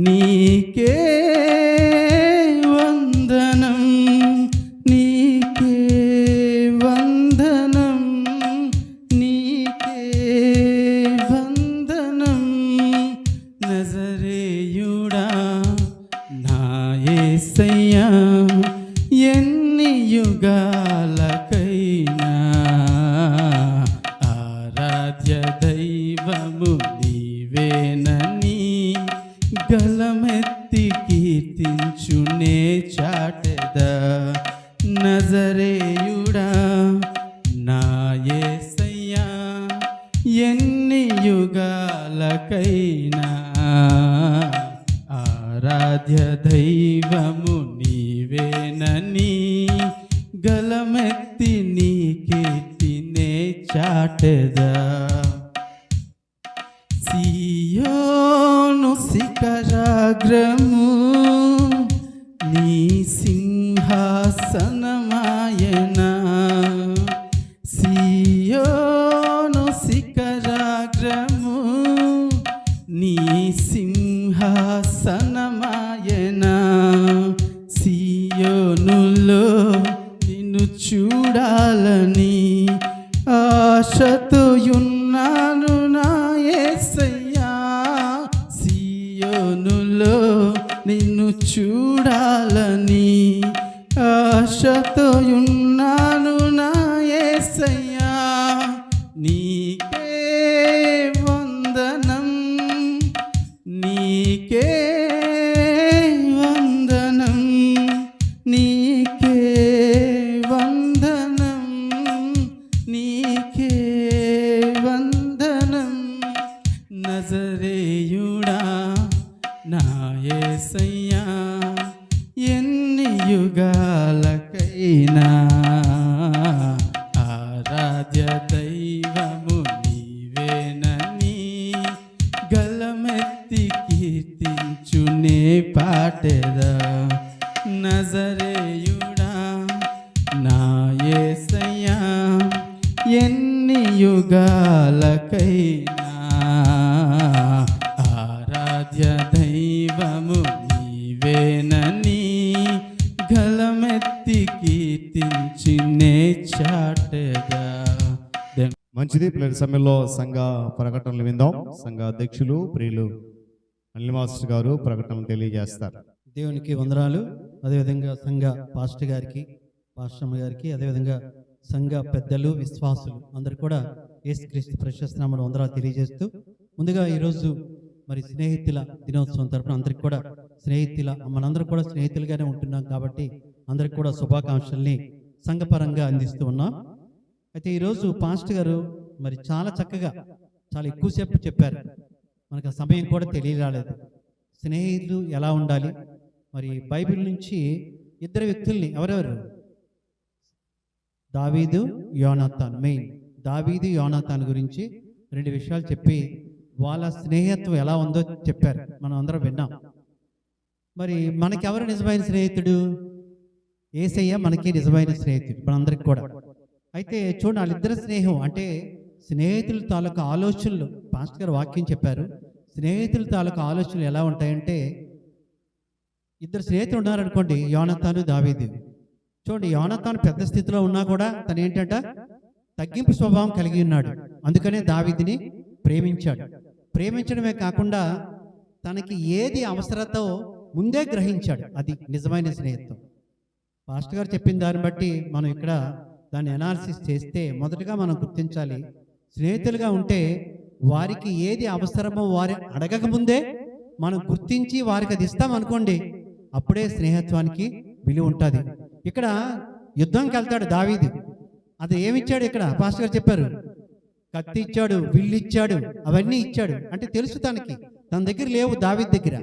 నీకే వందనం నీకే వందనం నీకే వందనం నజరేయుడా నా యేసయ్యా ఎన్ని యుగాలకైనా ఆరాధ్య దైవము నీవేనని గలమెత్తి కీర్తించునే చాటెదా నజరేయుడా నా యేసయ్యా ఎన్ని యుగాలకైనా ఆరాధ్య దైవము నీవేనని గలమెత్తి నీ కీర్తినే చాటెదా సియోను శిఖరాగ్రము నీ సింహాసనమాయనా సియోను శిఖరాగ్రము నీ సింహాసనమాయనా సియోనులో నిన్ను చూడాలని ఆశతో ఉన్నాను నా యేసయ్యా సియోనులో నిన్ను చూడాలని ఆశతో ఉన్నాను నా యేసయ్యా నీకే వందనం నీకే వందనం నీకే వందనం నీకే వందనం నజరేయుడా నా యేసయ్యా ఎన్ని యుగాలకైనా ఆరాధ్య దైవము నీవేనని గలమెత్తి కీర్తించునే పాటెదా నజరేయుడా నా యేసయ్యా ఎన్ని యుగాలకైనా ఆరాధ్య దైవము నీవేనని గలమెత్తి కీర్తించినే చాటెదా మంచిది పిల్లల సమయంలో సంఘ ప్రకటనలు విందాం సంఘ అధ్యక్షులు ప్రియులు అనిల్ మాస్టర్ గారు ప్రకటనలు తెలియజేస్తారు. దేవునికి వందనాలు. అదేవిధంగా సంఘ పాస్టర్ గారికి, పాస్టమ్మ గారికి, అదేవిధంగా సంఘ పెద్దలు, విశ్వాసులు అందరు కూడా యేసుక్రీస్తు ప్రశస్త నామమున వందనాలు తెలియజేస్తూ, ముందుగా ఈరోజు మరి స్నేహితుల దినోత్సవం తరపున అందరికి కూడా మనందరూ కూడా స్నేహితులుగానే ఉంటున్నాం కాబట్టి అందరికి కూడా శుభాకాంక్షల్ని సంఘపరంగా అందిస్తూ ఉన్నాం. అయితే ఈరోజు పాస్టర్ గారు మరి చాలా చక్కగా చాలా ఎక్కువసేపు చెప్పారు. మనకు ఆ సమయం కూడా తెలియరాలేదు. స్నేహితులు ఎలా ఉండాలి, మరి బైబిల్ నుంచి ఇద్దరు వ్యక్తుల్ని, ఎవరెవరు? దావీదు, యోనాతాన్. మెయిన్ దావీదు, యోనాతాన్ గురించి రెండు విషయాలు చెప్పి వాళ్ళ స్నేహిత్వం ఎలా ఉందో చెప్పారు. మనం అందరం విన్నాం. మరి మనకెవరు నిజమైన స్నేహితుడు? యేసయ్య మనకి నిజమైన స్నేహితుడు మనందరికి కూడా. అయితే చూడండి, వాళ్ళిద్దరి స్నేహం అంటే స్నేహితుల తాలూకా ఆలోచనలు, పాస్టర్ గారు వాక్యం చెప్పారు. స్నేహితుల తాలూకా ఆలోచనలు ఎలా ఉంటాయంటే, ఇద్దరు స్నేహితులు ఉన్నారనుకోండి, యోనాతాను, దావీదు. చూడండి, యోనాతాను పెద్ద స్థితిలో ఉన్నా కూడా తను ఏంటంట, తగ్గింపు స్వభావం కలిగి ఉన్నాడు. అందుకనే దావీదుని ప్రేమించాడు. ప్రేమించడమే కాకుండా తనకి ఏది అవసరతో ముందే గ్రహించాడు. అది నిజమైన స్నేహితుడు. పాస్టర్ గారు చెప్పిన దాన్ని బట్టి మనం ఇక్కడ దాన్ని అనాలిసిస్ చేస్తే మొదటగా మనం గుర్తించాలి, స్నేహితులుగా ఉంటే వారికి ఏది అవసరమో వారి అడగకముందే మనం గుర్తించి వారికి అది ఇస్తాం అనుకోండి, అప్పుడే స్నేహత్వానికి విలువ ఉంటుంది. ఇక్కడ యుద్ధంకి వెళ్తాడు దావీదు, అది ఏమిచ్చాడు ఇక్కడ పాస్టర్ గారు చెప్పారు, కత్తి ఇచ్చాడు, విల్లు ఇచ్చాడు, అవన్నీ ఇచ్చాడు. అంటే తెలుసు తనకి, తన దగ్గర లేవు, దావీదు దగ్గర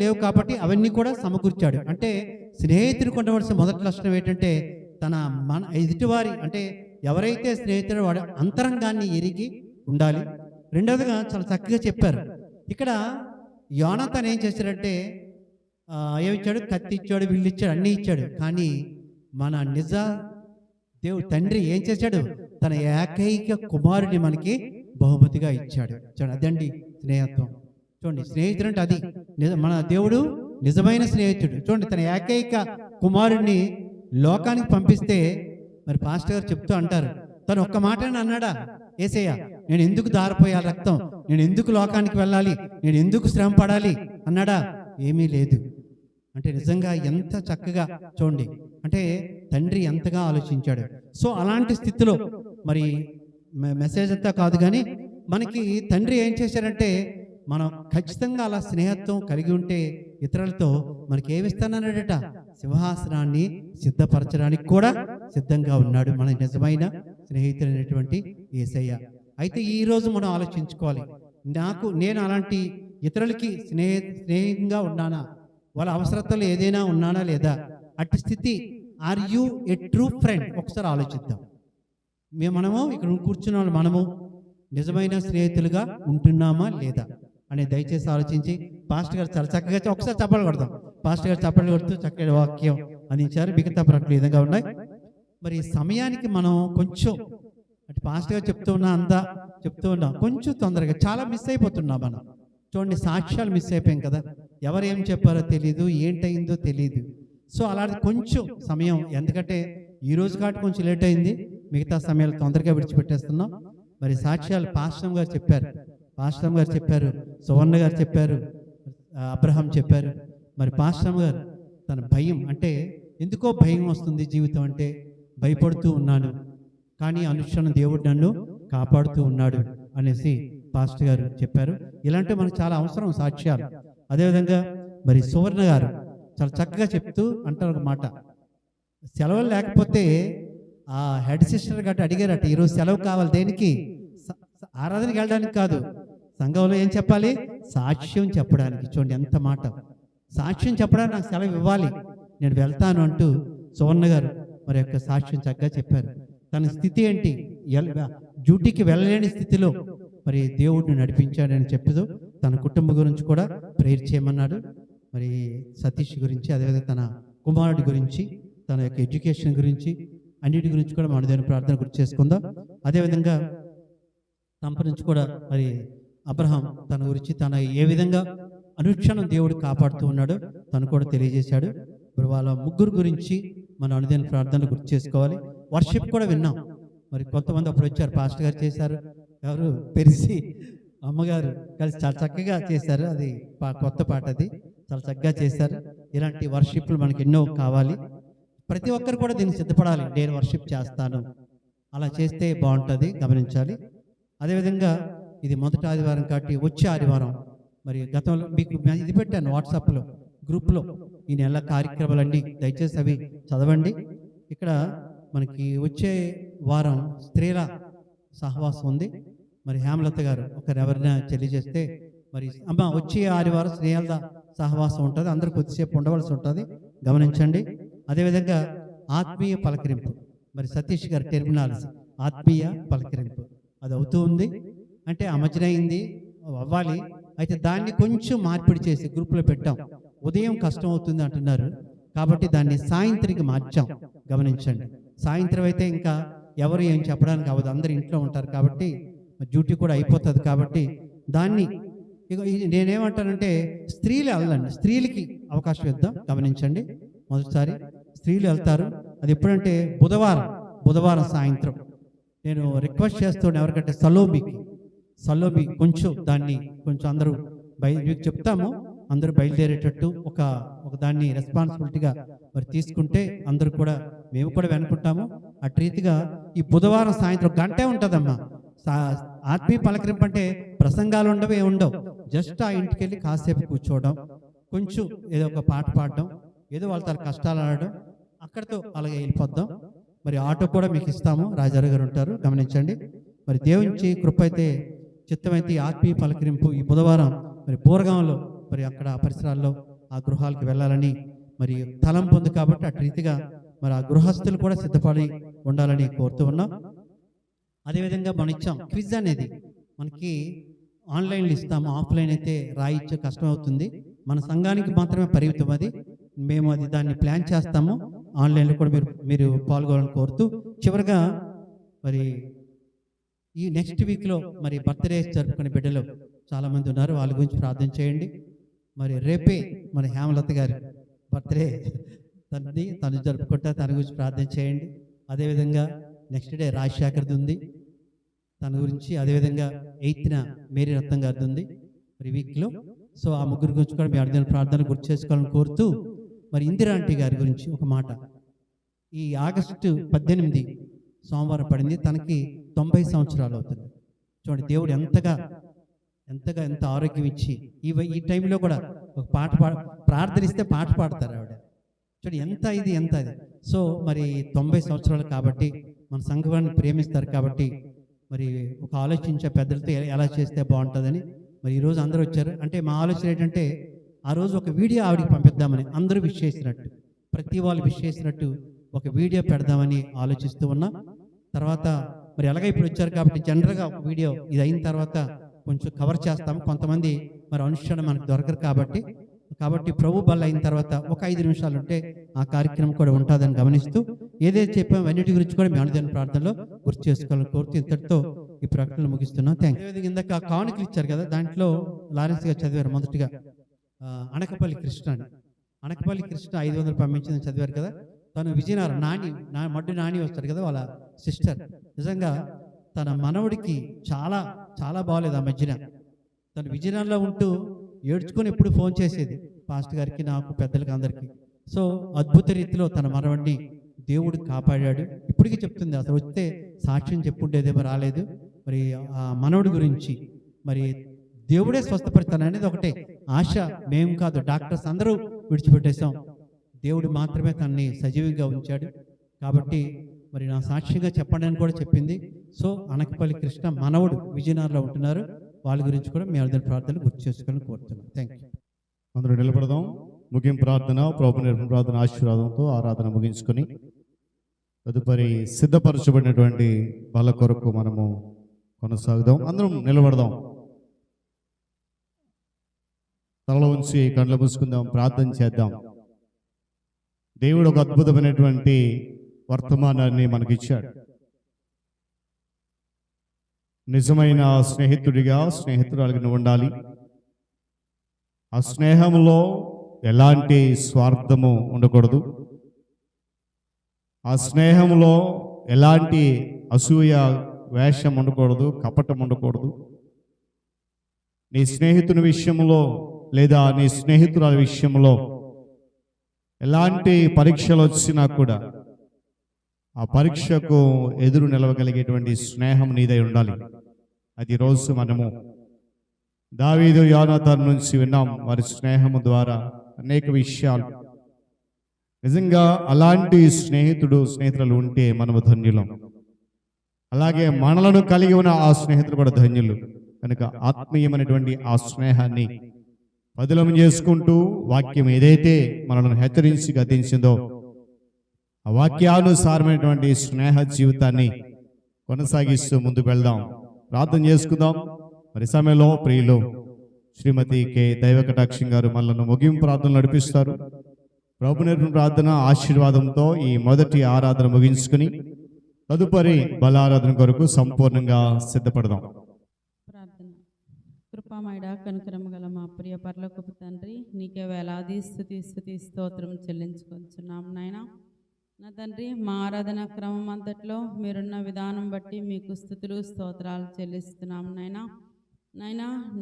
లేవు కాబట్టి అవన్నీ కూడా సమకూర్చాడు. అంటే స్నేహితుడికి ఉండవలసిన మొదటి లక్షణం ఏంటంటే తన ఎదుటివారి అంటే ఎవరైతే స్నేహితుడో వాడు అంతరంగాన్ని ఎరిగి ఉండాలి. రెండవదిగా చాలా చక్కగా చెప్పారు ఇక్కడ, యోనాతాన్ ఏం చేశాడంటే ఏమిచ్చాడు, కత్తి ఇచ్చాడు, విల్లు ఇచ్చాడు, అన్నీ ఇచ్చాడు. కానీ మన నిజ దేవుడు తండ్రి ఏం చేశాడు, తన ఏకైక కుమారుని మనకి బహుమతిగా ఇచ్చాడు. చూడండి, అదండి స్నేహత్వం. చూడండి, స్నేహితుడు అంటే అది మన దేవుడు నిజమైన స్నేహితుడు. చూడండి, తన ఏకైక కుమారుడిని లోకానికి పంపిస్తే మరి పాస్టర్ గారు చెప్తూ అంటారు, తను ఒక్క మాట అన్నాడా, యేసయ్య నేను ఎందుకు దారిపోయాలి రక్తం, నేను ఎందుకు లోకానికి వెళ్ళాలి, నేను ఎందుకు శ్రమ పడాలి అన్నాడా? ఏమీ లేదు. అంటే నిజంగా ఎంత చక్కగా చూడండి, అంటే తండ్రి ఎంతగా ఆలోచించాడు. సో అలాంటి స్థితిలో మరి మెసేజ్ అంతా కాదు కానీ మనకి తండ్రి ఏం చేశారంటే, మనం ఖచ్చితంగా అలా స్నేహత్వం కలిగి ఉంటే ఇతరులతో మనకి ఏమిస్తానన్నాడట, సింహాసనాన్ని సిద్ధపరచడానికి కూడా సిద్ధంగా ఉన్నాడు మన నిజమైన స్నేహితుడైనటువంటి యేసయ్య. అయితే ఈరోజు మనం ఆలోచించుకోవాలి, నేను అలాంటి ఇతరులకి స్నేహంగా ఉన్నానా, వాళ్ళ అవసరతలు ఏదైనా ఉన్నానా లేదా? అట్టి స్థితి, are you a true friend? ఒకసారి ఆలోచిద్దాం. మనము ఇక్కడ కూర్చున్న వాళ్ళు మనము నిజమైన స్నేహితులుగా ఉంటున్నామా లేదా అనేది దయచేసి ఆలోచించి, పాస్టర్ గారు చాలా చక్కగా ఒకసారి చప్పట్లు కొడతాం. పాస్టర్ గారు చప్పట్లు కొడుతూ చక్కటి వాక్యం అందించారు. మిగతా ప్రకటనలు ఈ విధంగా ఉన్నాయి. మరి సమయానికి మనం కొంచెం అంటే పాస్టర్ గారు చెప్తూ ఉన్నాం కొంచెం తొందరగా చాలా మిస్ అయిపోతున్నాం మనం. చూడండి, సాక్ష్యాలు మిస్ అయిపోయాం కదా, ఎవరు ఏం చెప్పారో తెలియదు, ఏంటయిందో తెలియదు. సో అలాంటి కొంచెం సమయం, ఎందుకంటే ఈ రోజు కాబట్టి కొంచెం లేట్ అయింది, మిగతా సమయాలు తొందరగా విడిచిపెట్టేస్తున్నాం. మరి సాక్ష్యాలు పాస్టర్ గారు చెప్పారు, సువర్ణ గారు చెప్పారు, అబ్రహాం చెప్పారు. మరి పాస్టర్ గారు తన భయం, అంటే ఎందుకో భయం వస్తుంది జీవితం అంటే, భయపడుతూ ఉన్నాను కానీ అనుక్షణం దేవుడు నన్ను కాపాడుతూ ఉన్నాడు అనేసి పాస్టర్ గారు చెప్పారు. ఇలాంటి మనకు చాలా అవసరం సాక్ష్యాలు. అదేవిధంగా మరి సువర్ణ గారు చాలా చక్కగా చెప్తూ అంటారు ఒక మాట, సెలవులు లేకపోతే ఆ హెడ్ సిస్టర్ గట్ట అడిగారట, ఈరోజు సెలవు కావాలి దేనికి, ఆరాధనకి వెళ్ళడానికి కాదు, సంఘంలో ఏం చెప్పాలి, సాక్ష్యం చెప్పడానికి. చూడండి ఎంత మాట, సాక్ష్యం చెప్పడానికి నాకు సెలవు ఇవ్వాలి, నేను వెళ్తాను అంటూ సువర్ణ గారు మరి యొక్క సాక్ష్యం చక్కగా చెప్పారు. తన స్థితి ఏంటి, డ్యూటీకి వెళ్ళలేని స్థితిలో మరి దేవుడిని నడిపించాడని చెప్తూ తన కుటుంబం గురించి కూడా ప్రేయర్ చేయమన్నాడు. మరి సతీష్ గురించి, అదేవిధంగా తన కుమారుడి గురించి, తన యొక్క ఎడ్యుకేషన్ గురించి, అన్నిటి గురించి కూడా మన దేవుని ప్రార్థన గుర్తు చేసుకుందాం. అదేవిధంగా తంప నుంచి కూడా మరి అబ్రహాం తన గురించి, తన ఏ విధంగా అనుక్షణం దేవుడు కాపాడుతూ ఉన్నాడో తను కూడా తెలియజేశాడు. ఇప్పుడు వాళ్ళ ముగ్గురు గురించి మన అనుదిన ప్రార్థనలు గుర్తు చేసుకోవాలి. వర్షిప్ కూడా విన్నాం. మరి కొంతమంది అప్పుడు వచ్చారు, పాస్టర్ గారు చేశారు, ఎవరు పెరిసి అమ్మగారు కలిసి చాలా చక్కగా చేశారు. అది కొత్త పాట, అది చాలా చక్కగా చేశారు. ఇలాంటి వర్షిప్లు మనకి ఎన్నో కావాలి. ప్రతి ఒక్కరు కూడా దీన్ని సిద్ధపడాలి, నేను వర్షిప్ చేస్తాను, అలా చేస్తే బాగుంటుంది, గమనించాలి. అదేవిధంగా ఇది మొదటి ఆదివారం కాబట్టి వచ్చే ఆదివారం మరి గతంలో మీకు ఇది పెట్టాను వాట్సాప్లో గ్రూప్లో, ఈ నెల కార్యక్రమాలన్నీ దయచేసి అవి చదవండి. ఇక్కడ మనకి వచ్చే వారం స్త్రీల సహవాసం ఉంది. మరి హేమలత గారు ఎవరైనా తెలియజేస్తే, మరి అమ్మ వచ్చే ఆదివారం స్త్రీల సహవాసం ఉంటుంది, అందరూ కొద్దిసేపు ఉండవలసి ఉంటుంది, గమనించండి. అదేవిధంగా ఆత్మీయ పలకరింపు, మరి సతీష్ గారు టెర్మినాలజీ ఆత్మీయ పలకరింపు అది అవుతూ ఉంది. అంటే ఆ మధ్యన అయింది, అవ్వాలి. అయితే దాన్ని కొంచెం మార్పిడి చేసి గ్రూప్లో పెట్టాం. ఉదయం కష్టం అవుతుంది అంటున్నారు కాబట్టి దాన్ని సాయంత్రికి మార్చాం, గమనించండి. సాయంత్రం అయితే ఇంకా ఎవరు ఏం చెప్పడానికి అవ్వదు, అందరు ఇంట్లో ఉంటారు కాబట్టి డ్యూటీ కూడా అయిపోతుంది. కాబట్టి దాన్ని నేనేమంటానంటే స్త్రీలు వెళ్ళండి, స్త్రీలకి అవకాశం ఇద్దాం, గమనించండి. మొదటిసారి స్త్రీలు వెళ్తారు, అది ఎప్పుడంటే బుధవారం సాయంత్రం. నేను రిక్వెస్ట్ చేస్తున్నాను ఎవరికంటే సలోమి కొంచెం దాన్ని కొంచెం అందరూ మీకు చెప్తాము, అందరూ బయలుదేరేటట్టు ఒక దాన్ని రెస్పాన్సిబిలిటీగా మరి తీసుకుంటే అందరూ కూడా మేము కూడా వెనుకుంటాము. అటు రీతిగా ఈ బుధవారం సాయంత్రం గంటే ఉంటుందమ్మా. ఆత్మీయ పలకరింపు అంటే ప్రసంగాలు ఉండవు, ఏమి ఉండవు. జస్ట్ ఆ ఇంటికి వెళ్ళి కాసేపు కూర్చోవడం, కొంచెం ఏదో ఒక పాట పాడడం, ఏదో వాళ్ళ తన కష్టాలు ఆడడం, అక్కడితో అలాగే వెళ్ళిపోద్దాం. మరి ఆటో కూడా మీకు ఇస్తాము, రాజారావు గారు ఉంటారు, గమనించండి. మరి దేవునికి కృప అయితే చిత్తమైతే ఈ ఆత్మీయ పలకరింపు ఈ బుధవారం మరి బోరగాంలో మరి అక్కడ పరిసరాల్లో ఆ గృహాలకు వెళ్ళాలని మరి తలంపు ఉంది కాబట్టి అటు రీతిగా మరి ఆ గృహస్థులు కూడా సిద్ధపడి ఉండాలని కోరుతూ ఉన్నాం. అదేవిధంగా మనం ఇచ్చాం క్విజ్ అనేది, మనకి ఆన్లైన్లో ఇస్తాము, ఆఫ్లైన్ అయితే రాయిచ్చే కష్టం అవుతుంది. మన సంఘానికి మాత్రమే పరిమితం అది. మేము అది దాన్ని ప్లాన్ చేస్తాము. ఆన్లైన్లో కూడా మీరు పాల్గొనాలని కోరుతూ, చివరిగా మరి ఈ నెక్స్ట్ వీక్లో మరి బర్త్డే జరుపుకునే బిడ్డలు చాలామంది ఉన్నారు, వాళ్ళ గురించి ప్రార్థన చేయండి. మరి రేపే మన హేమలత గారి బర్త్డే, తను జరుపుకుంటా, తన గురించి ప్రార్థన చేయండి. అదేవిధంగా నెక్స్ట్ డే రాజశేఖర్ది ఉంది, తన గురించి. అదేవిధంగా 8న మేరీ రత్నం గారిది ఉంది మరి వీక్లో. సో ఆ ముగ్గురు గురించి కూడా మీ అర్థం ప్రార్థన గుర్తు చేసుకోవాలని కోరుతూ, మరి ఇందిరా ఆంటీ గారి గురించి ఒక మాట. ఈ ఆగస్టు 18 సోమవారం పడింది, తనకి 90 సంవత్సరాలు అవుతుంది. చూడండి దేవుడు ఎంత ఆరోగ్యం ఇచ్చి ఈ టైంలో కూడా ఒక పాట ప్రార్థనిస్తే పాట పాడతారు ఆవిడ. చూడండి ఎంత అది. సో మరి 90 సంవత్సరాలు కాబట్టి మన సంఘాన్ని ప్రేమిస్తారు కాబట్టి మరి ఒక ఆలోచించే పెద్దలతో ఎలా చేస్తే బాగుంటుందని మరి ఈరోజు అందరూ వచ్చారు. అంటే మా ఆలోచన ఏంటంటే ఆ రోజు ఒక వీడియో ఆవిడకి పంపిద్దామని, అందరూ విష్ చేసినట్టు, ప్రతి వాళ్ళు విష్ చేసినట్టు ఒక వీడియో పెడదామని ఆలోచిస్తూ ఉన్నాం. తర్వాత మరి ఎలాగ ఇప్పుడు వచ్చారు కాబట్టి జనరల్గా ఒక వీడియో ఇది అయిన తర్వాత కొంచెం కవర్ చేస్తాము. కొంతమంది మరి అనుష్ఠానం మనకు దొరకరు కాబట్టి ప్రభు బల్ల అయిన తర్వాత ఒక 5 నిమిషాలు ఉంటే ఆ కార్యక్రమం కూడా ఉంటుందని గమనిస్తూ, ఏదైతే చెప్పామో అన్నిటి గురించి కూడా మీ అనుదిన ప్రార్థనలో గుర్తు చేసుకోవాలని కోరుతూ ఇంతటితో ఈ ప్రకటనలు ముగిస్తున్నాం. Thank you. ఇందాక కానుకలు ఇచ్చారు కదా, దాంట్లో లారెన్స్ గారు చదివారు మొదటిగా అనకపల్లి కృష్ణ 500 పంపించిందని చదివారు కదా. తను విజయనగరం మడ్డు నాని వస్తారు కదా, వాళ్ళ సిస్టర్. నిజంగా తన మనవుడికి చాలా చాలా బాగోలేదు ఆ మధ్యన. తను విజయనగరంలో ఉంటూ ఏడ్చుకొని ఎప్పుడు ఫోన్ చేసేది పాస్టర్ గారికి, నాకు, పెద్దలకి, అందరికీ. సో అద్భుత రీతిలో తన మనవడిని దేవుడు కాపాడాడు. ఇప్పటికీ చెప్తుంది, అసలు వస్తే సాక్ష్యం చెప్పుండేదేమో, రాలేదు. మరి ఆ మనవుడి గురించి మరి దేవుడే స్వస్థపడతాను అనేది ఒకటే ఆశ. మేము కాదు, డాక్టర్స్ అందరూ విడిచిపెట్టేశాం, దేవుడు మాత్రమే తనని సజీవంగా ఉంచాడు. కాబట్టి మరి నా సాక్షిగా చెప్పండి అని కూడా చెప్పింది. సో అనకపల్లి కృష్ణ మనవుడు విజయనగరంలో ఉంటున్నారు, వాళ్ళ గురించి కూడా మీ అందరి ప్రార్థనలు గుర్తు చేసుకోవాలని కోరుతున్నాను. Thank you. అందరూ నిలబడదాం. ముగింపు ప్రార్థన, ప్రభు నిర్మ ప్రార్థన ఆశీర్వాదంతో ఆరాధన ముగించుకొని తదుపరి సిద్ధపరచబడినటువంటి బల కొరకు మనము కొనసాగుదాం. అందరం నిలబడదాం, తలలో ఉంచి కళ్ళు మూసుకుందాం, ప్రార్థన చేద్దాం. దేవుడు ఒక అద్భుతమైనటువంటి వర్తమానాన్ని మనకిచ్చాడు. నిజమైన స్నేహితుడిగా, స్నేహితురాలిగా నువ్వు ఉండాలి. ఆ స్నేహంలో ఎలాంటి స్వార్థము ఉండకూడదు. ఆ స్నేహంలో ఎలాంటి అసూయ వేషం ఉండకూడదు, కపటం ఉండకూడదు. నీ స్నేహితుని విషయంలో లేదా నీ స్నేహితురాలి విషయంలో ఎలాంటి పరీక్షలు వచ్చినా కూడా ఆ పరీక్షకు ఎదురు నిలవగలిగేటువంటి స్నేహం నీదై ఉండాలి. అది రోజు మనము దావీదు యోనాతాను నుంచి విన్నాం. వారి స్నేహము ద్వారా అనేక విషయాలు. నిజంగా అలాంటి స్నేహితురాలు ఉంటే మనము ధన్యులం. అలాగే మనలను కలిగి ఉన్న ఆ స్నేహితులు కూడా ధన్యులు. కనుక ఆత్మీయమైనటువంటి ఆ స్నేహాన్ని పదిలం చేసుకుంటూ వాక్యం ఏదైతే మనల్ని హెచ్చరించి గతించిందో ఆ వాక్యానుసారమైనటువంటి స్నేహ జీవితాన్ని కొనసాగిస్తూ ముందుకు వెళ్దాం. ప్రార్థన చేసుకుందాం. మరి సమయంలో ప్రియులు శ్రీమతి కె దైవకటాక్షం గారు మనల్ని ముగింపు ప్రార్థనలు నడిపిస్తారు. ప్రభు నిర్మ ప్రార్థన ఆశీర్వాదంతో ఈ మొదటి ఆరాధన ముగించుకుని తదుపరి బలారాధన కొరకు సంపూర్ణంగా సిద్ధపడదాం. ప్రార్థన. కృపామయుడ, కనుకరమ గల మా ప్రియ పరలోకపు తండ్రి, నీకే వేలాది స్తుతి స్తోత్రం చెల్లించుకొంచున్నాం నాయనా. నా తండ్రి, మా ఆరాధన క్రమం అంతట్లో మీరున్న విధానం బట్టి మీకు స్తుతులు స్తోత్రాలు చెల్లిస్తున్నాం నాయనా.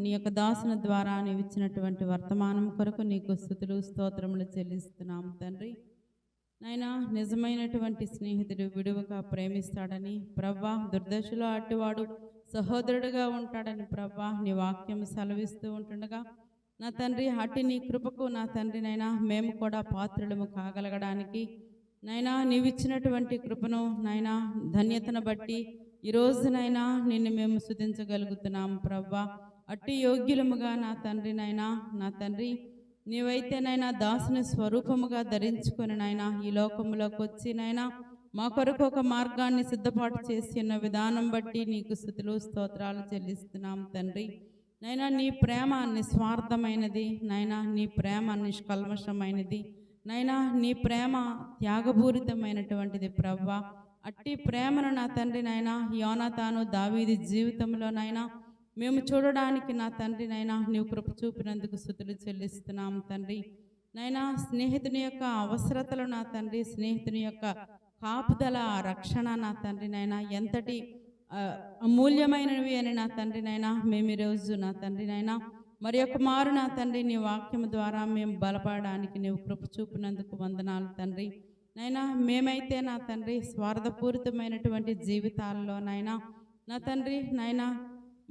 నీ యొక్క దాసుని ద్వారా నీవు ఇచ్చినటువంటి వర్తమానం కొరకు నీకు స్తుతులు స్తోత్రములు చెల్లిస్తున్నాం తండ్రి. నాయనా నిజమైనటువంటి స్నేహితుడు విడువగా ప్రేమిస్తాడని ప్రవ్వా, దుర్దశలో అట్టివాడు సహోదరుడుగా ఉంటాడని ప్రవ్వా నీ వాక్యం సెలవిస్తూ ఉంటుండగా నా తండ్రి అట్టి నీ కృపకు నా తండ్రి నైనా మేము కూడా పాత్రులము కాగలగడానికి నైనా నీవిచ్చినటువంటి కృపను నైనా ధన్యతను బట్టి ఈరోజునైనా నిన్ను మేము స్తుతించగలుగుతున్నాం ప్రవ్వా. అట్టి యోగ్యులముగా నా తండ్రి నైనా నా తండ్రి నీవైతే నైనా దాసుని స్వరూపముగా ధరించుకొని నైనా ఈ లోకములోకి వచ్చి నైనా మా కొరకు ఒక మార్గాన్ని సిద్ధపాటు చేసి ఉన్న విధానం బట్టి నీకు స్తుతులు స్తోత్రాలు చెల్లిస్తున్నాం తండ్రి. నైనా నీ ప్రేమ నిస్వార్థమైనది, నైనా నీ ప్రేమ నిష్కల్మషమైనది, నైనా నీ ప్రేమ త్యాగపూరితమైనటువంటిది ప్రవ్వా. అట్టి ప్రేమను నా తండ్రి నైనా యోనాతాను దావీదు జీవితంలో నైనా మేము చూడడానికి నా తండ్రి నైనా నీవు కృప చూపినందుకు స్తుతులు చెల్లిస్తున్నాం తండ్రి. నైనా స్నేహితుని యొక్క అవసరతలు నా తండ్రి, స్నేహితుని యొక్క కాపుదల రక్షణ నా తండ్రి నైనా ఎంతటి అమూల్యమైనవి అని నా తండ్రి నైనా మేము ఈరోజు నా తండ్రి నైనా మరి యొక్క మారు నా తండ్రి నీ వాక్యం ద్వారా మేము బలపడడానికి నీవు కృప చూపినందుకు వందనాలు తండ్రి. నైనా మేమైతే నా తండ్రి స్వార్థపూరితమైనటువంటి జీవితాల్లో నైనా నా తండ్రి నైనా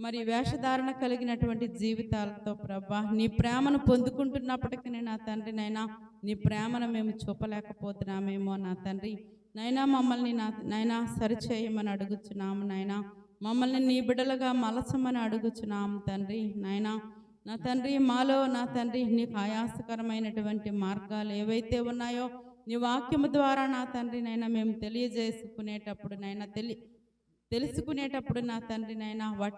మరి వేషధారణ కలిగినటువంటి జీవితాలతో ప్రభా నీ ప్రేమను పొందుకుంటున్నప్పటికీ నా తండ్రి నైనా నీ ప్రేమను మేము చూపలేకపోతున్నామేమో నా తండ్రి. నైనా మమ్మల్ని నైనా సరిచేయమని అడుగుచున్నాము నైనా, మమ్మల్ని నీ బిడ్డలుగా మలచమని అడుగుచున్నాము తండ్రి. నైనా నా తండ్రి మాలో నా తండ్రి నీకు ఆయాసకరమైనటువంటి మార్గాలు ఏవైతే ఉన్నాయో నీ వాక్యము ద్వారా నా తండ్రి నైనా మేము తెలియజేసుకునేటప్పుడు నైనా తెలుసుకునేటప్పుడు నా తండ్రి నైనా వాటిని